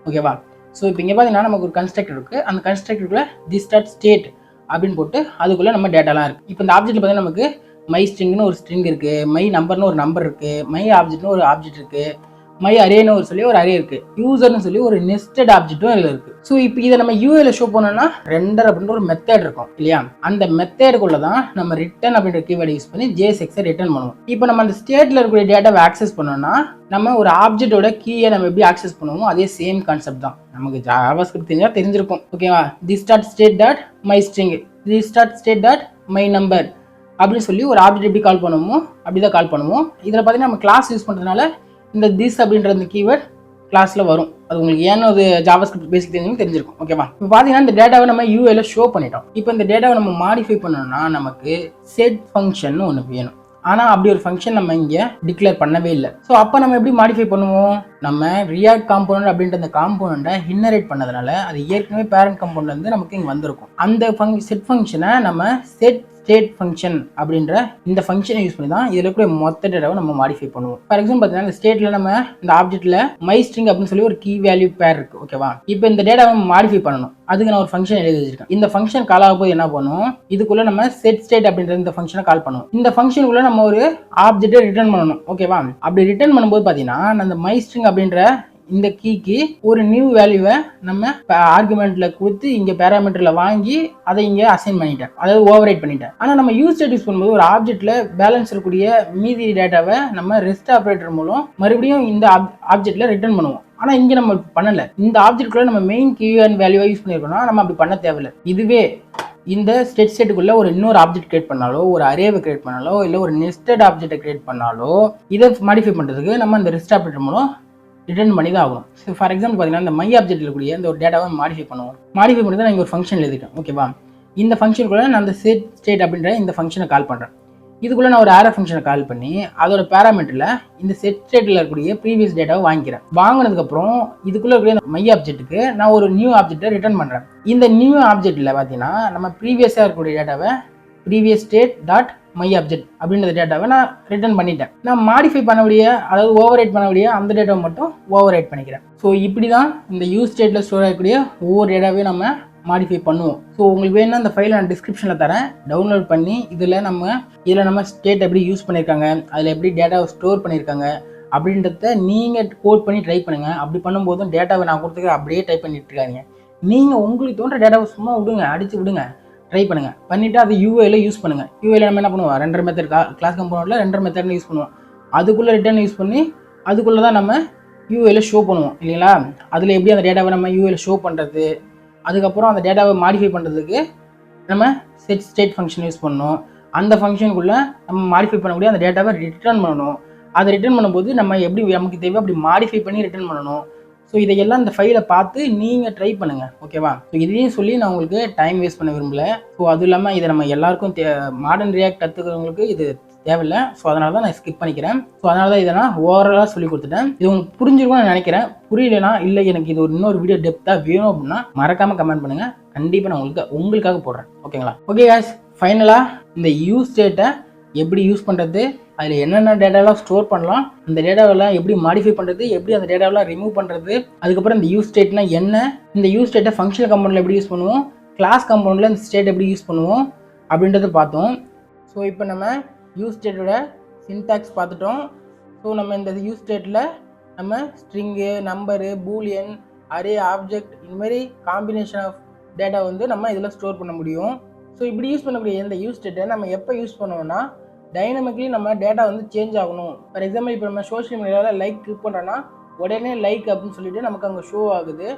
ஓகேவா? ஸோ இப்போ இங்கே பார்த்தீங்கன்னா நமக்கு ஒரு கன்ஸ்ட்ரக்டர் இருக்குது. அந்த கன்ஸ்ட்ரக்டருக்குள்ளே திஸ் ஸ்டார்ட் ஸ்டேட் அப்படின்னு போட்டு அதுக்குள்ளே நம்ம டேட்டாலாம் இருக்குது. இப்போ இந்த ஆப்ஜெக்ட் பார்த்தீங்கன்னா நமக்கு மை ஸ்ட்ரிங்னு ஒரு ஸ்ட்ரிங் இருக்குது, மை நம்பர்னு ஒரு நம்பர் இருக்குது, மை ஆப்ஜெக்ட்னு ஒரு ஆப்ஜெக்ட் இருக்குது, மை அரேன்னு ஒரு அரே இருக்குது, யூசர்னு சொல்லி ஒரு நெஸ்டட் ஆப்ஜெக்ட்டும் இதில் இருக்குது. ஸோ இப்போ இதை நம்ம யூஐல ஷோ பண்ணோம்னா ரெண்டர் அப்படின்ற ஒரு மெத்தட் இருக்கும் இல்லையா? அந்த மெத்தடுக்குள்ள தான் நம்ம ரிட்டர்ன் அப்படின்ற கீவேர்டை யூஸ் பண்ணி ஜேஎஸ்எக்ஸை ரிட்டர்ன் பண்ணுவோம். இப்போ நம்ம அந்த ஸ்டேட்டில் இருக்கிற டேட்டாவை ஆக்சஸ் பண்ணோம்னா நம்ம ஒரு ஆப்ஜெக்டோட கீயை நம்ம எப்படி ஆக்சஸ் பண்ணுவோம் அதே சேம் கான்செப்ட் தான். நமக்கு ஜாவா ஸ்கிரிப்ட் தெரிஞ்சா தெரிஞ்சிருக்கும், ஓகேவா? This start state dot my string, this start state dot my number அப்படின்னு சொல்லி ஒரு ஆப்ஜெக்ட் எப்படி கால் பண்ணுவோமோ அப்படி தான் கால் பண்ணுவோம். இதில் பார்த்தீங்கன்னா நம்ம கிளாஸ் யூஸ் பண்ணுறதுனால இந்த திஸ் அப்படின்ற இந்த கீவேர்ட் கிளாஸில் வரும். அது உங்களுக்கு ஏன்னா அது ஜாவா ஸ்கிரிப்ட் பேசிக் தெரிஞ்சிருக்கும், ஓகேவா? இப்போ பார்த்தீங்கன்னா இந்த டேட்டாவை நம்ம யூஐல ஷோ பண்ணிட்டோம். இப்போ இந்த டேட்டாவை நம்ம மாடிஃபை பண்ணோம்னா நமக்கு செட் ஃபங்க்ஷன் ஒன்று வேணும். ஆனால் அப்படி ஒரு ஃபங்க்ஷன் நம்ம இங்கே டிக்ளேர் பண்ணவே இல்லை. ஸோ அப்போ நம்ம எப்படி மாடிஃபை பண்ணுவோம்? நம்ம ரியாக்ட் காம்போனன்ட் அப்படின்ற அந்த காம்போனண்ட்டை இன்ஹெரிட் பண்ணதுனால அது ஏற்கனவே பேரண்ட் காம்போனன்ட்லேருந்து நமக்கு இங்கே வந்திருக்கும். அந்த செட் ஃபங்க்ஷனை நம்ம செட் ஸ்டேட் ஃபங்க்ஷன் அப்படின்ற இந்த ஃபங்க்ஷனை யூஸ் பண்ணி தான் இதில் இருக்கிற மொத்த டேட்டாவை நம்ம மாடிஃபை பண்ணுவோம். ஃபார் எக்ஸாம்பிள் பார்த்தீங்கன்னா இந்த ஸ்டேட்டில் நம்ம இந்த ஆப்ஜெக்ட்டில் மை ஸ்ட்ரிங் அப்படின்னு சொல்லி ஒரு கீ வேல்யூ பேர் இருக்குது, ஓகேவா? இப்போ இந்த டேட்டாவை மாடிஃபை பண்ணணும். அதுக்கு நான் ஒரு ஃபங்க்ஷன் எழுதி வச்சிருக்கேன். இந்த ஃபங்க்ஷன் கால் ஆகும் போது என்ன பண்ணுவோம்? இதுக்குள்ளே நம்ம செட் ஸ்டேட் அப்படின்ற இந்த ஃபங்க்ஷனை கால் பண்ணுவோம். இந்த ஃபங்க்ஷனுக்குள்ளே நம்ம ஒரு ஆப்ஜெக்டை ரிட்டர்ன் பண்ணணும், ஓகேவா? அப்படி ரிட்டர்ன் பண்ணும்போது பார்த்தீங்கன்னா அந்த மை ஸ்ட்ரிங் அப்படின்ற இந்த கீக்கு ஒரு நியூ வேல்யூவை நம்ம ஆர்குமெண்ட்ல கொடுத்து இங்க பேராமீட்டர்ல வாங்கி அதை இங்க அசைன் பண்ணிட்டேன், அதாவது ஓவர்ரைட் பண்ணிட்டேன். ஆனா நம்ம யூஸ் ஸ்டேட் யூஸ் பண்ணும்போது ஒரு ஆப்ஜெக்ட்ல பேலன்ஸ் இருக்கக்கூடிய மீதி டேட்டாவை நம்ம ரெஸ்ட் ஆபரேட்டர் மூலம் மறுபடியும் இந்த ஆப்ஜெக்ட்ல ரிட்டர்ன் பண்ணுவோம். ஆனா இங்க நம்ம பண்ணல. இந்த ஆப்ஜெக்ட்குள்ள நம்ம மெயின் கீ அண்ட் வேல்யூவை யூஸ் பண்ணிருக்கோம்னா நம்ம அப்படி பண்ண தேவையில்லை. இதுவே இந்த ஸ்டேட்டுக்குள்ள ஒரு இன்னொரு ஆப்ஜெக்ட் கிரியேட் பண்ணாலோ ஒரு அரேவை கிரியேட் பண்ணாலோ இல்லை ஒரு நெஸ்டட் ஆப்ஜெக்டை கிரியேட் பண்ணாலோ இதை மாடிஃபை பண்றதுக்கு நம்ம அந்த ரெஸ்ட் ஆபரேட்டர் மூலம் ரிட்டர்ன் பண்ணி தான் ஆகும். ஸோ ஃபார் எக்ஸாம்பிள் பார்த்தீங்கன்னா இந்த மை ஆப்ஜெக்ட் இருக்கக்கூடிய இந்த ஒரு டேட்டாவை மாடிஃபை பண்ணுவோம். மாடிஃபை பண்ணி தான் நான் இங்கே ஒரு ஃபங்க்ஷன் எழுதிட்டேன், ஓகேவா? இந்த ஃபங்க்ஷனுக்குள்ள நான் அந்த செட் ஸ்டேட் அப்படின்ற இந்த ஃபங்க்ஷனை கால் பண்ணுறேன். இதுக்குள்ளே நான் ஒரு ஆரோ ஃபங்க்ஷனை கால் பண்ணி அதோட பேராமீட்டரில் இந்த செட் ஸ்டேட்டில் இருக்கக்கூடிய ப்ரீவியஸ் டேட்டாவை வாங்கிக்கிறேன். வாங்கினதுக்கப்புறம் இதுக்குள்ளே இருக்கக்கூடிய மை ஆப்ஜெக்ட்டுக்கு நான் ஒரு நியூ ஆப்ஜெக்டை ரிட்டர்ன் பண்ணுறேன். இந்த நியூ ஆப்ஜெக்ட்டில் பார்த்தீங்கன்னா நம்ம ப்ரீவியஸாக இருக்கக்கூடிய டேட்டாவை previous state dot my object அப்படின்ற டேட்டாவை நான் ரிட்டர்ன் பண்ணிட்டேன். நான் மாடிஃபை பண்ணக்கூடிய அதாவது ஓவர்ரைட் பண்ணக்கூடிய அந்த டேட்டாவை மட்டும் ஓவர்ரைட் பண்ணிக்கிறேன். ஸோ இப்படி தான் இந்த யூஸ் ஸ்டேட்டில் ஸ்டோர் ஆகக்கூடிய ஒவ்வொரு டேட்டாவையும் நம்ம மாடிஃபை பண்ணுவோம். ஸோ உங்களுக்கு வேணும்னா அந்த ஃபைலை நான் டிஸ்கிரிப்ஷனில் தரேன், டவுன்லோட் பண்ணி இதில் நம்ம ஸ்டேட் எப்படி யூஸ் பண்ணியிருக்காங்க, அதில் எப்படி டேட்டாவை ஸ்டோர் பண்ணியிருக்காங்க அப்படின்றத நீங்கள் கோட் பண்ணி ட்ரை பண்ணுங்கள். அப்படி பண்ணும்போதும் டேட்டாவை நான் கொடுத்துக்க அப்படியே டைப் பண்ணிட்டு இருக்காங்க. நீங்கள் உங்களுக்கு தோன்ற டேட்டாவை சும்மா விடுங்க, அடித்து விடுங்க, ட்ரை பண்ணுங்கள். பண்ணிவிட்டு அது யூஐல யூஸ் பண்ணுங்கள். யூஐல நம்ம என்ன பண்ணுவோம்? ரெண்டரை மெத்தட் கிளாஸ் கம்போனண்ட்டில் ரெண்டரை மெத்தட்னு யூஸ் பண்ணுவோம். அதுக்குள்ளே ரிட்டர்ன் யூஸ் பண்ணி அதுக்குள்ளே தான் நம்ம யூஐல ஷோ பண்ணுவோம் இல்லைங்களா? அதில் எப்படி அந்த டேட்டாவை நம்ம யூஐல ஷோ பண்ணுறது, அதுக்கப்புறம் அந்த டேட்டாவை மாடிஃபை பண்ணுறதுக்கு நம்ம செட் ஸ்டேட் ஃபங்க்ஷன் யூஸ் பண்ணணும். அந்த ஃபங்க்ஷனுக்குள்ளே நம்ம மாடிஃபை பண்ணக்கூடிய அந்த டேட்டாவை ரிட்டர்ன் பண்ணணும். அதை ரிட்டர்ன் பண்ணும்போது நம்ம எப்படி நமக்கு தேவை அப்படி மாடிஃபை பண்ணி ரிட்டர்ன் பண்ணணும். ஸோ இதையெல்லாம் இந்த ஃபைலை பார்த்து நீங்கள் ட்ரை பண்ணுங்கள், ஓகேவா? ஸோ இதையும் சொல்லி நான் உங்களுக்கு டைம் வேஸ்ட் பண்ண விரும்பல. ஸோ அதுவும் இல்லாமல் இதை நம்ம எல்லாருக்கும் மாடர்ன் ரியாக்ட் கற்றுக்கிறவங்களுக்கு இது தேவையில்லை. ஸோ அதனால தான் நான் ஸ்கிப் பண்ணிக்கிறேன். ஸோ அதனால தான் இதை நான் ஓவராலாக சொல்லி கொடுத்துட்டேன். இது உங்களுக்கு புரிஞ்சிருக்கும்னு நான் நினைக்கிறேன். புரியலனா இல்லை எனக்கு இது ஒரு இன்னொரு வீடியோ டெப்த்தாக வேணும் அப்படின்னா மறக்காமல் கமெண்ட் பண்ணுங்கள். கண்டிப்பாக நான் உங்களுக்காக போடுறேன், ஓகேங்களா? ஓகே காய்ஸ், ஃபைனலாக இந்த யூஸ் ஸ்டேட்டை எப்படி யூஸ் பண்ணுறது, அதில் என்னென்ன டேட்டாவெலாம் ஸ்டோர் பண்ணலாம், இந்த டேட்டாவெல்லாம் எப்படி மாடிஃபை பண்ணுறது, எப்படி அந்த டேட்டாவெல்லாம் ரிமூவ் பண்ணுறது, அதுக்கப்புறம் இந்த யூஸ் ஸ்டேட்னா என்ன, இந்த யூஸ் ஸ்டேட்டை ஃபங்க்ஷனல் கம்பவுண்டில் எப்படி யூஸ் பண்ணுவோம், கிளாஸ் கம்பவுண்டில் இந்த ஸ்டேட் எப்படி யூஸ் பண்ணுவோம் அப்படின்றத பார்த்தோம். ஸோ இப்போ நம்ம யூஸ் ஸ்டேட்டோட சின்டாக்ஸ் பார்த்துட்டோம். ஸோ நம்ம இந்த யூஸ் ஸ்டேட்டில் நம்ம string, number, Boolean, array, object இதுமாரி காம்பினேஷன் ஆஃப் டேட்டா நம்ம இதில் ஸ்டோர் பண்ண முடியும். ஸோ இப்படி யூஸ் பண்ணக்கூடிய இந்த யூஸ் ஸ்டேட்டை நம்ம எப்போ யூஸ் பண்ணுவோம்னா டைனமிக்லி நம்ம டேட்டா வந்து சேஞ்ச் ஆகணும். ஃபார் எக்ஸாம்பிள் இப்போ நம்ம சோஷியல் மீடியாவில் லைக் கிளிக் பண்ணுறோன்னா உடனே லைக் அப்படின்னு சொல்லிட்டு நமக்கு அங்கே ஷோ ஆகுது.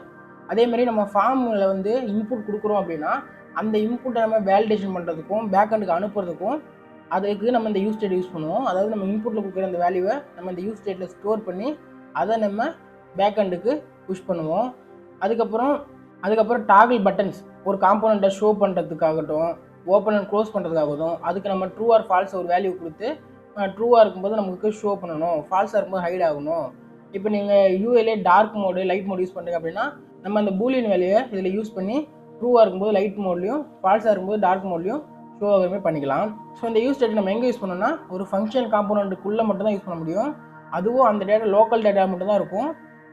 அதேமாதிரி நம்ம ஃபார்மில் வந்து இன்புட் கொடுக்குறோம் அப்படின்னா அந்த இன்புட்டை நம்ம வேலிடேஷன் பண்ணுறதுக்கும் பேக்அண்டுக்கு அனுப்புறதுக்கும் அதுக்கு நம்ம இந்த யூஸ் ஸ்டேட் யூஸ் பண்ணுவோம். அதாவது நம்ம இன்புட்டில் கொடுக்குற அந்த வேல்யூவை நம்ம இந்த யூஸ் ஸ்டேட்டில் ஸ்டோர் பண்ணி அதை நம்ம பேக்அண்டுக்கு புஷ் பண்ணுவோம். அதுக்கப்புறம் டாகிள் பட்டன்ஸ் ஒரு காம்போனண்ட்டை ஷோ பண்ணுறதுக்காகட்டும், ஓப்பன் அண்ட் க்ளோஸ் பண்ணுறதுக்காகட்டும், அதுக்கு நம்ம ட்ரூ ஆர் ஃபால்ஸ் ஒரு வேல்யூ கொடுத்து ட்ரூவாக இருக்கும்போது நமக்கு ஷோ பண்ணணும், ஃபால்ஸாக இருக்கும்போது ஹைட் ஆகணும். இப்போ நீங்கள் யூஎல்ஏ dark mode light mode use பண்ணுறீங்க அப்படின்னா நம்ம அந்த பூலியன் வேல்யூவை இதில் யூஸ் பண்ணி ட்ரூவாக இருக்கும்போது லைட் மோட்லையும் ஃபால்ஸாக இருக்கும்போது டார்க் மோட்லையும் ஷோ ஆகுமே பண்ணிக்கலாம். ஸோ இந்த யூஸ் டேட்டா நம்ம எங்கே யூஸ் பண்ணோம்னா ஒரு ஃபங்க்ஷன் காம்போனண்ட்டுக்குள்ளே மட்டும் தான் யூஸ் பண்ண முடியும். அதுவும் அந்த டேட்டா லோக்கல் டேட்டா மட்டும் தான் இருக்கும்.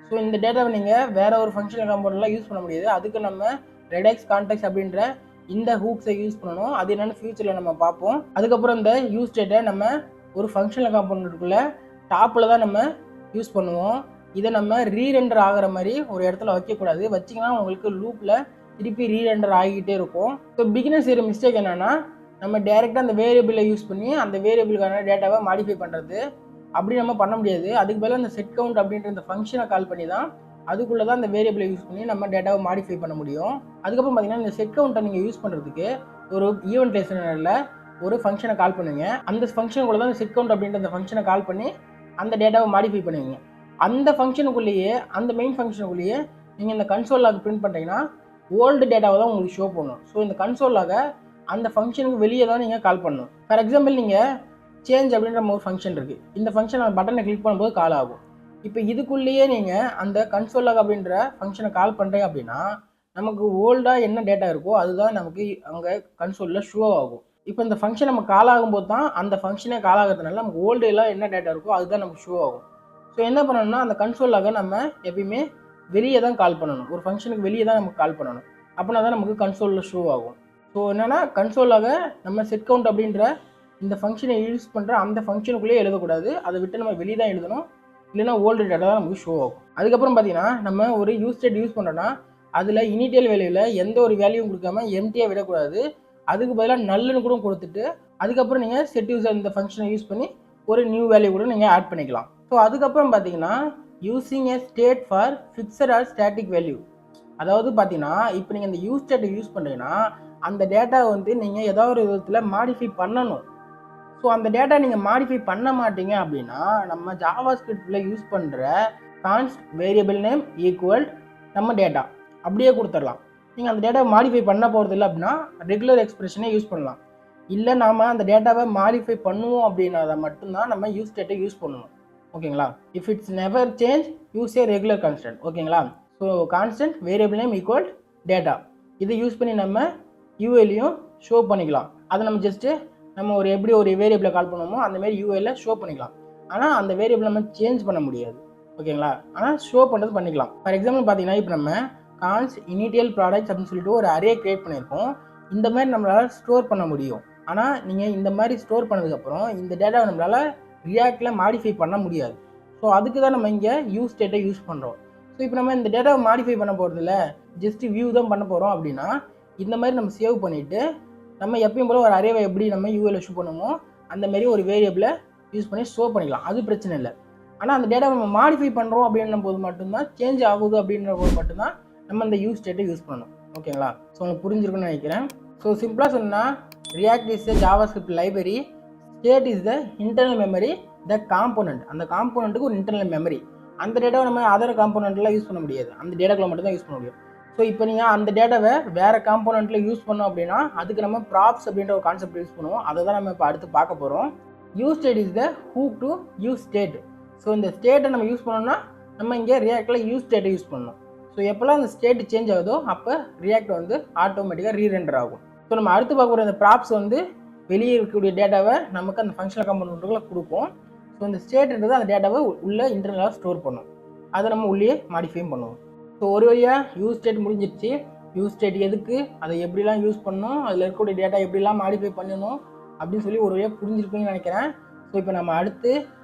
ஸோ இந்த டேட்டாவை நீங்கள் வேறு ஒரு ஃபங்க்ஷனல் காம்போனண்ட்லாம் யூஸ் பண்ண முடியாது. அதுக்கு நம்ம ரெடெக்ஸ் கான்டெக்ஸ் அப்படின்ற இந்த ஹூக்ஸை யூஸ் பண்ணணும். அது என்னென்னு ஃபியூச்சரில் நம்ம பார்ப்போம். அதுக்கப்புறம் இந்த யூஸ் டேட்டை நம்ம ஒரு ஃபங்க்ஷனல் காம்போனண்ட்டுக்குள்ளே டாப்பில் தான் நம்ம யூஸ் பண்ணுவோம். இதை நம்ம ரீரெண்டர் ஆகிற மாதிரி ஒரு இடத்துல வைக்கக்கூடாது. வச்சிங்கன்னா உங்களுக்கு லூப்பில் திருப்பி ரீரெண்டர் ஆகிக்கிட்டே இருக்கும். ஸோ பிகினர்ஸ் செய்கிற மிஸ்டேக் என்னென்னா நம்ம டேரெக்டாக அந்த வேரியபிளை யூஸ் பண்ணி அந்த வேரியபிளுக்கான டேட்டாவை மாடிஃபை பண்ணுறது. அப்படி நம்ம பண்ண முடியாது. அதுக்கு பதிலாக அந்த செட் கவுண்ட் அப்படின்ற இந்த ஃபங்க்ஷனை கால் பண்ணி தான் அதுக்குள்ளே தான் அந்த வேரியபிளை யூஸ் பண்ணி நம்ம டேட்டாவை மாடிஃபை பண்ண முடியும். அதுக்கப்புறம் பார்த்தீங்கன்னா இந்த செட் கவுண்ட்டை நீங்கள் யூஸ் பண்ணுறதுக்கு ஒரு ஈவென்ட் லிஸ்னரில் ஒரு ஃபங்க்ஷனை கால் பண்ணுவீங்க. அந்த ஃபங்க்ஷனுக்குள்ளே தான் செட் கவுண்ட் அப்படின்ற அந்த ஃபங்க்ஷனை கால் பண்ணி அந்த டேட்டாவை மாடிஃபை பண்ணுவீங்க. அந்த ஃபங்க்ஷனுக்குள்ளேயே அந்த மெயின் ஃபங்க்ஷனுக்குள்ளேயே நீங்கள் இந்த கன்சோல் லாக் பிரிண்ட் பண்ணுறீங்கன்னா ஓல்டு டேட்டாவை தான் உங்களுக்கு ஷோ பண்ணணும். ஸோ இந்த கன்சோல் லாக அந்த ஃபங்க்ஷனுக்கு வெளியே தான் நீங்கள் கால் பண்ணணும். ஃபார் எக்ஸாம்பிள் நீங்கள் சேஞ்ச் அப்படின்ற ஒரு ஃபங்க்ஷன் இருக்குது. இந்த ஃபங்க்ஷன் அந்த பட்டனை கிளிக் பண்ணும்போது கால் ஆகும். இப்போ இதுக்குள்ளேயே நீங்கள் அந்த கன்சோல் லாக் அப்படின்ற ஃபங்க்ஷனை கால் பண்ணுறீங்க அப்படின்னா நமக்கு ஓல்டாக என்ன டேட்டா இருக்கோ அதுதான் நமக்கு அங்கே கன்சோலில் ஷோ ஆகும். இப்போ இந்த ஃபங்க்ஷன் நம்ம கால் ஆகும்போது தான் அந்த ஃபங்க்ஷனே கால் ஆகிறதுனால நமக்கு ஓல்டு எல்லாம் என்ன டேட்டா இருக்கோ அதுதான் நமக்கு ஷோ ஆகும். ஸோ என்ன பண்ணணும்னா அந்த கன்சோல் லாக நம்ம எப்பயுமே வெளியே தான் கால் பண்ணணும். ஒரு ஃபங்க்ஷனுக்கு வெளியே தான் நமக்கு கால் பண்ணணும். அப்படின்னா தான் நமக்கு கன்சோலில் ஷோ ஆகும். ஸோ என்னென்னா கன்சோலாக நம்ம செட் கவுண்ட் அப்படின்ற இந்த ஃபங்க்ஷனை யூஸ் பண்ணுற அந்த ஃபங்க்ஷனுக்குள்ளேயே எழுதக்கூடாது. அதை விட்டு நம்ம வெளியே தான் எழுதணும். இல்லைனா ஓல்டு டேட்டா தான் நமக்கு ஷோ ஆகும். அதுக்கப்புறம் பார்த்தீங்கன்னா நம்ம ஒரு யூஸ் ஸ்டேட் யூஸ் பண்ணுறோன்னா அதில் இனிஷியல் வேல்யூவில் எந்த ஒரு வேல்யூவும் கொடுக்காம எம்டியாக விடக்கூடாது. அதுக்கு பதிலாக நல்லுன்னு கூட கொடுத்துட்டு அதுக்கப்புறம் நீங்கள் செட் யூஸர் இந்த ஃபங்க்ஷனை யூஸ் பண்ணி ஒரு நியூ வேல்யூ கூட நீங்கள் ஆட் பண்ணிக்கலாம். ஸோ அதுக்கப்புறம் பார்த்தீங்கன்னா using a state for fixed or static value. அதாவது பார்த்தீங்கன்னா இப்போ நீங்கள் இந்த யூஸ் ஸ்டேட்டை யூஸ் பண்ணுறீங்கன்னா அந்த டேட்டா வந்து நீங்கள் ஏதாவது ஒரு விதத்தில் மாடிஃபை பண்ணணும். ஸோ அந்த டேட்டா நீங்கள் மாடிஃபை பண்ண மாட்டீங்க அப்படின்னா நம்ம ஜாவா ஸ்கிரிப்டில் யூஸ் பண்ணுற கான்ஸ்ட் வேரியபிள் நேம் ஈக்குவல் நம்ம டேட்டா அப்படியே கொடுத்துடலாம். நீங்கள் அந்த டேட்டாவை மாடிஃபை பண்ண போகிறது இல்லை அப்படின்னா ரெகுலர் எக்ஸ்பிரஷனே யூஸ் பண்ணலாம். இல்லை நாம் அந்த டேட்டாவை மாடிஃபை பண்ணுவோம் அப்படின்னா மட்டும்தான் நம்ம யூஸ் ஸ்டேட்டை யூஸ் பண்ணணும். ஓகேங்களா? If it's never change use a regular constant. ஓகேங்களா? So constant variable name equal data இதை யூஸ் பண்ணி நம்ம யூஎல்லையும் ஷோ பண்ணிக்கலாம். அதை நம்ம ஜஸ்ட்டு நம்ம எப்படி ஒரு வேரியபிளை கால் பண்ணுவோமோ அந்தமாரி யூஎல்ல ஷோ பண்ணிக்கலாம். ஆனால் அந்த வேரியபிளை நம்ம சேஞ்ச் பண்ண முடியாது. ஓகேங்களா? ஆனால் ஷோ பண்ணுறது பண்ணிக்கலாம். ஃபார் எக்ஸாம்பிள் பார்த்தீங்கன்னா இப்போ நம்ம கான்ஸ் இனிஷியல் ப்ராடக்ட்ஸ் அப்படின்னு சொல்லிட்டு ஒரு அரே கிரியேட் பண்ணியிருக்கோம். இந்த மாதிரி நம்மளால் ஸ்டோர் பண்ண முடியும். ஆனால் நீங்கள் இந்த மாதிரி ஸ்டோர் பண்ணதுக்கப்புறம் இந்த டேட்டாவை நம்மளால் ரியாக்டில் மாடிஃபை பண்ண முடியாது. ஸோ அதுக்கு தான் நம்ம இங்கே யூஸ் ஸ்டேட்டை யூஸ் பண்ணுறோம். ஸோ இப்போ நம்ம இந்த டேட்டாவை மாடிஃபை பண்ண போகிறது இல்லை, ஜஸ்ட்டு வியூ தான் பண்ண போகிறோம் அப்படின்னா இந்த மாதிரி நம்ம சேவ் பண்ணிவிட்டு நம்ம எப்பயும் போல ஒரு அரேவை எப்படி நம்ம யூஎல்ல ஷோ பண்ணுமோ அந்தமாரி ஒரு வேரியபிளை யூஸ் பண்ணி ஸ்டோர் பண்ணிக்கலாம். அது பிரச்சனை இல்லை. ஆனால் அந்த டேட்டாவை நம்ம மாடிஃபை பண்ணுறோம் அப்படின்னும் போது மட்டும்தான் சேஞ்ச் ஆகுது அப்படின்ற போது மட்டும்தான் நம்ம அந்த யூஸ் ஸ்டேட்டை யூஸ் பண்ணணும். ஓகேங்களா? ஸோ உங்களுக்கு புரிஞ்சிருக்குன்னு நினைக்கிறேன். ஸோ சிம்பிளாக சொன்னால் react is the JavaScript library, state is the internal memory, the component அந்த காம்போனண்ட்டுக்கு ஒரு இன்டர்னல் மெமரி. அந்த டேட்டாவை நம்ம அதர் காம்போனண்ட்லாம் யூஸ் பண்ண முடியாது. அந்த டேட்டாக்குள்ள மட்டும் தான் யூஸ் பண்ண முடியும். ஸோ இப்போ நீங்கள் அந்த டேட்டாவை வேறு காம்போனண்ட்டில் யூஸ் பண்ணோம் அப்படின்னா அதுக்கு நம்ம ப்ராப்ஸ் அப்படின்ற ஒரு கான்செப்ட் யூஸ் பண்ணுவோம். அதை தான் நம்ம இப்போ அடுத்து பார்க்க போகிறோம். Use state is the hook to use state. So இந்த ஸ்டேட்டை நம்ம யூஸ் பண்ணோம்னா நம்ம இங்கே ரியாக்டில் யூஸ் ஸ்டேட்டை யூஸ் பண்ணணும். ஸோ எப்போல்லாம் அந்த ஸ்டேட் சேஞ்ச் ஆகுதோ அப்போ ரியாக்ட் வந்து ஆட்டோமேட்டிக்காக ரீரெண்டர் ஆகும். ஸோ நம்ம அடுத்து பார்க்க போகிற இந்த ப்ராப்ஸ் வந்து வெளியே இருக்கக்கூடிய டேட்டாவை நமக்கு அந்த ஃபங்க்ஷனல் காம்போனண்ட்டுக்குள்ளே கொடுக்கும். ஸோ இந்த ஸ்டேட்ன்றது அந்த டேட்டாவை உள்ளே இன்டர்னலாக ஸ்டோர் பண்ணும். அதை நம்ம உள்ளே மாடிஃபையும் பண்ணுவோம். ஸோ ஒரு வழியாக யூஸ் ஸ்டேட் முடிஞ்சிடுச்சு. யூஸ் ஸ்டேட் எதுக்கு, அதை எப்படிலாம் யூஸ் பண்ணணும், அதில் இருக்கக்கூடிய டேட்டா எப்படிலாம் மாடிஃபை பண்ணணும் அப்படின்னு சொல்லி ஒரு வழியாக புரிஞ்சிருப்பீங்கன்னு நினைக்கிறேன். ஸோ இப்போ நம்ம அடுத்து